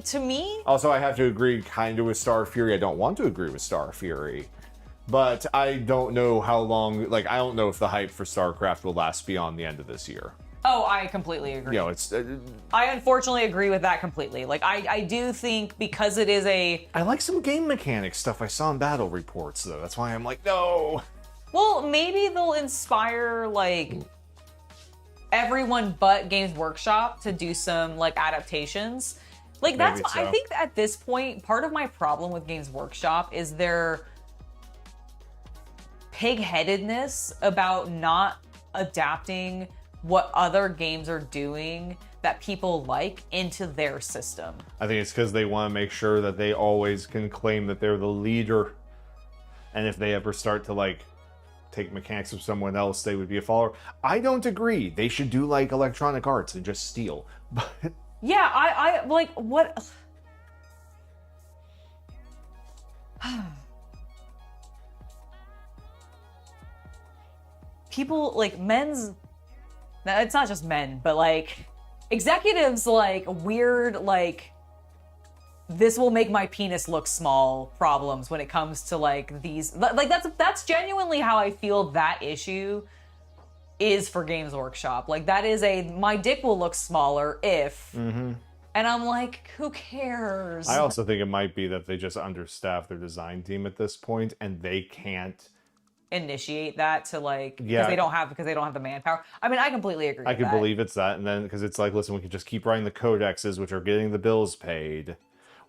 to me... Also, I have to agree kind of with Star Fury. I don't want to agree with Star Fury. But I don't know how long... Like, I don't know if the hype for StarCraft will last beyond the end of this year. Oh, I completely agree. I unfortunately agree with that completely. Like, I do think because it is a... I like some game mechanics stuff I saw in battle reports, though. That's why I'm like, no. Well, maybe they'll inspire, like, everyone but Games Workshop to do some, like, adaptations. Like, that's... I think that at this point, part of my problem with Games Workshop is their pig-headedness about not adapting what other games are doing that people like into their system. I think it's because they want to make sure that they always can claim that they're the leader. And if they ever start to, like, take mechanics of someone else, they would be a follower. I don't agree. They should do, like, Electronic Arts and just steal. But yeah, I like, what... People, like, now, it's not just men, but, like, executives, like, weird, like, this will make my penis look small problems when it comes to, like, these... Like, that's genuinely how I feel that issue is for Games Workshop. Like, that is my dick will look smaller if And I'm like, who cares? I also think it might be that they just understaff their design team at this point, and they can't initiate that to like because Yeah. they don't have the manpower. I mean, I completely agree. I with can that. believe it's that, and then because it's like, listen, we can just keep writing the codexes, which are getting the bills paid.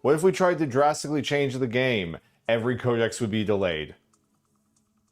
What if we tried to drastically change the game? Every codex would be delayed.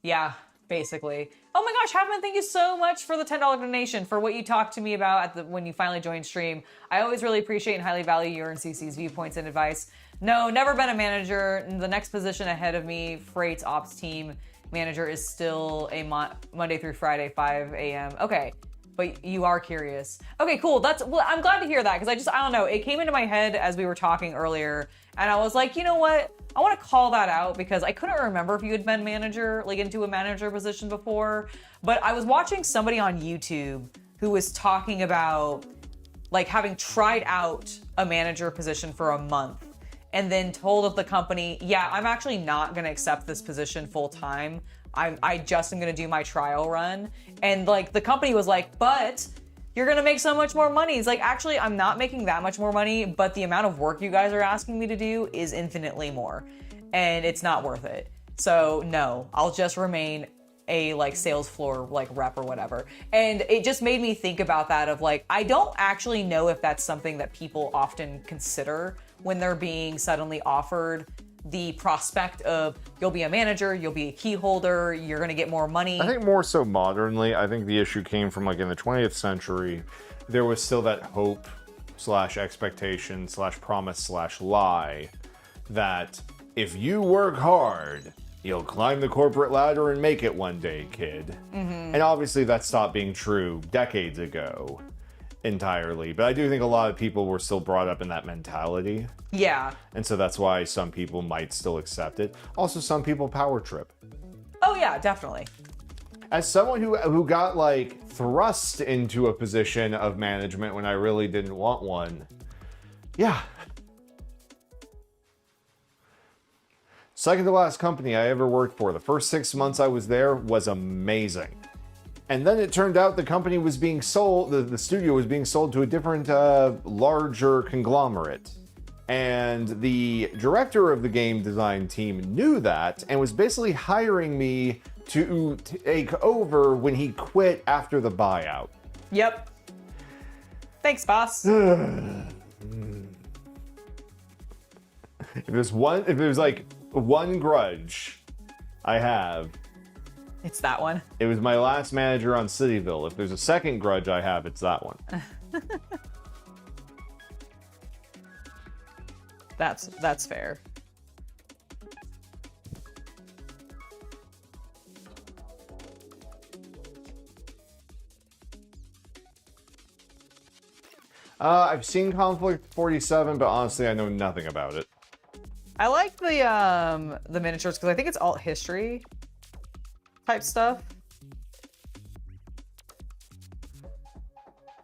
Yeah, basically. Oh my gosh, Halfman, thank you so much for the $10 donation, for what you talked to me about when you finally joined stream. I always really appreciate and highly value your and CC's viewpoints and advice. No, never been a manager. The next position ahead of me, Freight's ops team manager, is still a Monday through Friday, 5 a.m. Okay, but you are curious. Okay, cool. Well, I'm glad to hear that, because I don't know, it came into my head as we were talking earlier, and I was like, you know what? I want to call that out because I couldn't remember if you had been manager, like into a manager position before, but I was watching somebody on YouTube who was talking about like having tried out a manager position for a month and then told of the company, yeah, I'm actually not going to accept this position full time. I just am going to do my trial run. And like the company was like, but you're going to make so much more money. It's like, actually, I'm not making that much more money, but the amount of work you guys are asking me to do is infinitely more, and it's not worth it. So no, I'll just remain a like sales floor like rep or whatever. And it just made me think about that of like, I don't actually know if that's something that people often consider when they're being suddenly offered the prospect of you'll be a manager, you'll be a key holder, you're going to get more money. I think more so modernly, I think the issue came from like in the 20th century, there was still that hope / expectation / promise / lie that if you work hard, you'll climb the corporate ladder and make it one day, kid. And obviously that stopped being true decades ago entirely. But I do think a lot of people were still brought up in that mentality. Yeah. And so that's why some people might still accept it. Also, some people power trip. Oh yeah, definitely. As someone who got like thrust into a position of management when I really didn't want one, yeah. Second to last company I ever worked for, the first 6 months I was there was amazing. And then it turned out the company was being sold, the studio was being sold to a different, larger conglomerate. And the director of the game design team knew that and was basically hiring me to take over when he quit after the buyout. Yep. Thanks, boss. If there's like one grudge I have, It's that one. it was my last manager on Cityville. If there's a second grudge I have, it's that one. That's fair. I've seen Conflict 47, but honestly, I know nothing about it. I like the miniatures because I think it's alt history type stuff.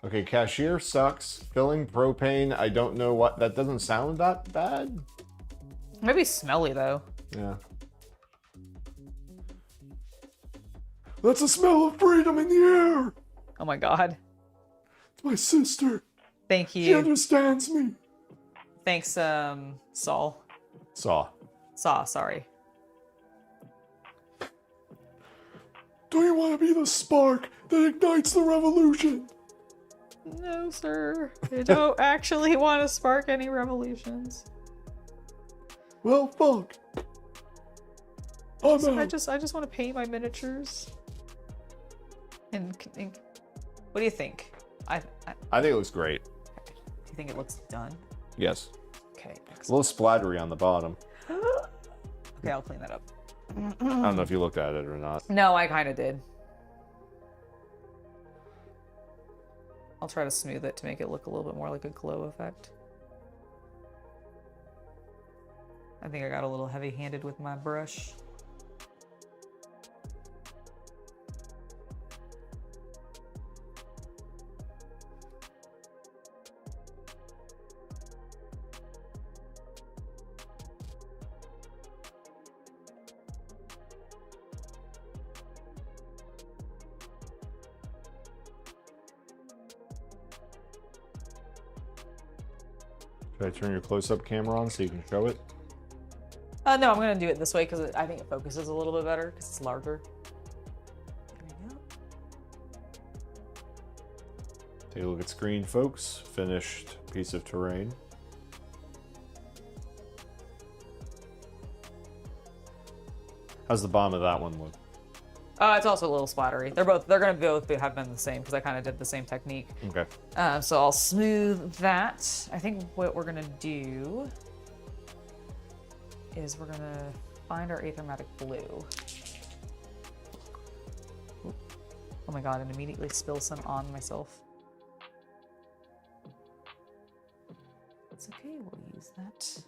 Okay, cashier sucks. Filling propane, I don't know what. That doesn't sound that bad. Maybe smelly though. Yeah. That's a smell of freedom in the air. Oh my god. It's my sister. Thank She you. understands me. Thanks, Saul. Saw. Sorry. Do you want to be the spark that ignites the revolution? No, sir. I don't actually want to spark any revolutions. Well, fuck. I'm out. I just want to paint my miniatures. And what do you think? I think it looks great. Do you think it looks done? Yes. Okay. It's a little splattery on the bottom. Okay, I'll clean that up. I don't know if you looked at it or not. No, I kind of did. I'll try to smooth it to make it look a little bit more like a glow effect. I think I got a little heavy-handed with my brush. Should I turn your close-up camera on so you can show it? No, I'm gonna do it this way because I think it focuses a little bit better because it's larger. There we go. Take a look at screen, folks. Finished piece of terrain. How's the bottom of that one look? It's also a little splattery. They're gonna both have been the same because I kind of did the same technique. Okay. So I'll smooth that. I think what we're gonna do is we're gonna find our aethermatic blue. Oh my god, and immediately spill some on myself. It's okay, we'll use that.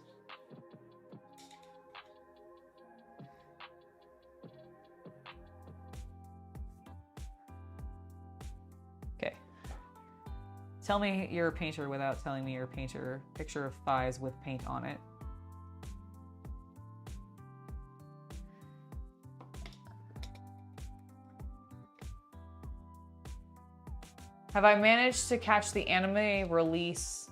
Okay. Tell me you're a painter without telling me you're a painter. Picture of thighs with paint on it. Have I managed to catch the anime release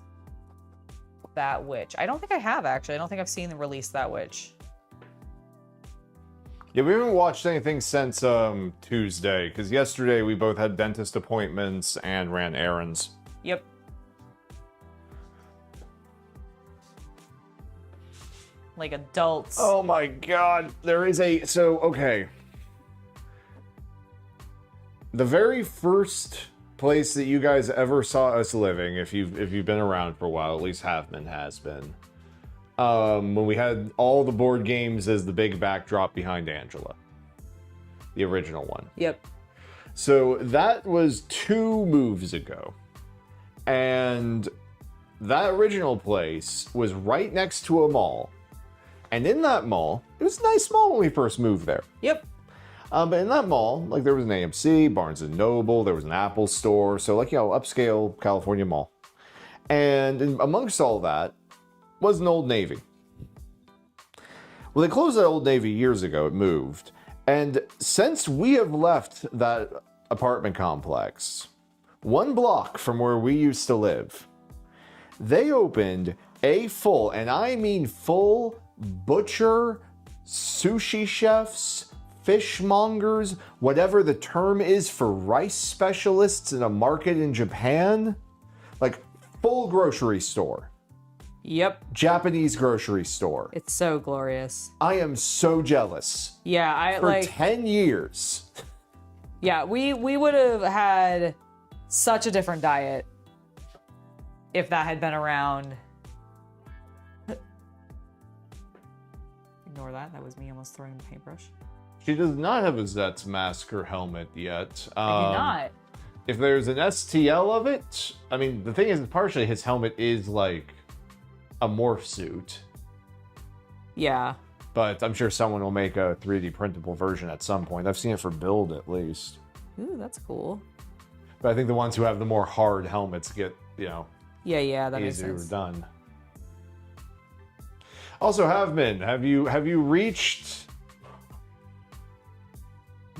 That Witch? I don't think I have, actually. I don't think I've seen the release That Witch. Yeah, we haven't watched anything since Tuesday, because yesterday we both had dentist appointments and ran errands. Yep. Like adults. Oh my god, there is a... So, okay. The very first place that you guys ever saw us living, if you've been around for a while, at least Halfman has been, when we had all the board games as the big backdrop behind Angela. The original one. Yep. So that was 2 moves ago. And that original place was right next to a mall. And in that mall, it was a nice mall when we first moved there. Yep. But in that mall, like, there was an AMC, Barnes & Noble, there was an Apple store, so, like, you know, upscale California mall. And amongst all that was an Old Navy. Well, they closed that Old Navy years ago, it moved. And since we have left that apartment complex, 1 block from where we used to live, they opened a full, and I mean full, butcher, sushi chefs, fishmongers, whatever the term is for rice specialists in a market in Japan. Like, full grocery store. Yep. Japanese grocery store. It's so glorious. I am so jealous. Yeah, For 10 years. Yeah, we would have had such a different diet if that had been around. Ignore that. That was me almost throwing the paintbrush. She does not have a Zets mask or helmet yet. I do not. If there's an STL of it, I mean, the thing is, partially his helmet is like a morph suit. Yeah. But I'm sure someone will make a 3D printable version at some point. I've seen it for build, at least. Ooh, that's cool. But I think the ones who have the more hard helmets get, you know, Yeah, that makes easier sense. done. Also, Havman, have you reached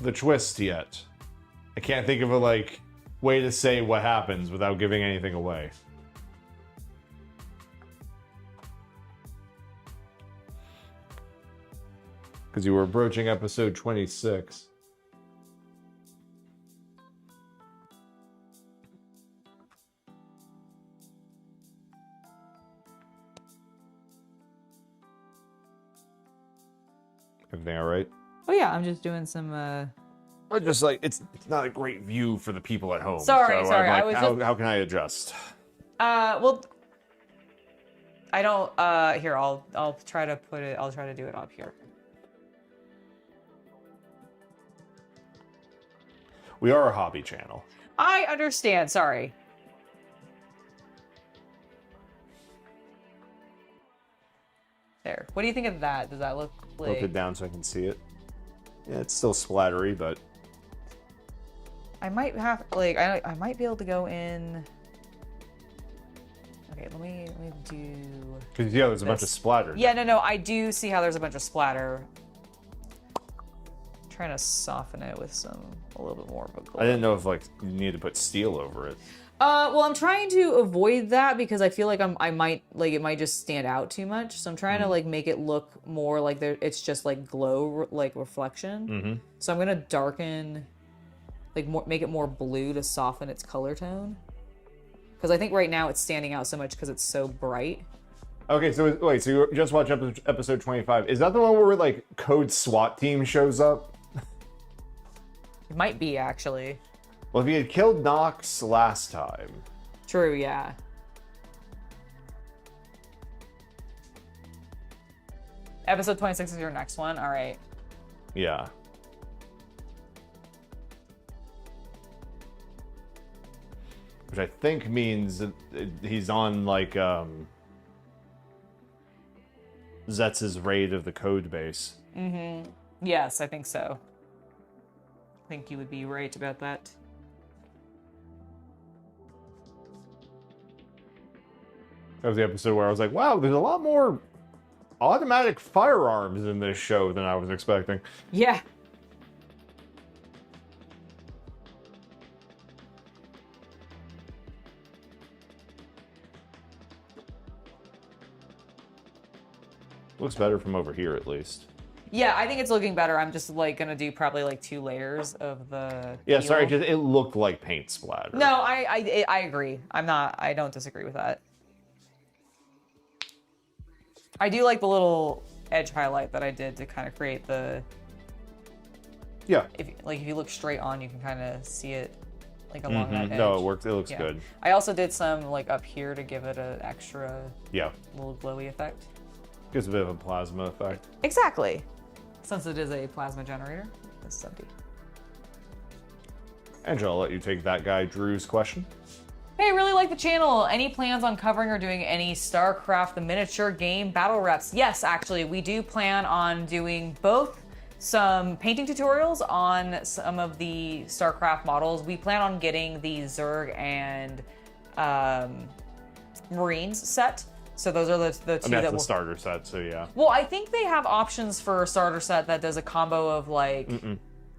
the twist yet? I can't think of a, like, way to say what happens without giving anything away. Because you were approaching episode 26. Everything all right? Oh yeah, I'm just doing some. I just like it's not a great view for the people at home. Sorry, so sorry, I'm like, I was how can I adjust? Well, I don't. Here, I'll try to put it. I'll try to do it up here. We are a hobby channel. I understand. Sorry. There. What do you think of that? Does that look like... Flip it down so I can see it. Yeah, it's still splattery, but... I might have, like, I might be able to go in... Okay, let me do... Because, yeah, there's a bunch of splatter. Yeah, no, I do see how there's a bunch of splatter. Trying to soften it with a little bit more of a gold. I didn't know if, like, you need to put steel over it. Well, I'm trying to avoid that because I feel like I might like it might just stand out too much. So I'm trying to like make it look more like it's just like glow like reflection. So I'm gonna darken, like make it more blue to soften its color tone. Because I think right now it's standing out so much because it's so bright. Okay, so wait, so you just watched episode 25. Is that the one where like Code SWAT team shows up? It might be actually. Well, if he had killed Nox last time. True, yeah. Episode 26 is your next one? All right. Yeah. Which I think means that he's on, like, Zets' raid of the code base. Yes, I think so. I think you would be right about that. That was the episode where I was like, wow, there's a lot more automatic firearms in this show than I was expecting. Yeah. Looks better from over here, at least. Yeah, I think it's looking better. I'm just like gonna do probably like 2 layers of the Yeah, peel. sorry, just it looked like paint splatter. No, I agree. I don't disagree with that. I do like the little edge highlight that I did to kind of create the. Yeah. If you look straight on, you can kind of see it like along that edge. No, it works. It looks good. I also did some like up here to give it an extra little glowy effect. Gives a bit of a plasma effect. Exactly. Since it is a plasma generator, this is empty. Angela, I'll let you take that guy Drew's question. Hey, really like the channel. Any plans on covering or doing any Starcraft, the miniature game battle reps? Yes, actually, we do plan on doing both some painting tutorials on some of the Starcraft models. We plan on getting the Zerg and Marines set. So those are the two that's that the will starter set, so yeah. Well, I think they have options for a starter set that does a combo of like.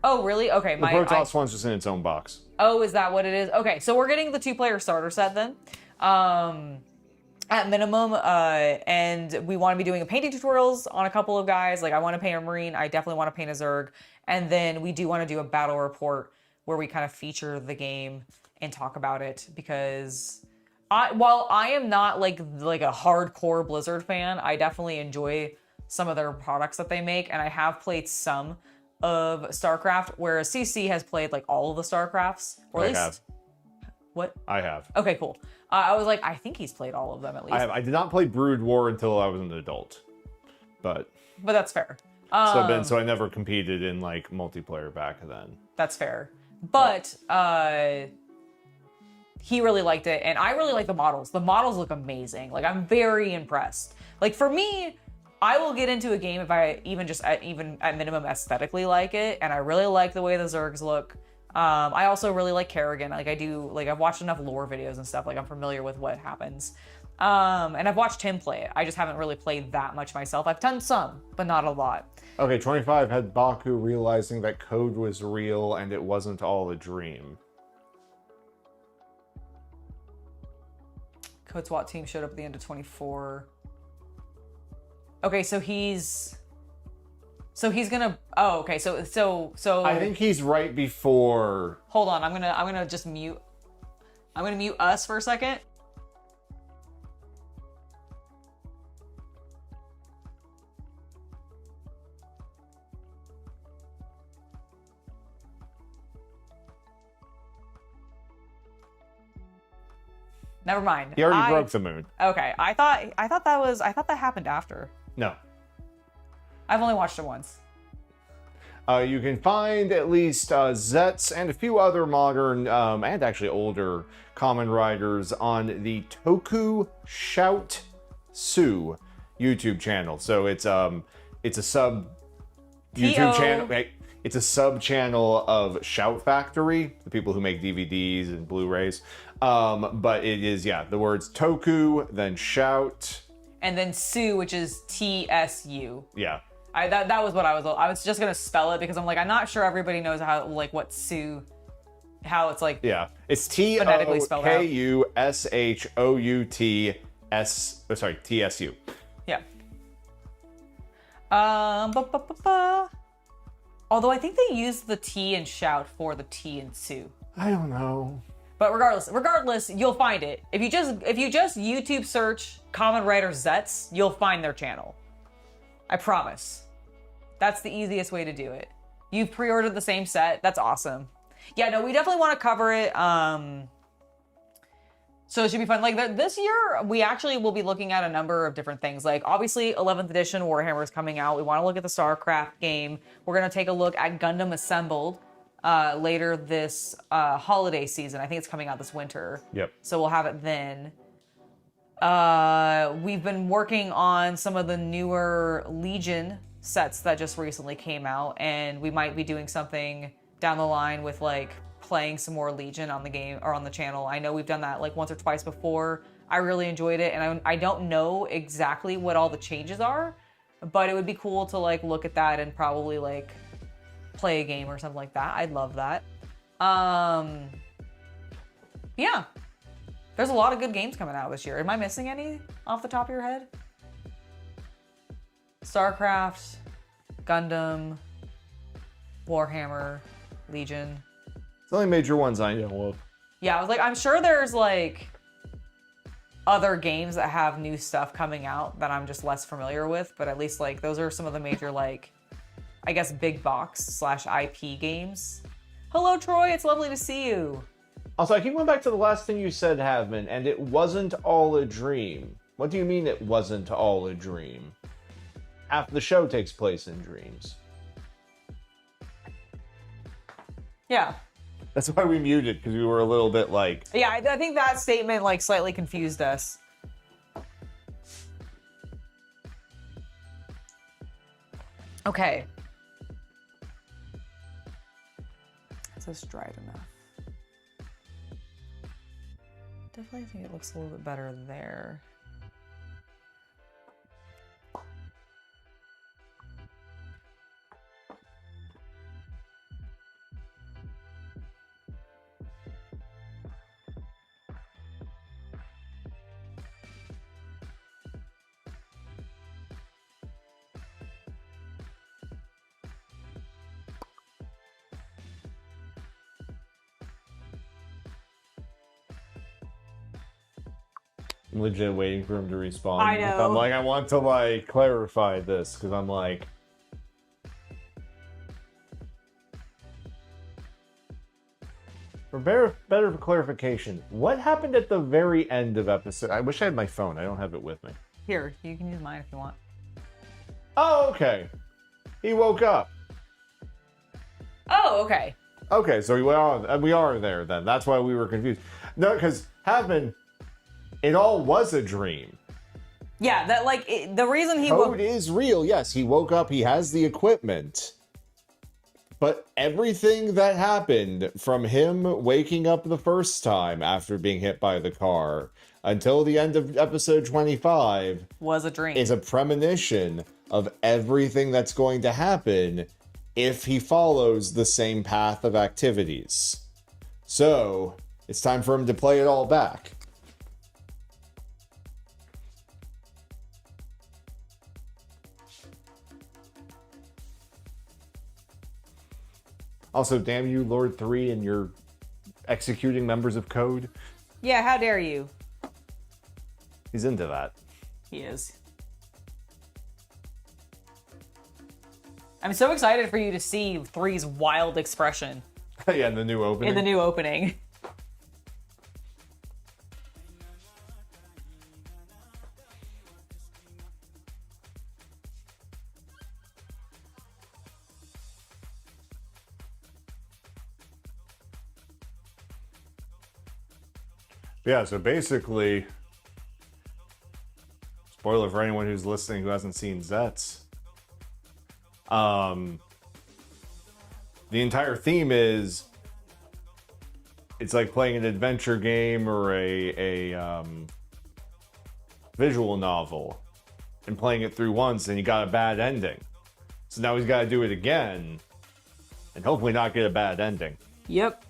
Oh, really? Okay. The Protoss one's just in its own box. Oh, is that what it is? Okay, so we're getting the 2-player starter set then. At minimum, and we want to be doing a painting tutorials on a couple of guys. Like I want to paint a Marine. I definitely want to paint a Zerg. And then we do want to do a battle report where we kind of feature the game and talk about it because while I am not like a hardcore Blizzard fan, I definitely enjoy some of their products that they make, and I have played some of Starcraft, whereas CC has played like all of the Starcrafts. Or at least, have. What? I have. Okay, cool. I was like, I think he's played all of them at least. I have. I did not play Brood War until I was an adult, but that's fair. so I never competed in like multiplayer back then. That's fair. But he really liked it, and I really like the models. The models look amazing. Like I'm very impressed. Like for me, I will get into a game if I even at minimum aesthetically like it, and I really like the way the Zergs look. I also really like Kerrigan. Like I've watched enough lore videos and stuff. Like I'm familiar with what happens. And I've watched him play it. I just haven't really played that much myself. I've done some, but not a lot. Okay, 25 had Baku realizing that code was real and it wasn't all a dream. Code SWAT team showed up at the end of 24. Okay, so he's gonna. Oh, okay. So. I think he's right before. Hold on. I'm gonna just mute. I'm gonna mute us for a second. Never mind. He already broke the moon. Okay, I thought that happened after. No. I've only watched it once. You can find at least Zets and a few other modern and actually older common riders on the Toku Shout Sue YouTube channel. So it's a sub YouTube channel. It's a sub channel of Shout Factory, the people who make DVDs and Blu-rays. But it is, the words Toku, then Shout. And then Sue, which is TSU. Yeah. That was what I was just gonna spell it because I'm like, I'm not sure everybody knows how, like, what Sue how it's like. Yeah, it's Phonetically spelled out. TSU. Yeah. Although I think they use the T in shout for the T in Sue. I don't know. But regardless, you'll find it. If you just YouTube search Common Writer Zets, you'll find their channel. I promise. That's the easiest way to do it. You've pre-ordered the same set. That's awesome. Yeah, no, we definitely want to cover it. So it should be fun. Like this year, we actually will be looking at a number of different things. Like obviously 11th edition Warhammer is coming out. We want to look at the Starcraft game. We're going to take a look at Gundam Assembled later this holiday season. I think it's coming out this winter. Yep. So we'll have it then. We've been working on some of the newer Legion sets that just recently came out, and we might be doing something down the line with like playing some more Legion on the game or on the channel. I know we've done that like once or twice before. I really enjoyed it, and I don't know exactly what all the changes are, but it would be cool to like look at that and probably like play a game or something like that. I'd love that. Yeah. There's a lot of good games coming out this year. Am I missing any off the top of your head? Starcraft, Gundam, Warhammer, Legion. It's the only major ones I know of. Yeah, I was like, I'm sure there's like other games that have new stuff coming out that I'm just less familiar with, but at least like those are some of the major like, I guess, big box / IP games. Hello, Troy. It's lovely to see you. Also, I keep going back to the last thing you said, Havman, and it wasn't all a dream. What do you mean it wasn't all a dream? Half the show takes place in dreams. Yeah. That's why we muted, because we were a little bit like... Yeah, I think that statement like slightly confused us. Okay. Is this dried enough? Definitely think it looks a little bit better there. I'm legit waiting for him to respawn. I know. I'm like, I want to like clarify this, because I'm like... For better clarification, what happened at the very end of episode? I wish I had my phone. I don't have it with me. Here, you can use mine if you want. Oh, okay. He woke up. Oh, okay. Okay, so we are there then. That's why we were confused. No, because Havman, it all was a dream. Yeah, that like the reason he Code is real. Yes, he woke up. He has the equipment. But everything that happened from him waking up the first time after being hit by the car until the end of episode 25 was a dream. Is a premonition of everything that's going to happen if he follows the same path of activities. So, it's time for him to play it all back. Also, damn you, Lord 3, and your executing members of code. Yeah, how dare you? He's into that. He is. I'm so excited for you to see 3's wild expression. Yeah, in the new opening. In the new opening. Yeah, so basically, spoiler for anyone who's listening who hasn't seen Zets, the entire theme is, it's like playing an adventure game or a visual novel and playing it through once and you got a bad ending. So now he's got to do it again and hopefully not get a bad ending. Yep.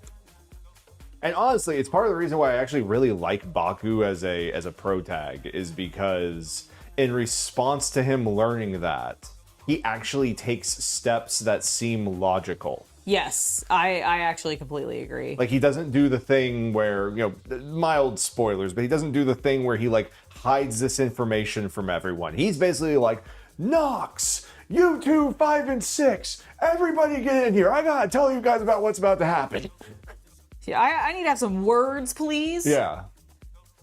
And honestly, it's part of the reason why I actually really like Baku as a pro tag, is because in response to him learning that, he actually takes steps that seem logical. Yes, I actually completely agree. Like, he doesn't do the thing where, you know, mild spoilers, but he doesn't do the thing where he, like, hides this information from everyone. He's basically like, Nox, you 2, 5, and 6, everybody get in here. I gotta tell you guys about what's about to happen. Yeah, I need to have some words, please. Yeah.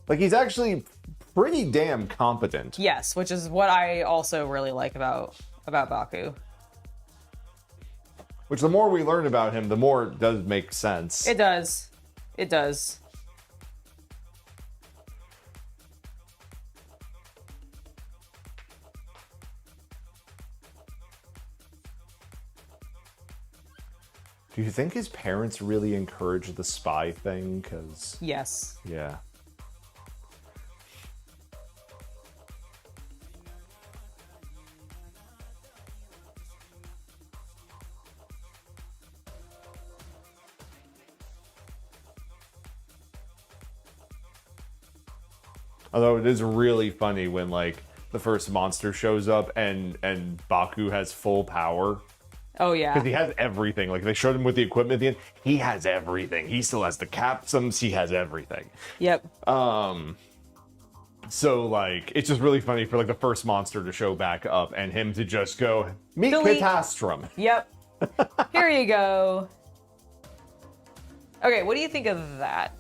Like, he's actually pretty damn competent. Yes, which is what I also really like about Baku. Which, the more we learn about him, the more it does make sense. It does. It does. Do you think his parents really encouraged the spy thing? Because... Yes. Yeah. Although it is really funny when, like, the first monster shows up and Baku has full power. Oh, yeah. Because he has everything. Like, they showed him with the equipment at the end. He has everything. He still has the capsums. He has everything. Yep. So, like, it's just really funny for, like, the first monster to show back up and him to just go, meet Delete. Catastrum. Yep. Here you go. Okay, what do you think of that?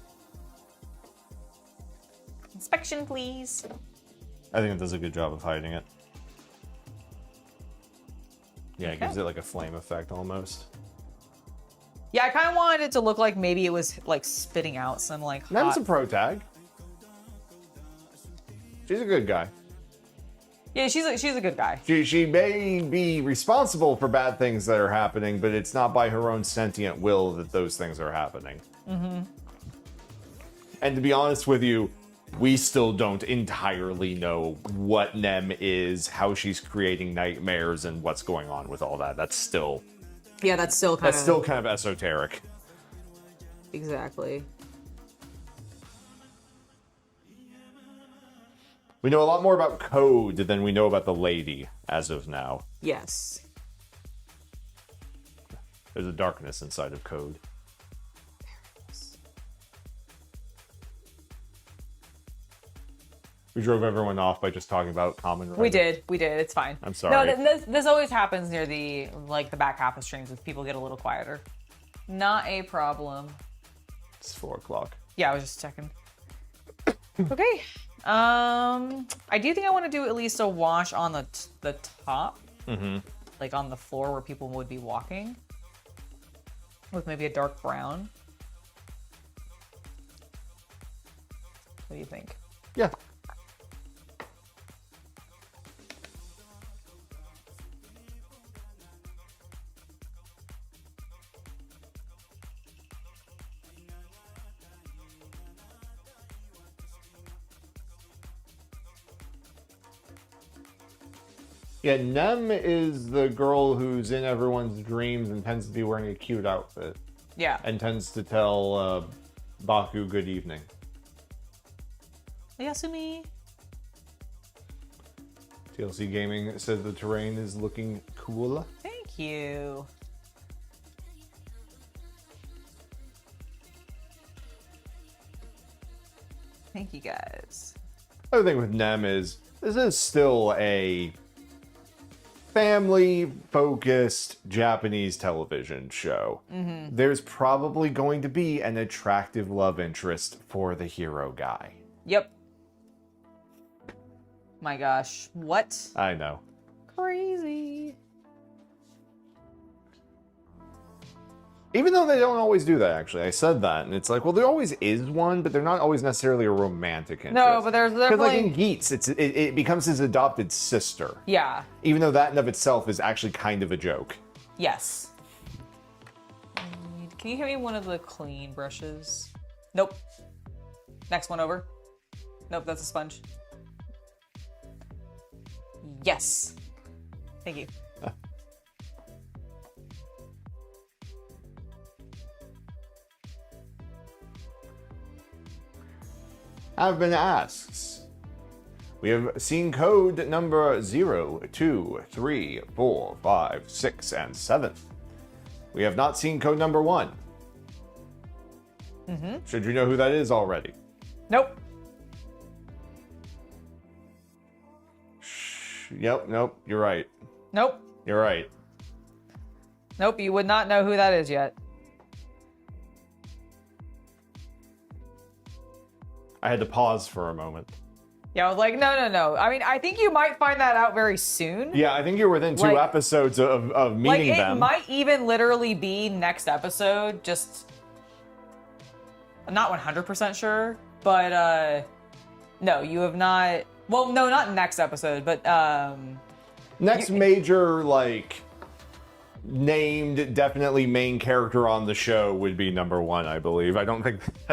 Inspection, please. I think it does a good job of hiding it. Yeah, it Okay. gives it, like, a flame effect almost. Yeah, I kind of wanted it to look like maybe it was, like, spitting out some, like, hot... That's a pro tag. She's a good guy. Yeah, she's a good guy. She may be responsible for bad things that are happening, but it's not by her own sentient will that those things are happening. Mm-hmm. And to be honest with you, we still don't entirely know what Nem is, how she's creating nightmares, and what's going on with all that. That's still Yeah, that's still kind kind of esoteric. Exactly. We know a lot more about Code than we know about the lady as of now. Yes. There's a darkness inside of Code. We drove everyone off by just talking about Common Rider. We did. It's fine. I'm sorry. No, this always happens near the back half of streams if people get a little quieter. Not a problem. It's 4 o'clock. Yeah, I was just checking. Okay. I do think I want to do at least a wash on the top. Mm-hmm. Like on the floor where people would be walking. With maybe a dark brown. What do you think? Yeah. Yeah, Nem is the girl who's in everyone's dreams and tends to be wearing a cute outfit. Yeah. And tends to tell Baku good evening. Yasumi. TLC Gaming says the terrain is looking cool. Thank you. Thank you guys. Other thing with Nem is this is still a family-focused Japanese television show. Mm-hmm. There's probably going to be an attractive love interest for the hero guy. Yep. My gosh. What? I know. Crazy. Even though they don't always do that, actually. I said that, and it's like, well, there always is one, but they're not always necessarily a romantic interest. No, but there's Because, definitely... like, in Geats, it becomes his adopted sister. Yeah. Even though that in of itself is actually kind of a joke. Yes. Can you give me one of the clean brushes? Nope. Next one over. Nope, that's a sponge. Yes. Thank you. have been asked. We have seen code number 0, 2, 3, 4, 5, 6, and 7. We have not seen code number 1. Should you know who that is already? Nope. Yep, nope, you're right. Nope. You're right. Nope, you would not know who that is yet. I had to pause for a moment. Yeah, I was like, no. I mean, I think you might find that out very soon. Yeah, I think you're within 2 episodes of meeting them. It might even literally be next episode, just... I'm not 100% sure, but no, you have not... Well, no, not next episode, but... Next major, like, named, definitely main character on the show would be number 1, I believe. I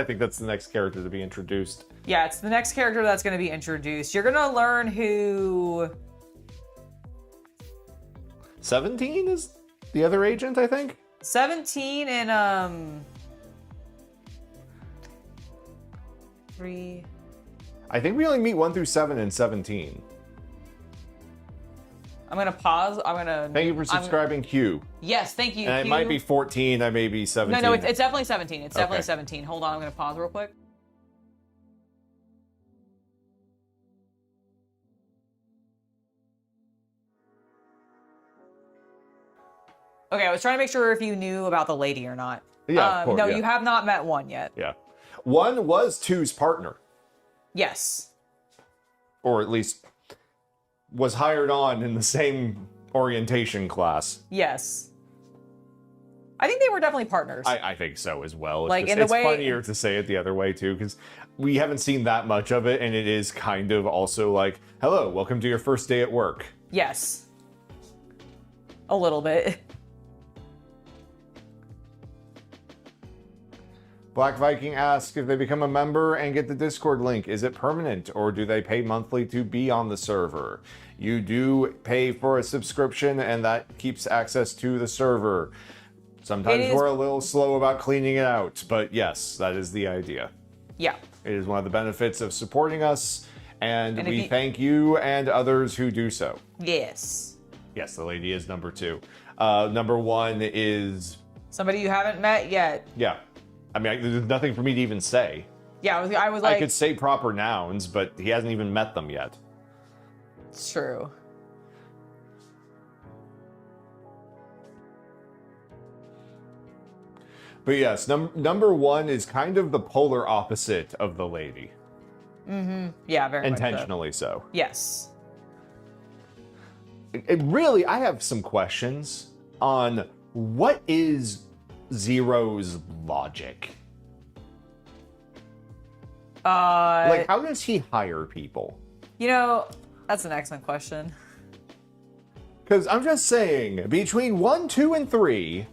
think that's the next character to be introduced. Yeah, it's the next character that's going to be introduced. You're going to learn who... 17 is the other agent, I think? 17 and, 3... I think we only meet 1 through 7 and 17. I'm going to pause. Thank you for subscribing, Q. Yes, thank you, And Q. it might be 14, I may be 17. No, it's definitely 17. It's definitely Okay. 17. Hold on, I'm going to pause real quick. Okay, I was trying to make sure if you knew about the lady or not. Yeah, of course, no, yeah. you have not met 1 yet. Yeah. 1 was 2's partner. Yes. Or at least was hired on in the same orientation class. Yes. I think they were definitely partners. I think so as well. It's Like, just, in the it's way- funnier to say it the other way too, because we haven't seen that much of it, and it is kind of also like, hello, welcome to your first day at work. Yes. A little bit. Black Viking asks if they become a member and get the Discord link, is it permanent or do they pay monthly to be on the server? You do pay for a subscription and that keeps access to the server. Sometimes we're a little slow about cleaning it out, but yes, that is the idea. Yeah. It is one of the benefits of supporting us, and if we you- thank you and others who do so. Yes. Yes, the lady is number 2. Number 1 is... Somebody you haven't met yet. Yeah. I mean, there's nothing for me to even say. Yeah, I was like... I could say proper nouns, but he hasn't even met them yet. It's true. But yes, number 1 is kind of the polar opposite of the lady. Yeah, very much so. Intentionally so. Yes. Really, I have some questions on what is Zero's logic. Like, how does he hire people? You know, that's an excellent question. Because I'm just saying, between 1, 2, and 3,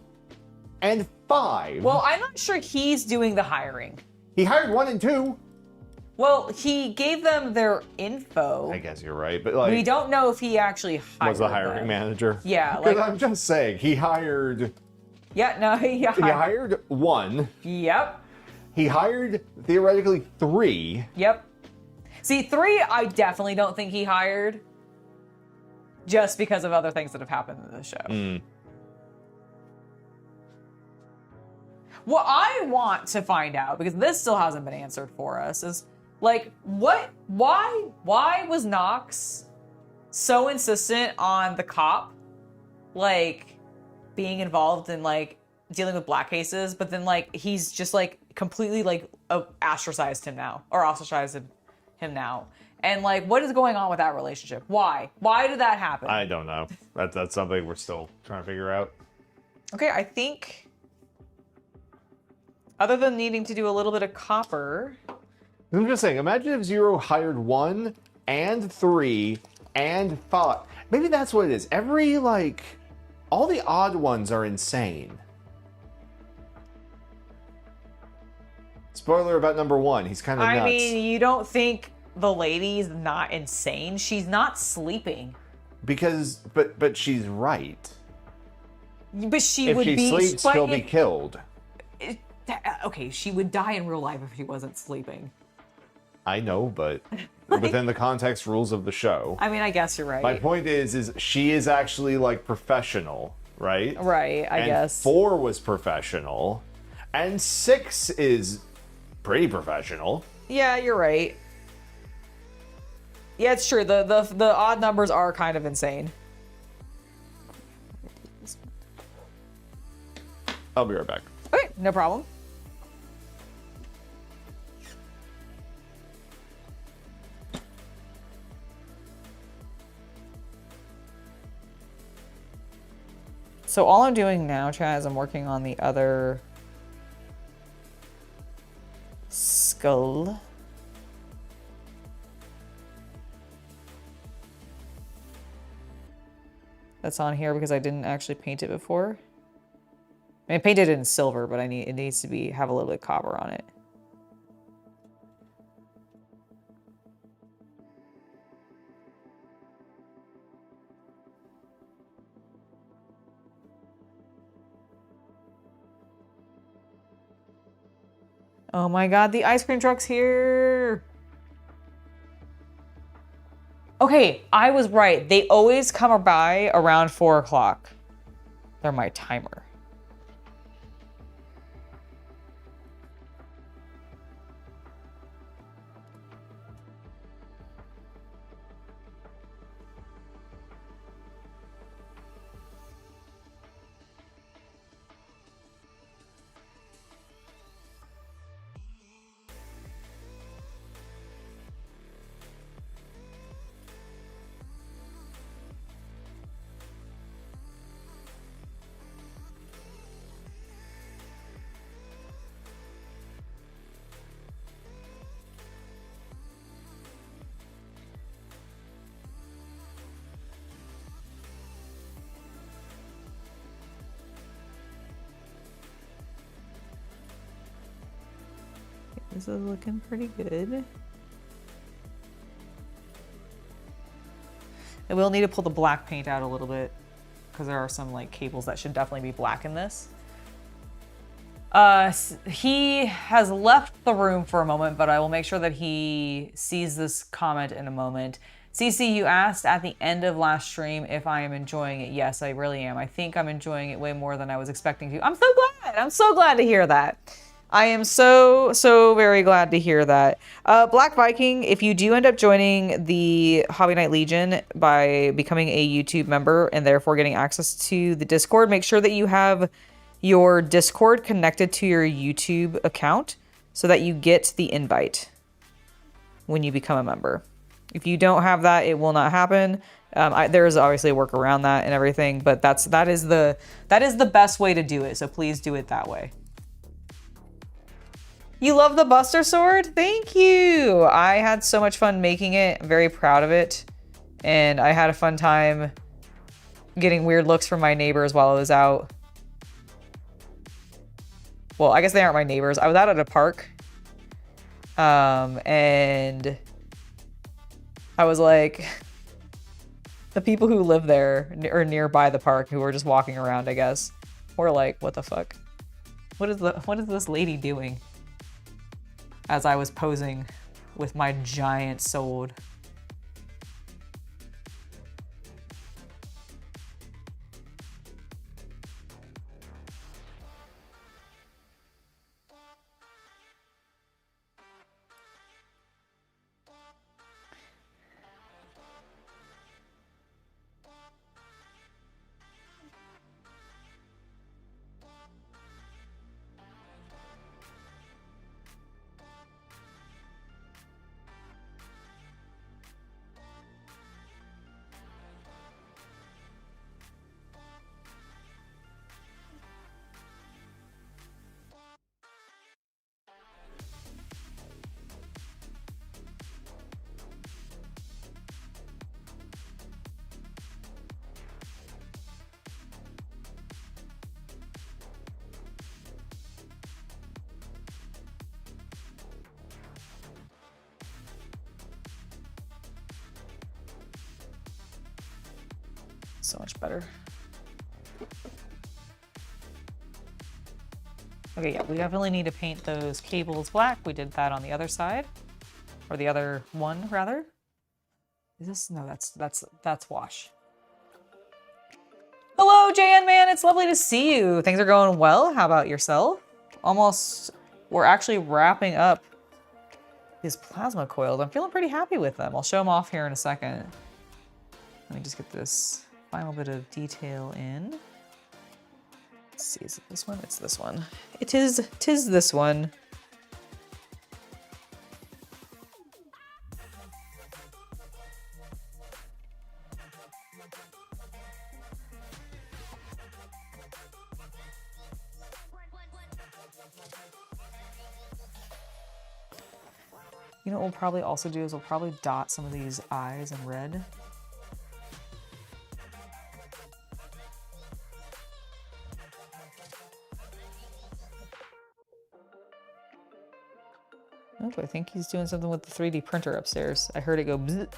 and 5... Well, I'm not sure he's doing the hiring. He hired 1 and 2. Well, he gave them their info. I guess you're right, but like... We don't know if he actually hired was the hiring them. manager. Yeah, Because like... I'm just saying, he hired... Yeah, no, he hired 1. Yep. He hired, theoretically, 3. Yep. See, 3, I definitely don't think he hired. Just because of other things that have happened in the show. What I want to find out, because this still hasn't been answered for us, is like, why was Knox so insistent on the cop, like, being involved in, like, dealing with black cases, but then, like, he's just, like, completely, like, ostracized him now. And, like, what is going on with that relationship? Why? Why did that happen? I don't know. That's something we're still trying to figure out. Okay, I think, other than needing to do a little bit of copper... I'm just saying, imagine if Zero hired 1 and 3 and 5. Maybe that's what it is. Every, like... All the odd ones are insane. Spoiler about number 1. He's kind of nuts. I mean, you don't think the lady's not insane? She's not sleeping. Because, but she's right. But she If would she be... sleeps, she'll be killed. Okay, she would die in real life if she wasn't sleeping. I know, but within the context rules of the show. I mean, I guess you're right. My point is she is actually like professional, right? Right, I guess. 4 was professional, and 6 is pretty professional. Yeah, you're right. Yeah, it's true. The odd numbers are kind of insane. I'll be right back. Okay, no problem. So all I'm doing now, Chad, is I'm working on the other skull. That's on here because I didn't actually paint it before. I mean, I painted it in silver, but it needs to have a little bit of copper on it. Oh my god, the ice cream truck's here! Okay, I was right. They always come by around 4 o'clock. They're my timer. This is looking pretty good. I will need to pull the black paint out a little bit because there are some like cables that should definitely be black in this. He has left the room for a moment, but I will make sure that he sees this comment in a moment. CC, you asked at the end of last stream if I am enjoying it. Yes, I really am. I think I'm enjoying it way more than I was expecting to. I'm so glad. I'm so glad to hear that. I am so very glad to hear that. Black Viking, if you do end up joining the Hobby Night Legion by becoming a YouTube member and therefore getting access to the Discord, make sure that you have your Discord connected to your YouTube account so that you get the invite when you become a member. If you don't have that, it will not happen. There is obviously a work around that and everything, but that is the best way to do it. So please do it that way. You love the Buster Sword? Thank you. I had so much fun making it. I'm very proud of it. And I had a fun time getting weird looks from my neighbors while I was out. Well, I guess they aren't my neighbors. I was out at a park. And I was like, the people who live there or nearby the park who were just walking around, I guess, were like, what the fuck? What is this lady doing? As I was posing with my giant sword. So much better. Okay, yeah, we definitely need to paint those cables black. We did that on the other side. or the other one rather. Is this? No, that's wash. Hello, JN man. It's lovely to see you. Things are going well. How about yourself? We're actually wrapping up these plasma coils. I'm feeling pretty happy with them. I'll show them off here in a second. Let me just get this final bit of detail in. Let's see, is it this one? It's this one. Tis this one. You know what we'll probably also do is we'll probably dot some of these eyes in red. Oh, I think he's doing something with the 3D printer upstairs. I heard it go bzzz.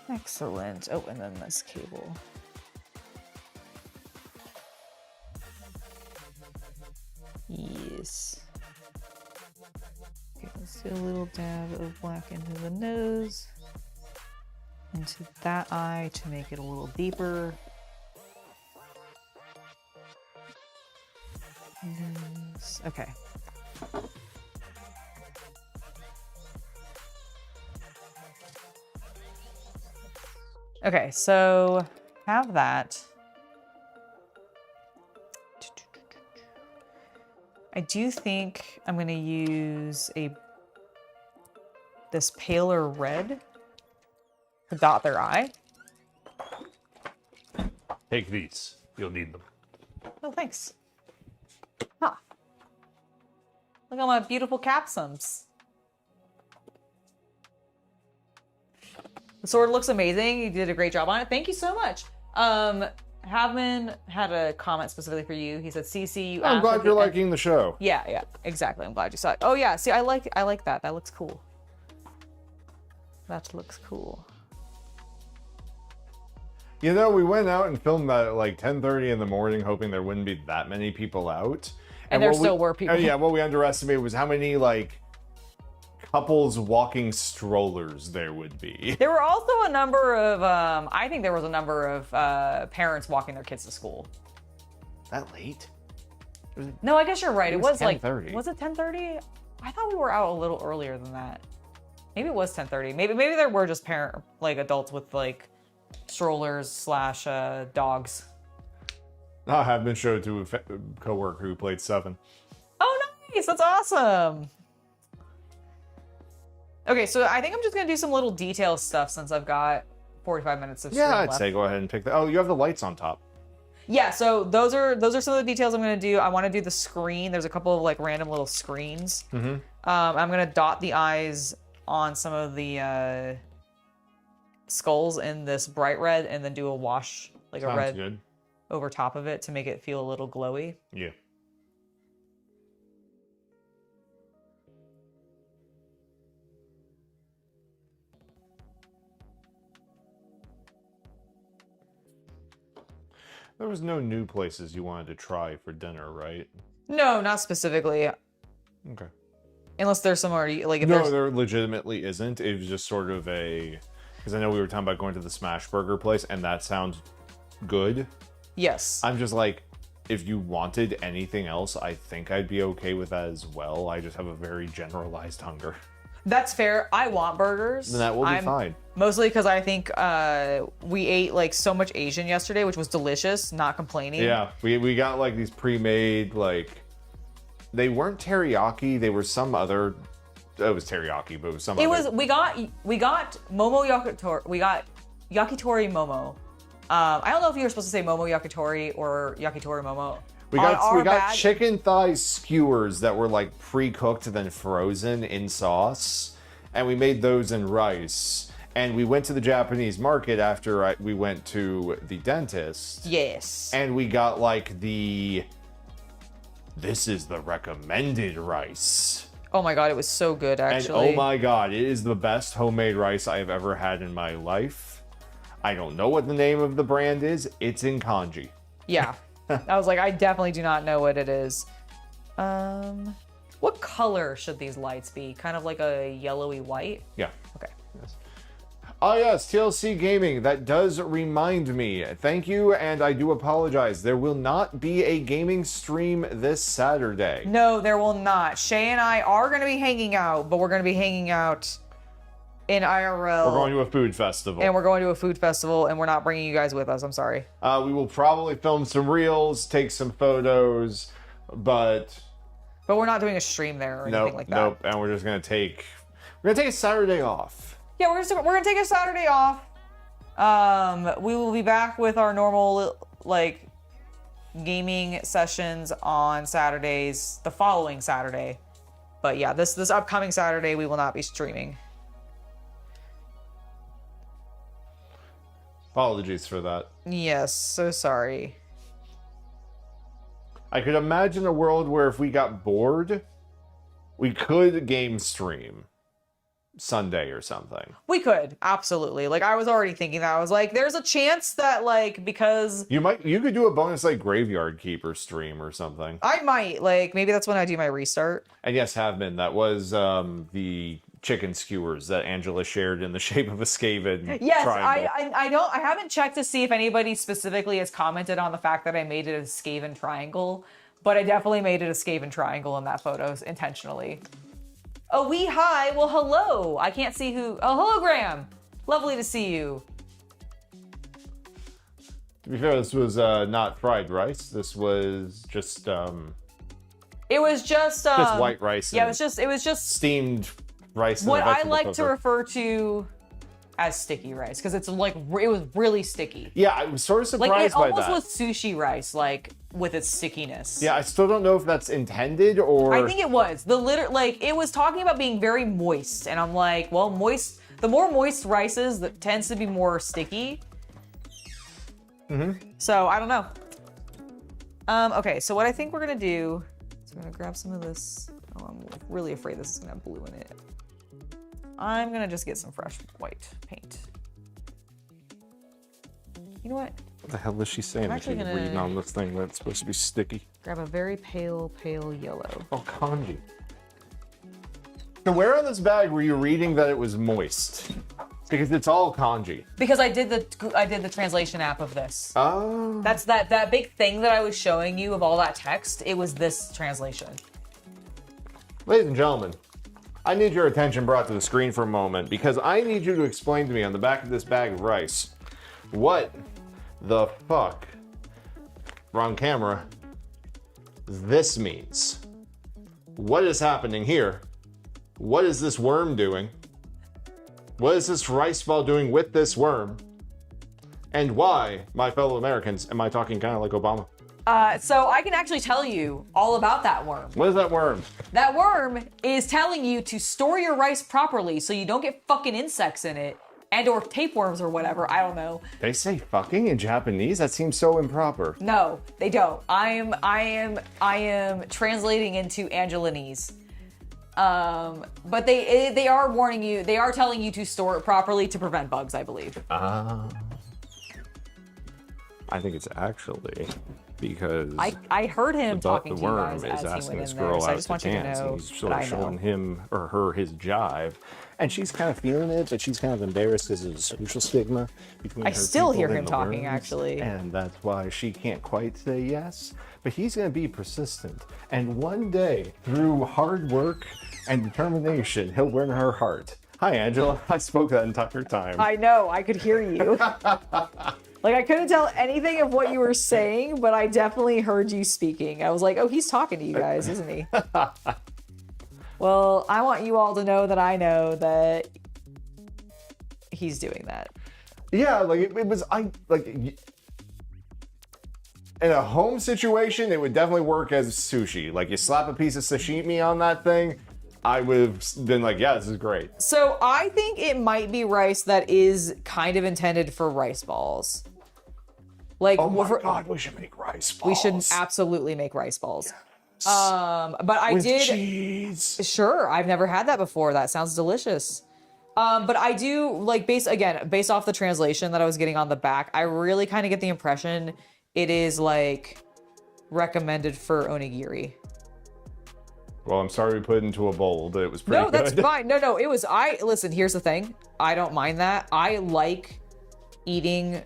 Excellent. Oh, and then this cable. Yes. Okay, let's do a little dab of black into the nose, into that eye to make it a little deeper. Nose. Okay. Okay, so have that. I do think I'm gonna use this paler red to dot their eye. Take these. You'll need them. Oh, thanks. Huh. Look at my beautiful capsums. The sword looks amazing. You did a great job on it. Thank you so much. Havman had a comment specifically for you. He said, "CC, you." I'm glad you're liking the show. Yeah, exactly. I'm glad you saw it. Oh yeah, see, I like that. That looks cool. That looks cool. You know, we went out and filmed that at like 10:30 in the morning, hoping there wouldn't be that many people out. And there still were people. Yeah, what we underestimated was how many like couples walking strollers there would be. There were also a number of, I think there was a number of parents walking their kids to school. That late? No, I guess you're right. It was like, 10:30. Was it 10:30? I thought we were out a little earlier than that. Maybe it was 10:30. Maybe there were just adults with like strollers / dogs. I have been showed to a coworker who played 7. Oh, nice! That's awesome. Okay, so I think I'm just gonna do some little detail stuff since I've got 45 minutes of stream Yeah, I'd left. say go ahead and pick that. Oh, you have the lights on top. Yeah, so those are some of the details I'm gonna do. I want to do the screen. There's a couple of like random little screens. Mm-hmm. I'm gonna dot the eyes on some of the skulls in this bright red, and then do a wash, like Sounds a red good. over top of it to make it feel a little glowy. Yeah. There was no new places you wanted to try for dinner, right? No, not specifically. Okay. Unless there's somewhere like if No, there's... there legitimately isn't. It was just sort of a... Because I know we were talking about going to the Smash Burger place, and that sounds good. Yes. I'm just like, if you wanted anything else, I think I'd be okay with that as well. I just have a very generalized hunger. That's fair. I want burgers. Then that will be fine. Mostly because I think we ate like so much Asian yesterday, which was delicious. Not complaining. Yeah, we got like these pre-made, like, they weren't teriyaki. They were some other. It was teriyaki, but it was some. It other... was. We got momo yakitori. We got yakitori momo. I don't know if you were supposed to say momo yakitori or yakitori momo. We got chicken thigh skewers that were like pre-cooked then frozen in sauce, and we made those in rice. And we went to the Japanese market after we went to the dentist. Yes. And we got like this is the recommended rice. Oh my god, it was so good, actually. And oh my god, it is the best homemade rice I have ever had in my life. I don't know what the name of the brand is. It's in kanji. Yeah. I was like, I definitely do not know what it is. What color should these lights be? Kind of like a yellowy white? Yeah. Okay. Yes. Oh yes, TLC Gaming. That does remind me. Thank you, and I do apologize. There will not be a gaming stream this Saturday. No, there will not. Shay and I are going to be hanging out, but we're going to be hanging out in IRL. We're going to a food festival. And we're going to a food festival, and we're not bringing you guys with us. I'm sorry. We will probably film some reels, take some photos, but we're not doing a stream there or anything like that. Nope. And we're just gonna take a Saturday off. Yeah, we're gonna take a Saturday off. We will be back with our normal like gaming sessions on Saturdays, the following Saturday. But yeah, this upcoming Saturday we will not be streaming. Apologies for that. Yes, so sorry. I could imagine a world where if we got bored, we could game stream Sunday or something. We could, absolutely. Like, I was already thinking that. I was like, there's a chance that, like, because... You could do a bonus, like, Graveyard Keeper stream or something. I might. Like, maybe that's when I do my restart. And yes, have been. That was the chicken skewers that Angela shared in the shape of a Skaven triangle. I haven't checked to see if anybody specifically has commented on the fact that I made it a Skaven triangle, but I definitely made it a Skaven triangle in that photo intentionally. Oh, hi. Well, hello. I can't see who. Oh, hello, Graham. Lovely to see you. To be fair, this was not fried rice. This was just it was just white rice. Yeah, it was just steamed rice. What I like to refer to as sticky rice, because it's like it was really sticky. Yeah, I was sort of surprised by that. Like it almost was sushi rice, like with its stickiness. Yeah, I still don't know if that's intended or. I think it was it was talking about being very moist, and I'm like, well, moist. The more moist rices, that tends to be more sticky. So I don't know. Okay, so what I think we're gonna do is we're gonna grab some of this. Oh, I'm really afraid this is gonna have blue in it. I'm gonna just get some fresh white paint. You know what? What the hell is she saying? I'm actually gonna reading on this thing that's supposed to be sticky. Grab a very pale yellow. Oh, kanji. So where on this bag were you reading that it was moist? Because it's all kanji. Because I did the translation app of this. Oh. That's that big thing that I was showing you of all that text. It was this translation. Ladies and gentlemen, I need your attention brought to the screen for a moment because I need you to explain to me on the back of this bag of rice what the fuck, wrong camera, this means. What is happening here? What is this worm doing? What is this rice ball doing with this worm? And why, my fellow Americans, am I talking kind of like Obama? So I can actually tell you all about that worm. What is that worm? That worm is telling you to store your rice properly so you don't get fucking insects in it and or tapeworms or whatever. I don't know. They say fucking in Japanese? That seems so improper. No, they don't. I am translating into Angelinese. But they are warning you. They are telling you to store it properly to prevent bugs, I believe. I think it's actually because I heard him talking the to you worm guys is as he asking went this in there, girl so I out just to want you to dance, know and he's sort that of I know. showing him or her his jive, and she's kind of feeling it, but she's kind of embarrassed because of the social stigma between I her still people hear and him the talking, worms, actually. and that's why she can't quite say yes. But he's going to be persistent, and one day, through hard work and determination, he'll win her heart. Hi, Angela. I spoke that entire time. I know. I could hear you. Like, I couldn't tell anything of what you were saying, but I definitely heard you speaking. I was like, oh, he's talking to you guys, isn't he? Well, I want you all to know that I know that he's doing that. Yeah, like it was, in a home situation, it would definitely work as sushi. Like you slap a piece of sashimi on that thing, I would have been like, yeah, this is great. So I think it might be rice that is kind of intended for rice balls. Like, Oh my God, we should make rice balls. we should absolutely make rice balls. Yes. But I With did. cheese. Sure, I've never had that before. That sounds delicious. But I do like based off the translation that I was getting on the back, I really kind of get the impression it is like recommended for onigiri. Well, I'm sorry we put it into a bowl, but it was pretty No, good. that's fine. No, it was listen, here's the thing. I don't mind that. I like eating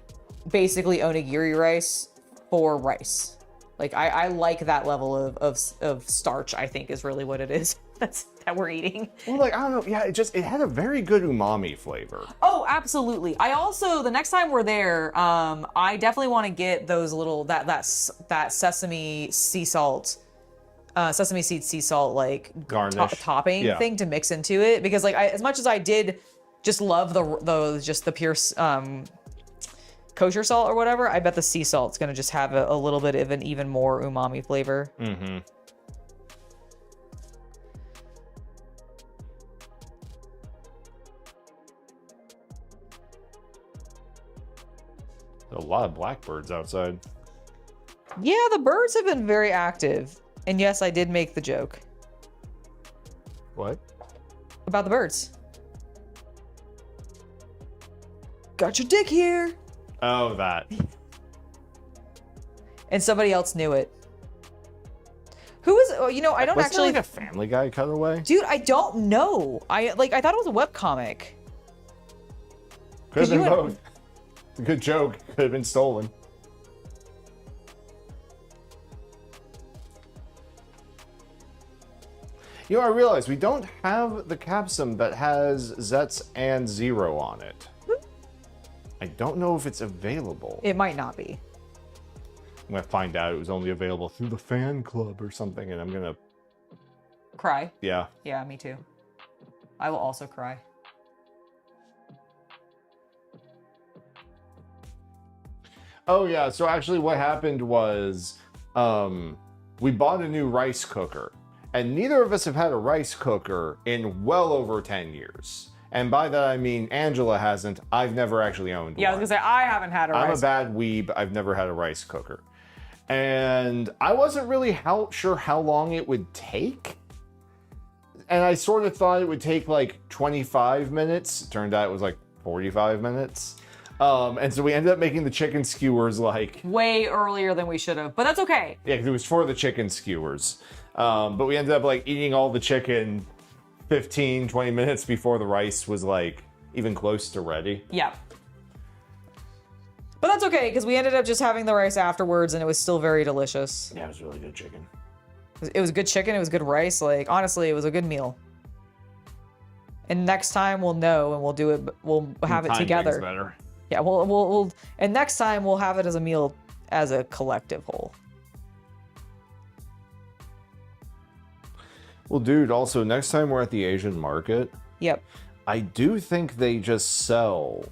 basically onigiri rice for rice. Like I like that level of starch, I think is really what it is. That we're eating. Well, like, I don't know. Yeah, it had a very good umami flavor. Oh, absolutely. I also, the next time we're there, I definitely want to get those little, that sesame sea salt, sesame seed sea salt, like Garnish. topping thing to mix into it. Because like, as much as I did just love the pure kosher salt or whatever, I bet the sea salt's going to just have a little bit of an even more umami flavor. Mm-hmm. A lot of blackbirds outside. Yeah, the birds have been very active. And yes, I did make the joke. What? About the birds. Got your dick here. Oh, that. And somebody else knew it. Who is, I don't Wasn't actually. that like a Family Guy cutaway? Dude, I don't know. I thought it was a webcomic. Could have been you had- both. It's a good joke. Could have been stolen. I realize we don't have the capsum that has Zets and 0 on it. I don't know if it's available. It might not be. I'm gonna find out it was only available through the fan club or something, and I'm gonna... Cry. Yeah. Yeah, me too. I will also cry. Oh yeah, so actually what happened was we bought a new rice cooker, and neither of us have had a rice cooker in well over 10 years. And by that I mean Angela hasn't. I've never actually owned one. Yeah, I was gonna say, I haven't had a I'm rice. a bad weeb. I've never had a rice cooker. And I wasn't really sure how long it would take. And I sort of thought it would take like 25 minutes. Turned out it was like 45 minutes. And so we ended up making the chicken skewers like... Way earlier than we should have, but that's okay. Yeah, because it was for the chicken skewers. But we ended up like eating all the chicken 15, 20 minutes before the rice was like even close to ready. Yeah. But that's okay, because we ended up just having the rice afterwards, and it was still very delicious. Yeah, it was really good chicken. It was good chicken, it was good rice. Like, honestly, it was a good meal. And next time we'll know, and we'll do it, we'll have it together. Better. Yeah, we'll and next time we'll have it as a meal as a collective whole. Well, dude, also next time we're at the Asian market, Yep. I do think they just sell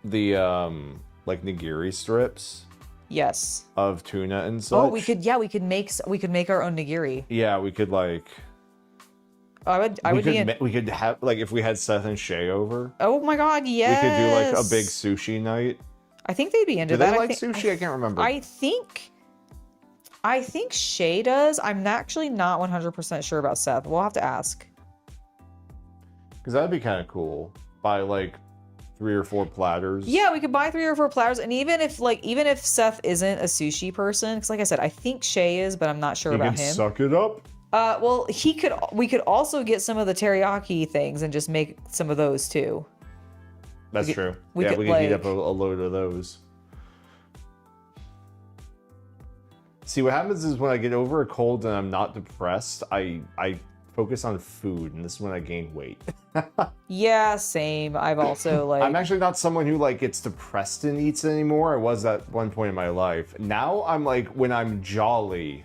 the like nigiri strips Yes. of tuna and such. Oh, we could make our own nigiri. Yeah, we could like we could have like if we had Seth and Shay over, Oh my god, yes. we could do like a big sushi night. I think they'd be into Do that. they like sushi? I can't remember. I think Shay does. I'm actually not 100% sure about Seth. We'll have to ask. Because that'd be kind of cool. Buy like 3 or 4 platters. Yeah, we could buy 3 or 4 platters, and even if Seth isn't a sushi person, because like I said, I think Shay is, but I'm not sure about him. Suck it up. Well, we could also get some of the teriyaki things and just make some of those too. That's true. we We could, could heat up a load of those. See, what happens is when I get over a cold and I'm not depressed, I focus on food, and this is when I gain weight. Yeah, same. I've also like. I'm actually not someone who like gets depressed and eats anymore. I was at one point in my life. Now I'm like, when I'm jolly,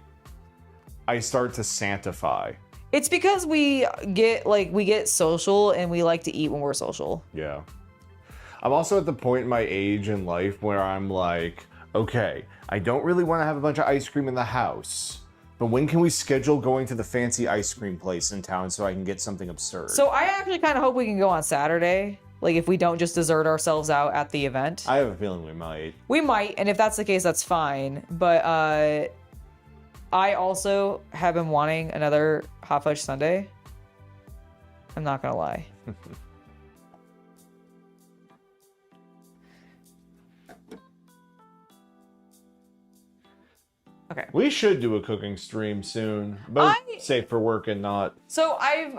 I start to Santify. It's because we get social and we like to eat when we're social. Yeah. I'm also at the point in my age in life where I'm like, okay, I don't really want to have a bunch of ice cream in the house, But when can we schedule going to the fancy ice cream place in town so I can get something absurd? So I actually kind of hope we can go on Saturday. Like if we don't just desert ourselves out at the event. I have a feeling we might. We might, and if that's the case, that's fine. But I also have been wanting another hot fudge sundae. I'm not gonna lie. Okay. We should do a cooking stream soon, both safe for work and not. So I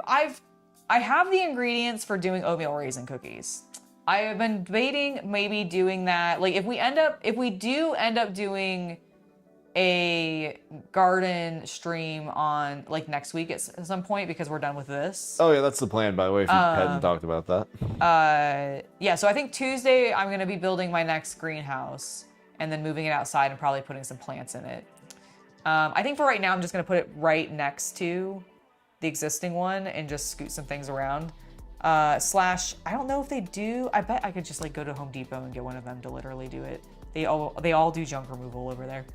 have the ingredients for doing oatmeal raisin cookies. I have been debating maybe doing that. Like if we do end up doing a garden stream on like next week at some point because we're done with this. Oh yeah, that's the plan, by the way, if you hadn't talked about that. Yeah, so I think Tuesday I'm gonna be building my next greenhouse and then moving it outside and probably putting some plants in it. I think for right now I'm just gonna put it right next to the existing one and just scoot some things around. I don't know if they do. I bet I could just like go to Home Depot and get one of them to literally do it. They all do junk removal over there.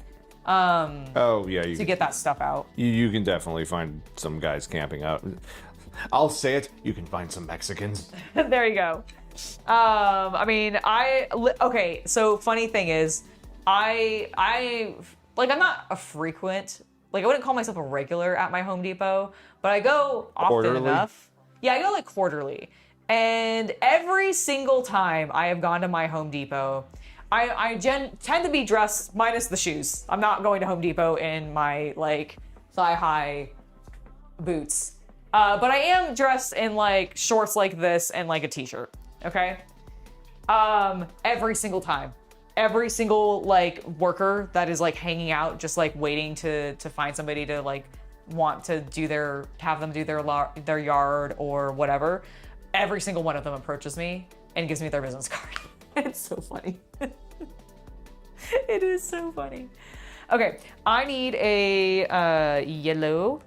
Oh yeah, to get that stuff out. You can definitely find some guys camping out. I'll say it. You can find some Mexicans. There you go. I mean, okay. So funny thing is, I'm not a frequent. Like I wouldn't call myself a regular at my Home Depot, but I go often enough. Yeah, I go like quarterly. And every single time I have gone to my Home Depot, I tend to be dressed, minus the shoes. I'm not going to Home Depot in my like thigh-high boots. But I am dressed in like shorts like this and like a t-shirt, okay? Every single time. Every single like worker that is like hanging out, just like waiting to find somebody to like want to have them do their yard or whatever. Every single one of them approaches me and gives me their business card. It's so funny. It is so funny. Okay, I need a yellow.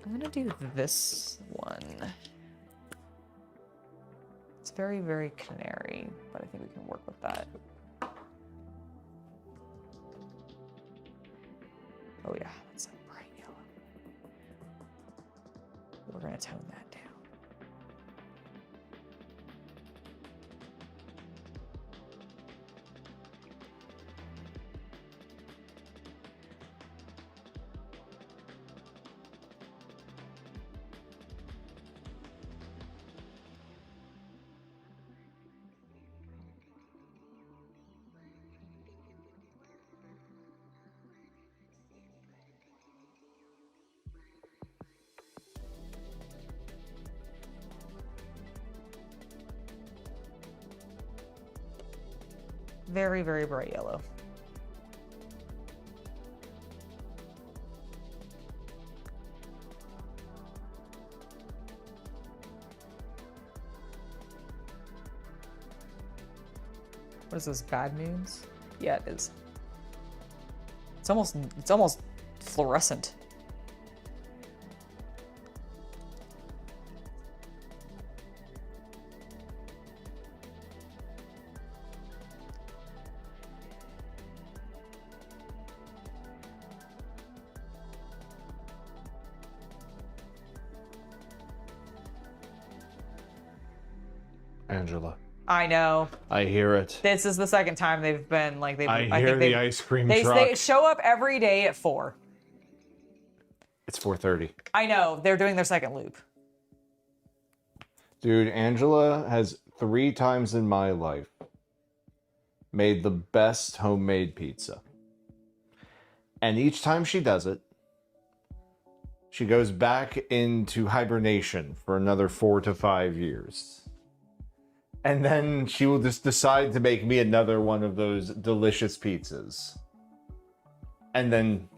I'm gonna do this one. It's very, very canary, but I think we can work with that. Oh yeah, that's a bright yellow. We're gonna tone that down. Very, very bright yellow. What is this, Bad Moons? Yeah, it is. It's almost fluorescent. Angela. I know. I hear it. This is the second time they've been like they've. I hear the ice cream truck. They show up every day at 4. It's 4:30. I know. They're doing their second loop. Dude, Angela has 3 times in my life made the best homemade pizza. And each time she does it, she goes back into hibernation for another 4 to 5 years. And then she will just decide to make me another one of those delicious pizzas. And then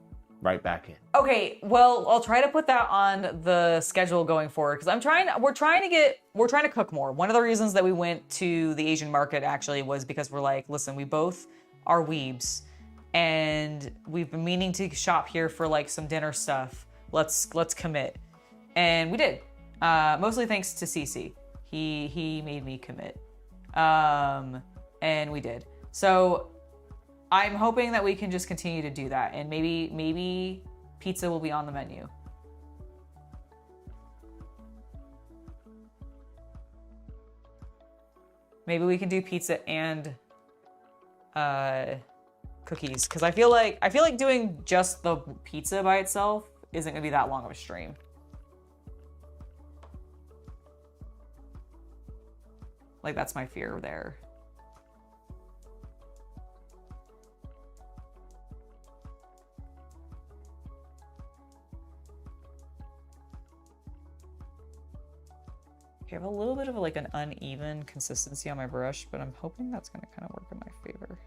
right back in. Okay, well, I'll try to put that on the schedule going forward because we're trying to cook more. One of the reasons that we went to the Asian market actually was because we're like, listen, we both are weebs and we've been meaning to shop here for like some dinner stuff. Let's commit. And we did. Mostly thanks to Cece. He made me commit. And we did. So I'm hoping that we can just continue to do that, and maybe pizza will be on the menu. Maybe we can do pizza and cookies, because I feel like doing just the pizza by itself isn't gonna be that long of a stream. Like, that's my fear there. Okay, I have a little bit of like an uneven consistency on my brush, but I'm hoping that's gonna kind of work in my favor.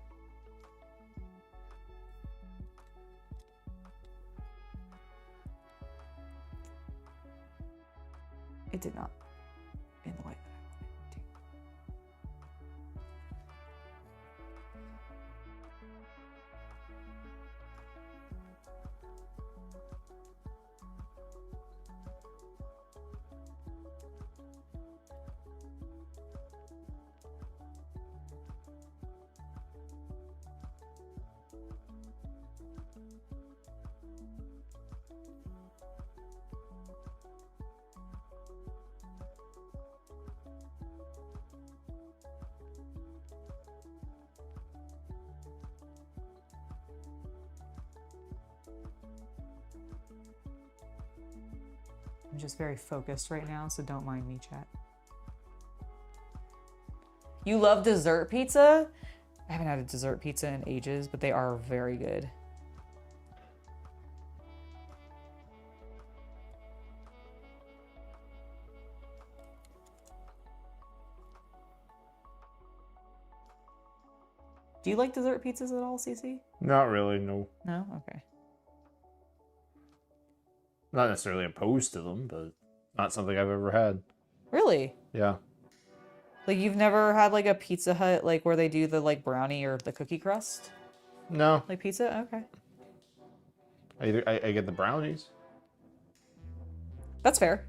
It did not in the way that I wanted it to. I'm just very focused right now, so don't mind me, chat. You love dessert pizza? I haven't had a dessert pizza in ages, but they are very good. Do you like dessert pizzas at all, Cece? Not really, no. No? Okay. Not necessarily opposed to them, but not something I've ever had. Really? Yeah. Like, you've never had like a Pizza Hut, like where they do the like brownie or the cookie crust? No. Like pizza? Okay. I get the brownies. That's fair.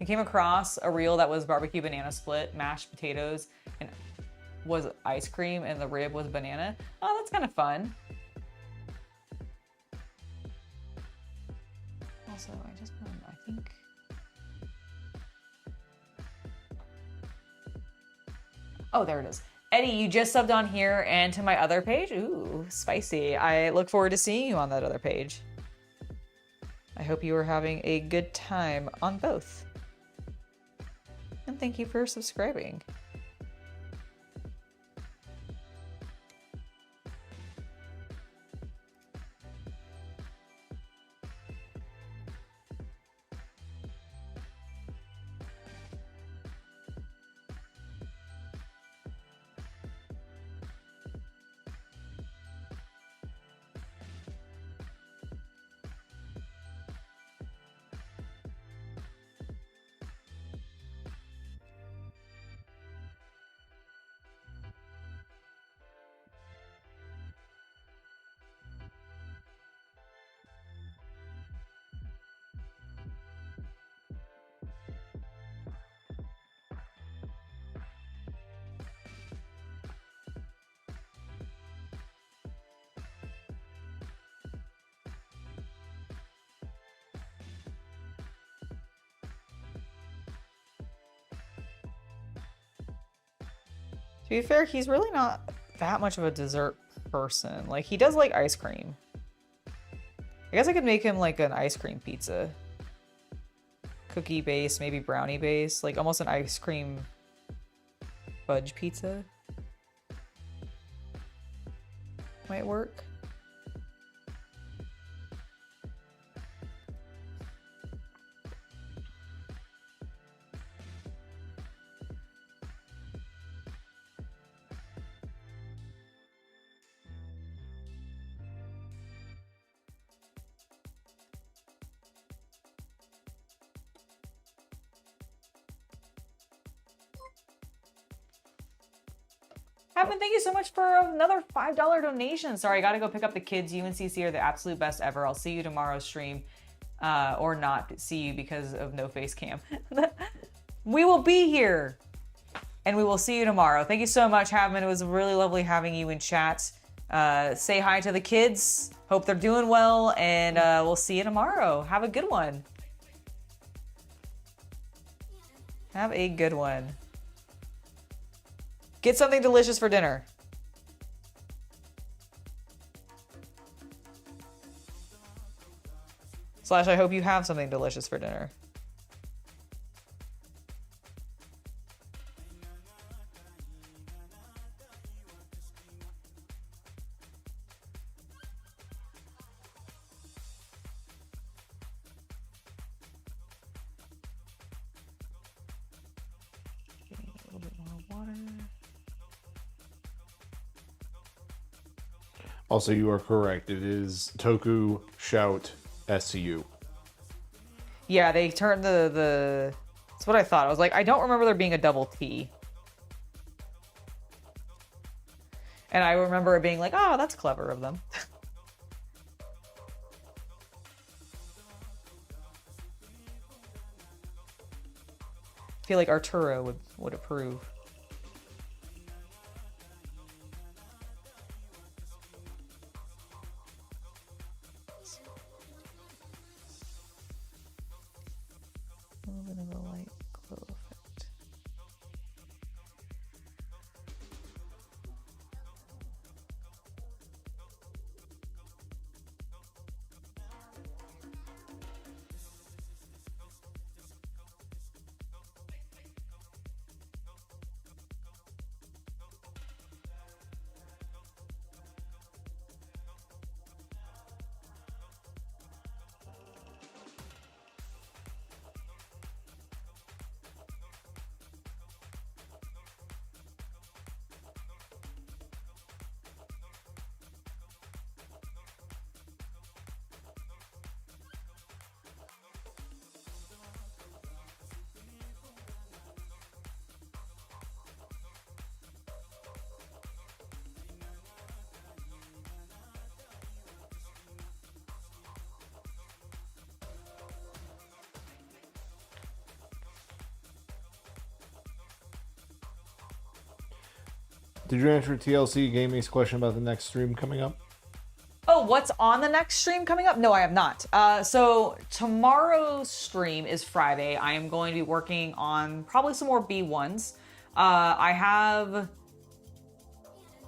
I came across a reel that was barbecue banana split, mashed potatoes, and was ice cream, and the rib was banana. Oh, that's kind of fun. Also, I just put, I think. Oh, there it is. Eddie, you just subbed on here and to my other page. Ooh, spicy. I look forward to seeing you on that other page. I hope you are having a good time on both. And thank you for subscribing. To be fair, he's really not that much of a dessert person. Like, he does like ice cream. I guess I could make him like an ice cream pizza. Cookie base, maybe brownie base. Like almost an ice cream fudge pizza. Might work. Happen, thank you so much for another $5 donation. Sorry, I gotta go pick up the kids. You and CC are the absolute best ever. I'll see you tomorrow's stream. Or not see you because of no face cam. We will be here. And we will see you tomorrow. Thank you so much, Havman. It was really lovely having you in chat. Say hi to the kids. Hope they're doing well. And we'll see you tomorrow. Have a good one. Have a good one. Get something delicious for dinner. Slash, I hope you have something delicious for dinner. A little bit more water. Also, you are correct. It is Toku Shout SCU. Yeah, they turned the. That's what I thought. I was like, I don't remember there being a double T. And I remember it being like, oh, that's clever of them. I feel like Arturo would approve. A little bit of a light glow effect. Did you answer TLC Gaming's question about the next stream coming up? Oh, what's on the next stream coming up? No, I have not. So tomorrow's stream is Friday. I am going to be working on probably some more B1s. I have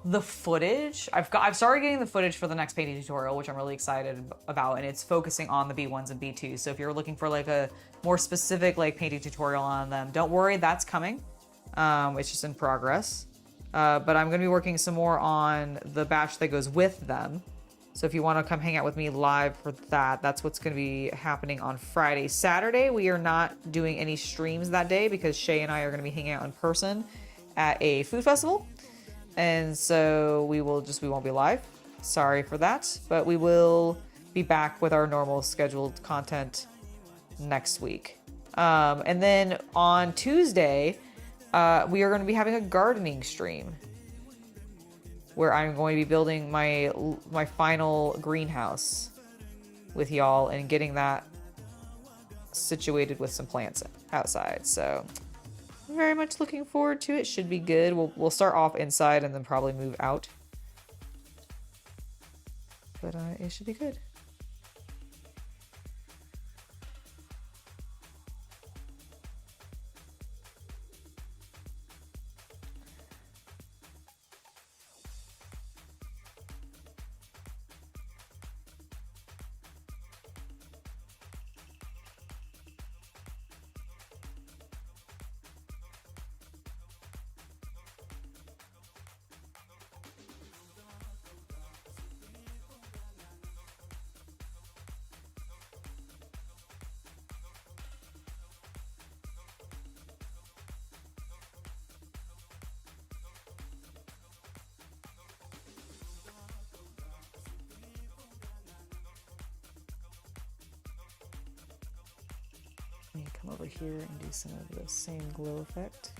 the footage. I've started getting the footage for the next painting tutorial, which I'm really excited about, and it's focusing on the B1s and B2s. So if you're looking for like a more specific like painting tutorial on them, don't worry, that's coming. It's just in progress. But I'm going to be working some more on the batch that goes with them. So if you want to come hang out with me live for that, that's what's going to be happening on Friday. Saturday, we are not doing any streams that day because Shay and I are going to be hanging out in person at a food festival. And so we won't be live. Sorry for that. But we will be back with our normal scheduled content next week. And then on Tuesday, we are going to be having a gardening stream where I'm going to be building my final greenhouse with y'all and getting that situated with some plants outside. So I'm very much looking forward to it. Should be good. We'll start off inside and then probably move out. But it should be good. Let me come over here and do some of the same glow effect.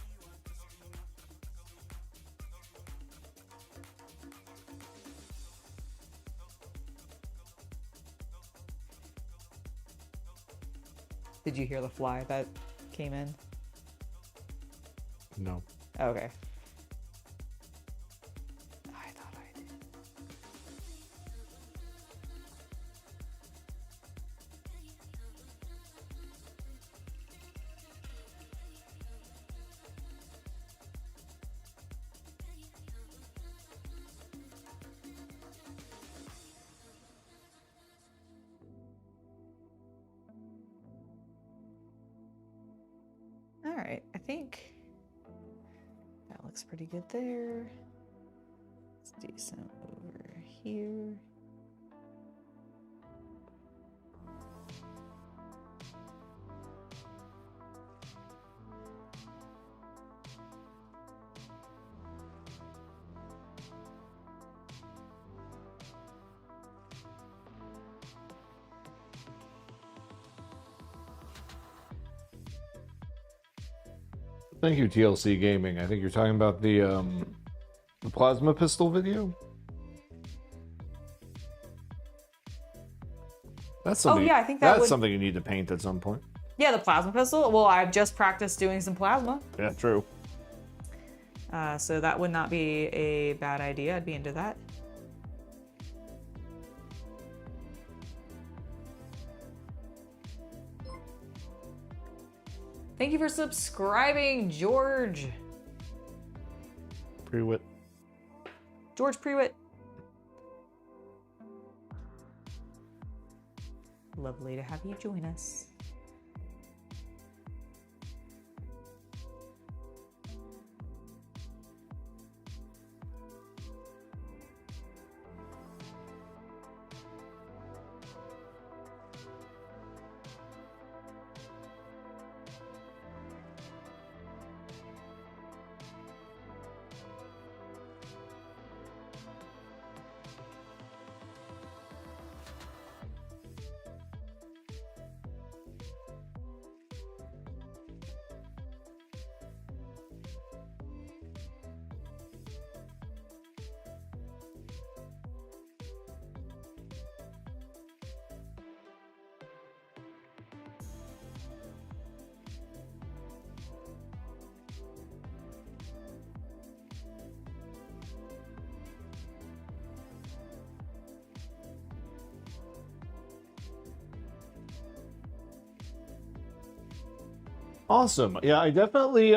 Did you hear the fly that came in? No. Okay. I thought I did. All right, I think that looks pretty good there. It's decent over here. Thank you, TLC Gaming. I think you're talking about the plasma pistol video. That's something. yeah, I think that's something you need to paint at some point. Yeah, the plasma pistol. Well, I've just practiced doing some plasma. Yeah, true. So that would not be a bad idea. I'd be into that. Thank you for subscribing, George. Pre-wit. George Prewitt. Lovely to have you join us. Awesome. Yeah, I definitely,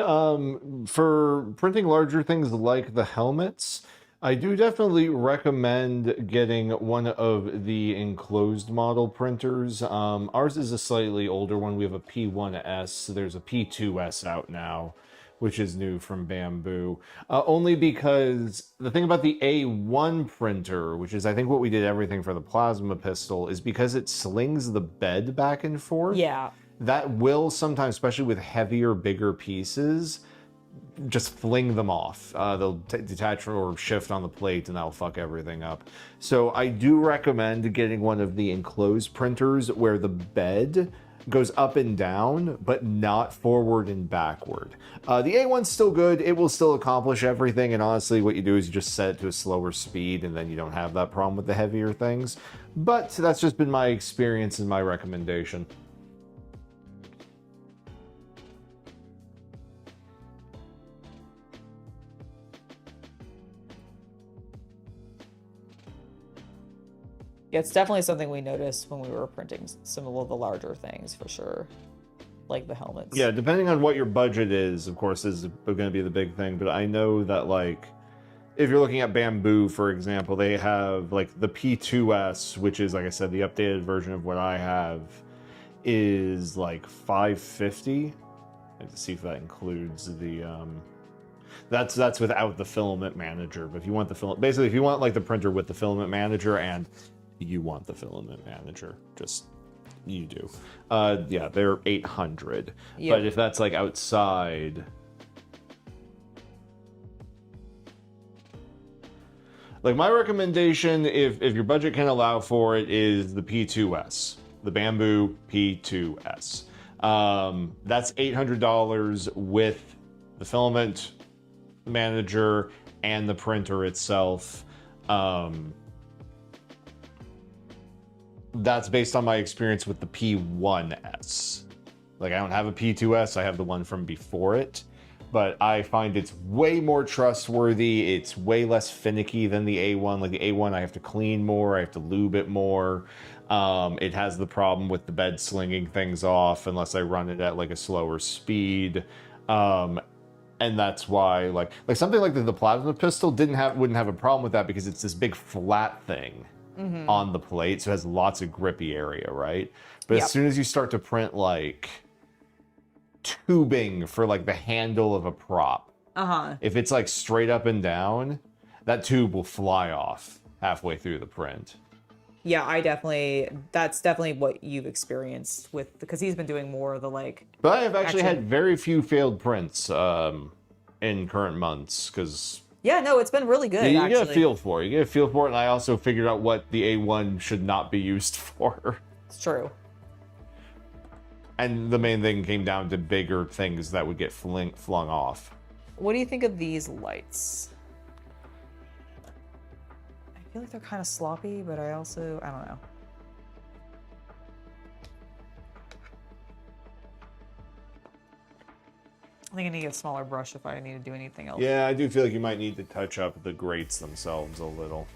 for printing larger things like the helmets, I do definitely recommend getting one of the enclosed model printers. Ours is a slightly older one. We have a P1S. There's a P2S out now, which is new from Bamboo. Only because the thing about the A1 printer, which is I think what we did everything for the plasma pistol, is because it slings the bed back and forth. Yeah. That will sometimes, especially with heavier, bigger pieces, just fling them off. They'll detach or shift on the plate and that'll fuck everything up. So I do recommend getting one of the enclosed printers where the bed goes up and down, but not forward and backward. The A1's still good. It will still accomplish everything. And honestly, what you do is you just set it to a slower speed and then you don't have that problem with the heavier things. But that's just been my experience and my recommendation. Yeah, it's definitely something we noticed when we were printing some of the larger things, for sure. Like the helmets. Yeah, depending on what your budget is, of course, is going to be the big thing. But I know that, like, if you're looking at Bamboo, for example, they have, like, the P2S, which is, like I said, the updated version of what I have, is, like, $550. I have to see if that includes the... That's without the filament manager. But if you want the filament... Basically, if you want, like, the printer with the filament manager and... you want the filament manager, just you do. Yeah, they're $800. Yep. But if that's like outside, like my recommendation, if your budget can allow for it, is the P2S, the Bamboo P2S. That's $800 with the filament manager and the printer itself. That's based on my experience with the P1S. Like, I don't have a P2S, I have the one from before it. But I find it's way more trustworthy. It's way less finicky than the A1. Like the A1, I have to clean more. I have to lube it more. It has the problem with the bed slinging things off unless I run it at like a slower speed. And that's why like something like the plasma pistol wouldn't have a problem with that because it's this big flat thing on the plate. So it has lots of grippy area, right? But as soon as you start to print like tubing for like the handle of a prop. If it's like straight up and down, that tube will fly off halfway through the print. Yeah, that's definitely what you've experienced with, because he's been doing more of the like. But I have actually had very few failed prints in current months because. Yeah, no, it's been really good. You get a feel for it. You get a feel for it, and I also figured out what the A1 should not be used for. It's true. And the main thing came down to bigger things that would get flung off. What do you think of these lights? I feel like they're kind of sloppy, but I don't know. I think I need to get a smaller brush if I need to do anything else. Yeah, I do feel like you might need to touch up the grates themselves a little.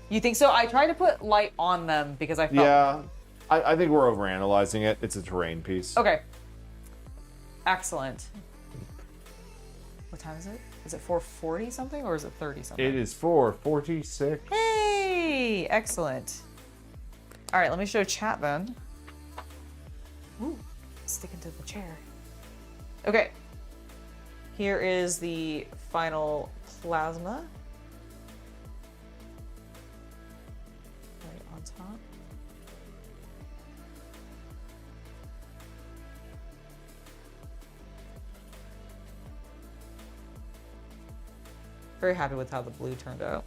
You think so? I tried to put light on them because I felt... Yeah. I think we're overanalyzing it. It's a terrain piece. Okay. Excellent. What time is it? Is it 4:40 something or is it 30 something? It is 4:46. Hey! Excellent. All right, let me show chat then. Ooh, sticking to the chair. Okay. Here is the final plasma. Right on top. Very happy with how the blue turned out.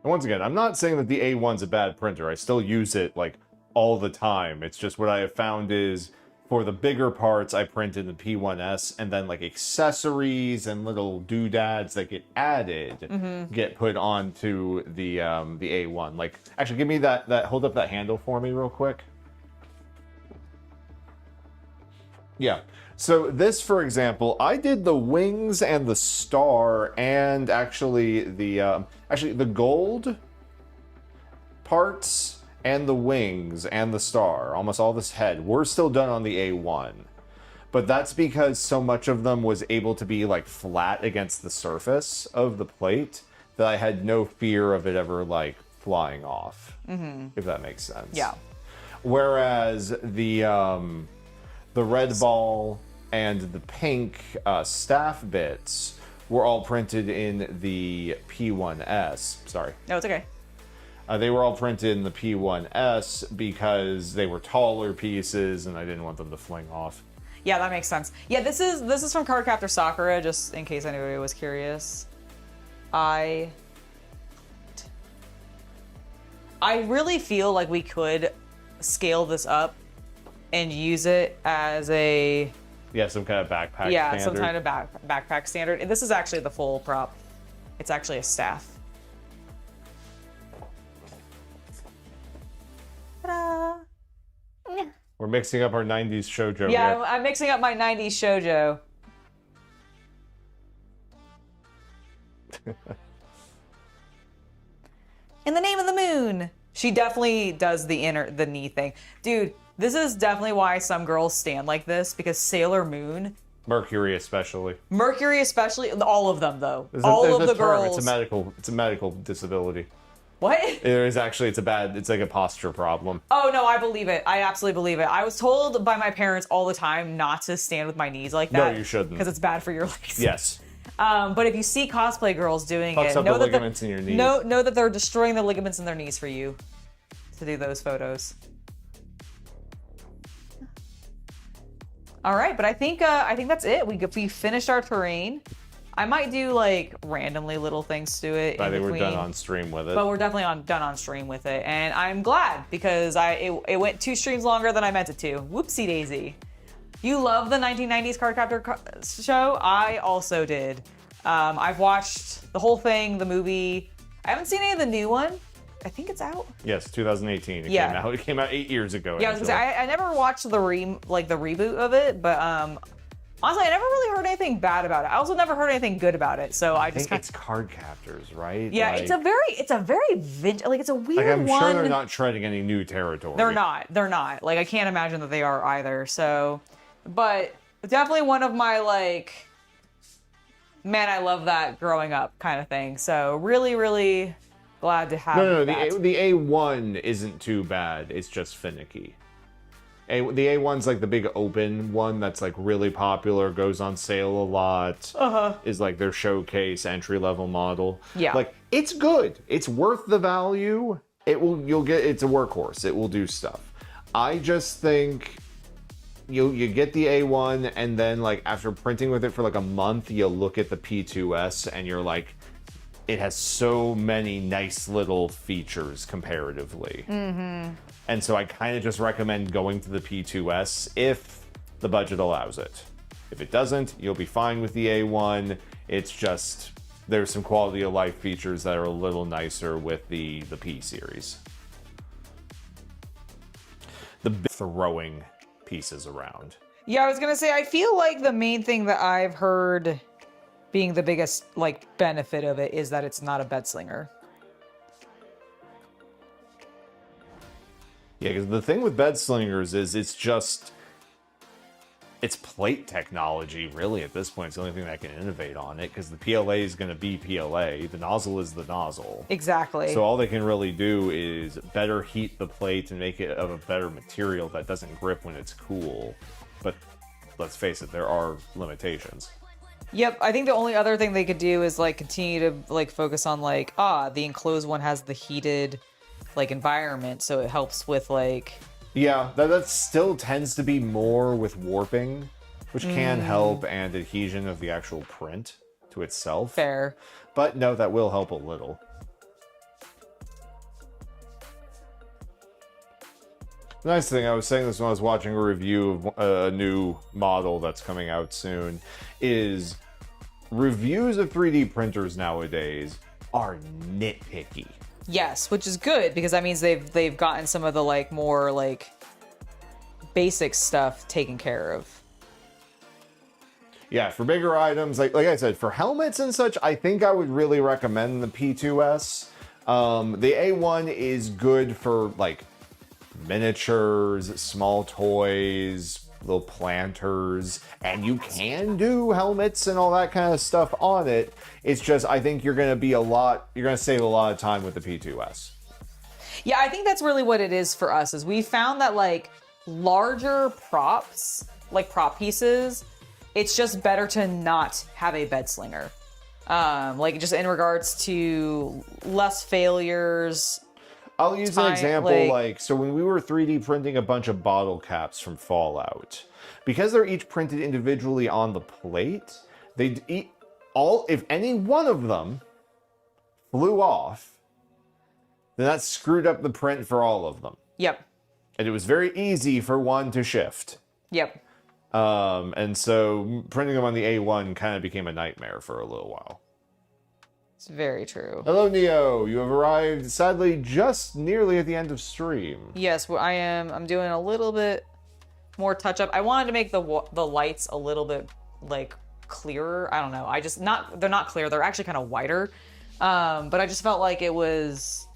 And once again, I'm not saying that the A1's a bad printer. I still use it like all the time. It's just what I have found is for the bigger parts, I print in the P1S, and then like accessories and little doodads that get added get put onto the A1. Like, actually, give me that. Hold up that handle for me real quick. Yeah. So this, for example, I did the wings and the star, and actually the gold parts and the wings and the star, almost all this head, were still done on the A1. But that's because so much of them was able to be like flat against the surface of the plate that I had no fear of it ever like flying off, if that makes sense. Yeah. Whereas the red ball and the pink staff bits were all printed in the P1S. Sorry. No, it's okay. They were all printed in the P1S because they were taller pieces and I didn't want them to fling off. Yeah, that makes sense. Yeah, this is from Card Captor Sakura, just in case anybody was curious. I really feel like we could scale this up and use it as a... Yeah, some kind of backpack standard. Some kind of backpack standard. And this is actually the full prop. It's actually a staff. Ta-da! We're mixing up our 90s shoujo. Yeah, I'm mixing up my 90s shoujo. In the name of the moon. She definitely does the knee thing. Dude, this is definitely why some girls stand like this, because Sailor Moon. Mercury especially. All of them though. All of the girls. It's a medical disability. What? It's like a posture problem. Oh no, I believe it. I absolutely believe it. I was told by my parents all the time not to stand with my knees like that. No, you shouldn't. Because it's bad for your legs. Yes. But if you see cosplay girls doing it, know the ligaments in your knees. Know that they're destroying the ligaments in their knees for you to do those photos. All right, but I think that's it. We finished our terrain. I might do like randomly little things to it. I think we're done on stream with it. But we're definitely done on stream with it, and I'm glad because it went 2 streams longer than I meant it to. Whoopsie daisy. You love the 1990s Card Captor show? I also did. I've watched the whole thing, the movie. I haven't seen any of the new one. I think it's out. Yes, 2018. It came out 8 years ago. Yeah, I was gonna say, I never watched the reboot of it, but honestly, I never really heard anything bad about it. I also never heard anything good about it, so I just think it's card captors, right? Yeah, like, it's a very vintage. Like it's a weird I'm one. sure they're not treading any new territory. They're not. Like I can't imagine that they are either. So, but definitely one of my like, man, I love that growing up kind of thing. So really, really glad to have. No, that. the A1 isn't too bad. It's just finicky. The A1's like the big open one that's like really popular, goes on sale a lot. Is like their showcase entry level model. Yeah, like it's good. It's worth the value. It's a workhorse. It will do stuff. I just think you get the A1 and then like after printing with it for like a month, you look at the P2S and you're like, it has so many nice little features comparatively. And so I kind of just recommend going to the P2S if the budget allows it. If it doesn't, you'll be fine with the A1. It's just, there's some quality of life features that are a little nicer with the P series. The throwing pieces around. Yeah, I was gonna say, I feel like the main thing that I've heard being the biggest like benefit of it is that it's not a bed slinger. Yeah, because the thing with bed slingers is it's plate technology, really, at this point. It's the only thing that can innovate on it, because the PLA is going to be PLA. The nozzle is the nozzle. Exactly. So all they can really do is better heat the plate and make it of a better material that doesn't grip when it's cool. But let's face it, there are limitations. Yep, I think the only other thing they could do is like continue to like focus on like, the enclosed one has the heated like environment, so it helps with like... Yeah, that still tends to be more with warping, which can help, and adhesion of the actual print to itself. Fair. But no, that will help a little. The nice thing, I was saying this when I was watching a review of a new model that's coming out soon, is reviews of 3D printers nowadays are nitpicky. Yes, which is good, because that means they've gotten some of the like more like basic stuff taken care of. Yeah, for bigger items, like I said, for helmets and such, I think I would really recommend the P2S. The A1 is good for like miniatures, small toys, little planters, and you can do helmets and all that kind of stuff on it. It's just, I think you're going to save a lot of time with the P2S. Yeah, I think that's really what it is for us, is we found that like larger props, like prop pieces, it's just better to not have a bed slinger. Like just in regards to less failures. I'll use an example, like, so when we were 3D printing a bunch of bottle caps from Fallout, because they're each printed individually on the plate, if any one of them flew off, then that screwed up the print for all of them. Yep. And it was very easy for one to shift. Yep. And so printing them on the A1 kind of became a nightmare for a little while. It's very true. Hello, Neo. You have arrived, sadly, just nearly at the end of stream. Yes, I am. I'm doing a little bit more touch-up. I wanted to make the lights a little bit, like, clearer. I don't know. They're not clear. They're actually kind of whiter. But I just felt like it was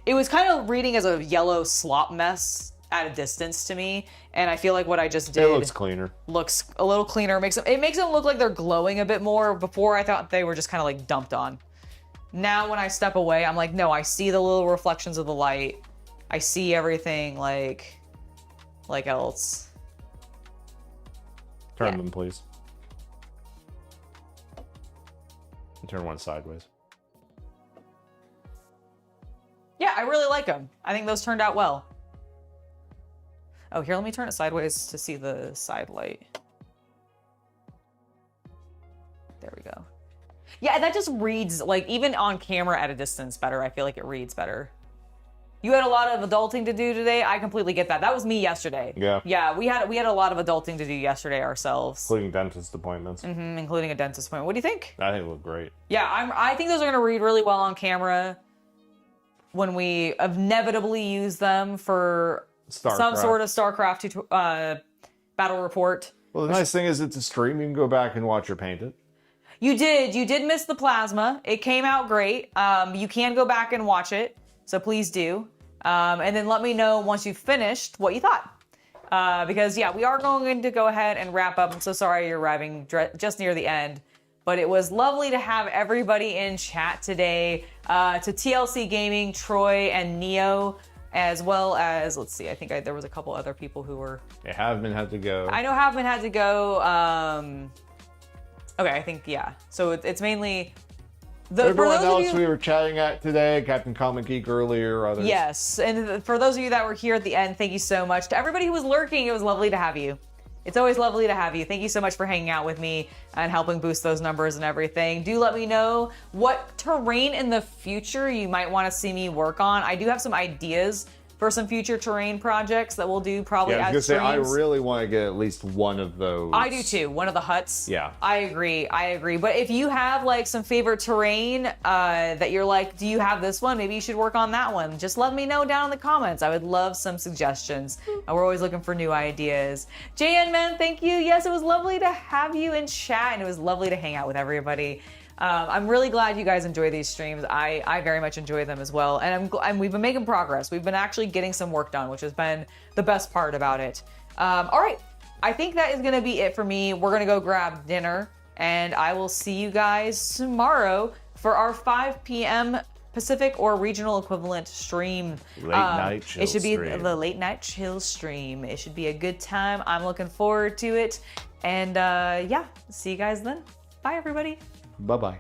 kind of reading as a yellow slop mess at a distance to me. And I feel like what I just did... It looks cleaner. Looks a little cleaner. It makes them look like they're glowing a bit more. Before, I thought they were just kind of, like, dumped on. Now when I step away, I'm like, no, I see the little reflections of the light. I see everything like else. Turn them, please. And turn one sideways. Yeah, I really like them. I think those turned out well. Oh, here, let me turn it sideways to see the side light. There we go. Yeah, that just reads, like, even on camera at a distance better. I feel like it reads better. You had a lot of adulting to do today. I completely get that. That was me yesterday. Yeah. Yeah, we had a lot of adulting to do yesterday ourselves. Including dentist appointments. Including a dentist appointment. What do you think? I think it looked great. Yeah, I think those are going to read really well on camera. when we inevitably use them for some Starcraft. sort of StarCraft battle report. Well, the nice thing is it's a stream. You can go back and watch her paint it. You did miss the plasma. It came out great. You can go back and watch it, so please do. And then let me know once you've finished what you thought. Because yeah, we are going to go ahead and wrap up. I'm so sorry you're arriving just near the end, but it was lovely to have everybody in chat today. To TLC Gaming, Troy, and Neo, as well as, let's see, I think there was a couple other people who were... Yeah, Havman had to go. I know Havman had to go. Okay, I think, yeah. So it's mainly... Everyone else we were chatting at today, Captain Comic Geek earlier, others. Yes, and for those of you that were here at the end, thank you so much. To everybody who was lurking, it was lovely to have you. It's always lovely to have you. Thank you so much for hanging out with me and helping boost those numbers and everything. Do let me know what terrain in the future you might want to see me work on. I do have some ideas for some future terrain projects that we'll do probably Yeah, I was as gonna say, I streams. really want to get at least one of those. I do too. One of the huts. Yeah. I agree. But if you have like some favorite terrain that you're like, do you have this one? Maybe you should work on that one. Just let me know down in the comments. I would love some suggestions. We're always looking for new ideas. JN Man, thank you. Yes, it was lovely to have you in chat, and it was lovely to hang out with everybody. I'm really glad you guys enjoy these streams. I very much enjoy them as well. And we've been making progress. We've been actually getting some work done, which has been the best part about it. All right. I think that is going to be it for me. We're going to go grab dinner, and I will see you guys tomorrow for our 5 p.m. Pacific or regional equivalent stream. Late night chill It should be stream. the late night chill stream. It should be a good time. I'm looking forward to it. And yeah, see you guys then. Bye, everybody. Bye-bye.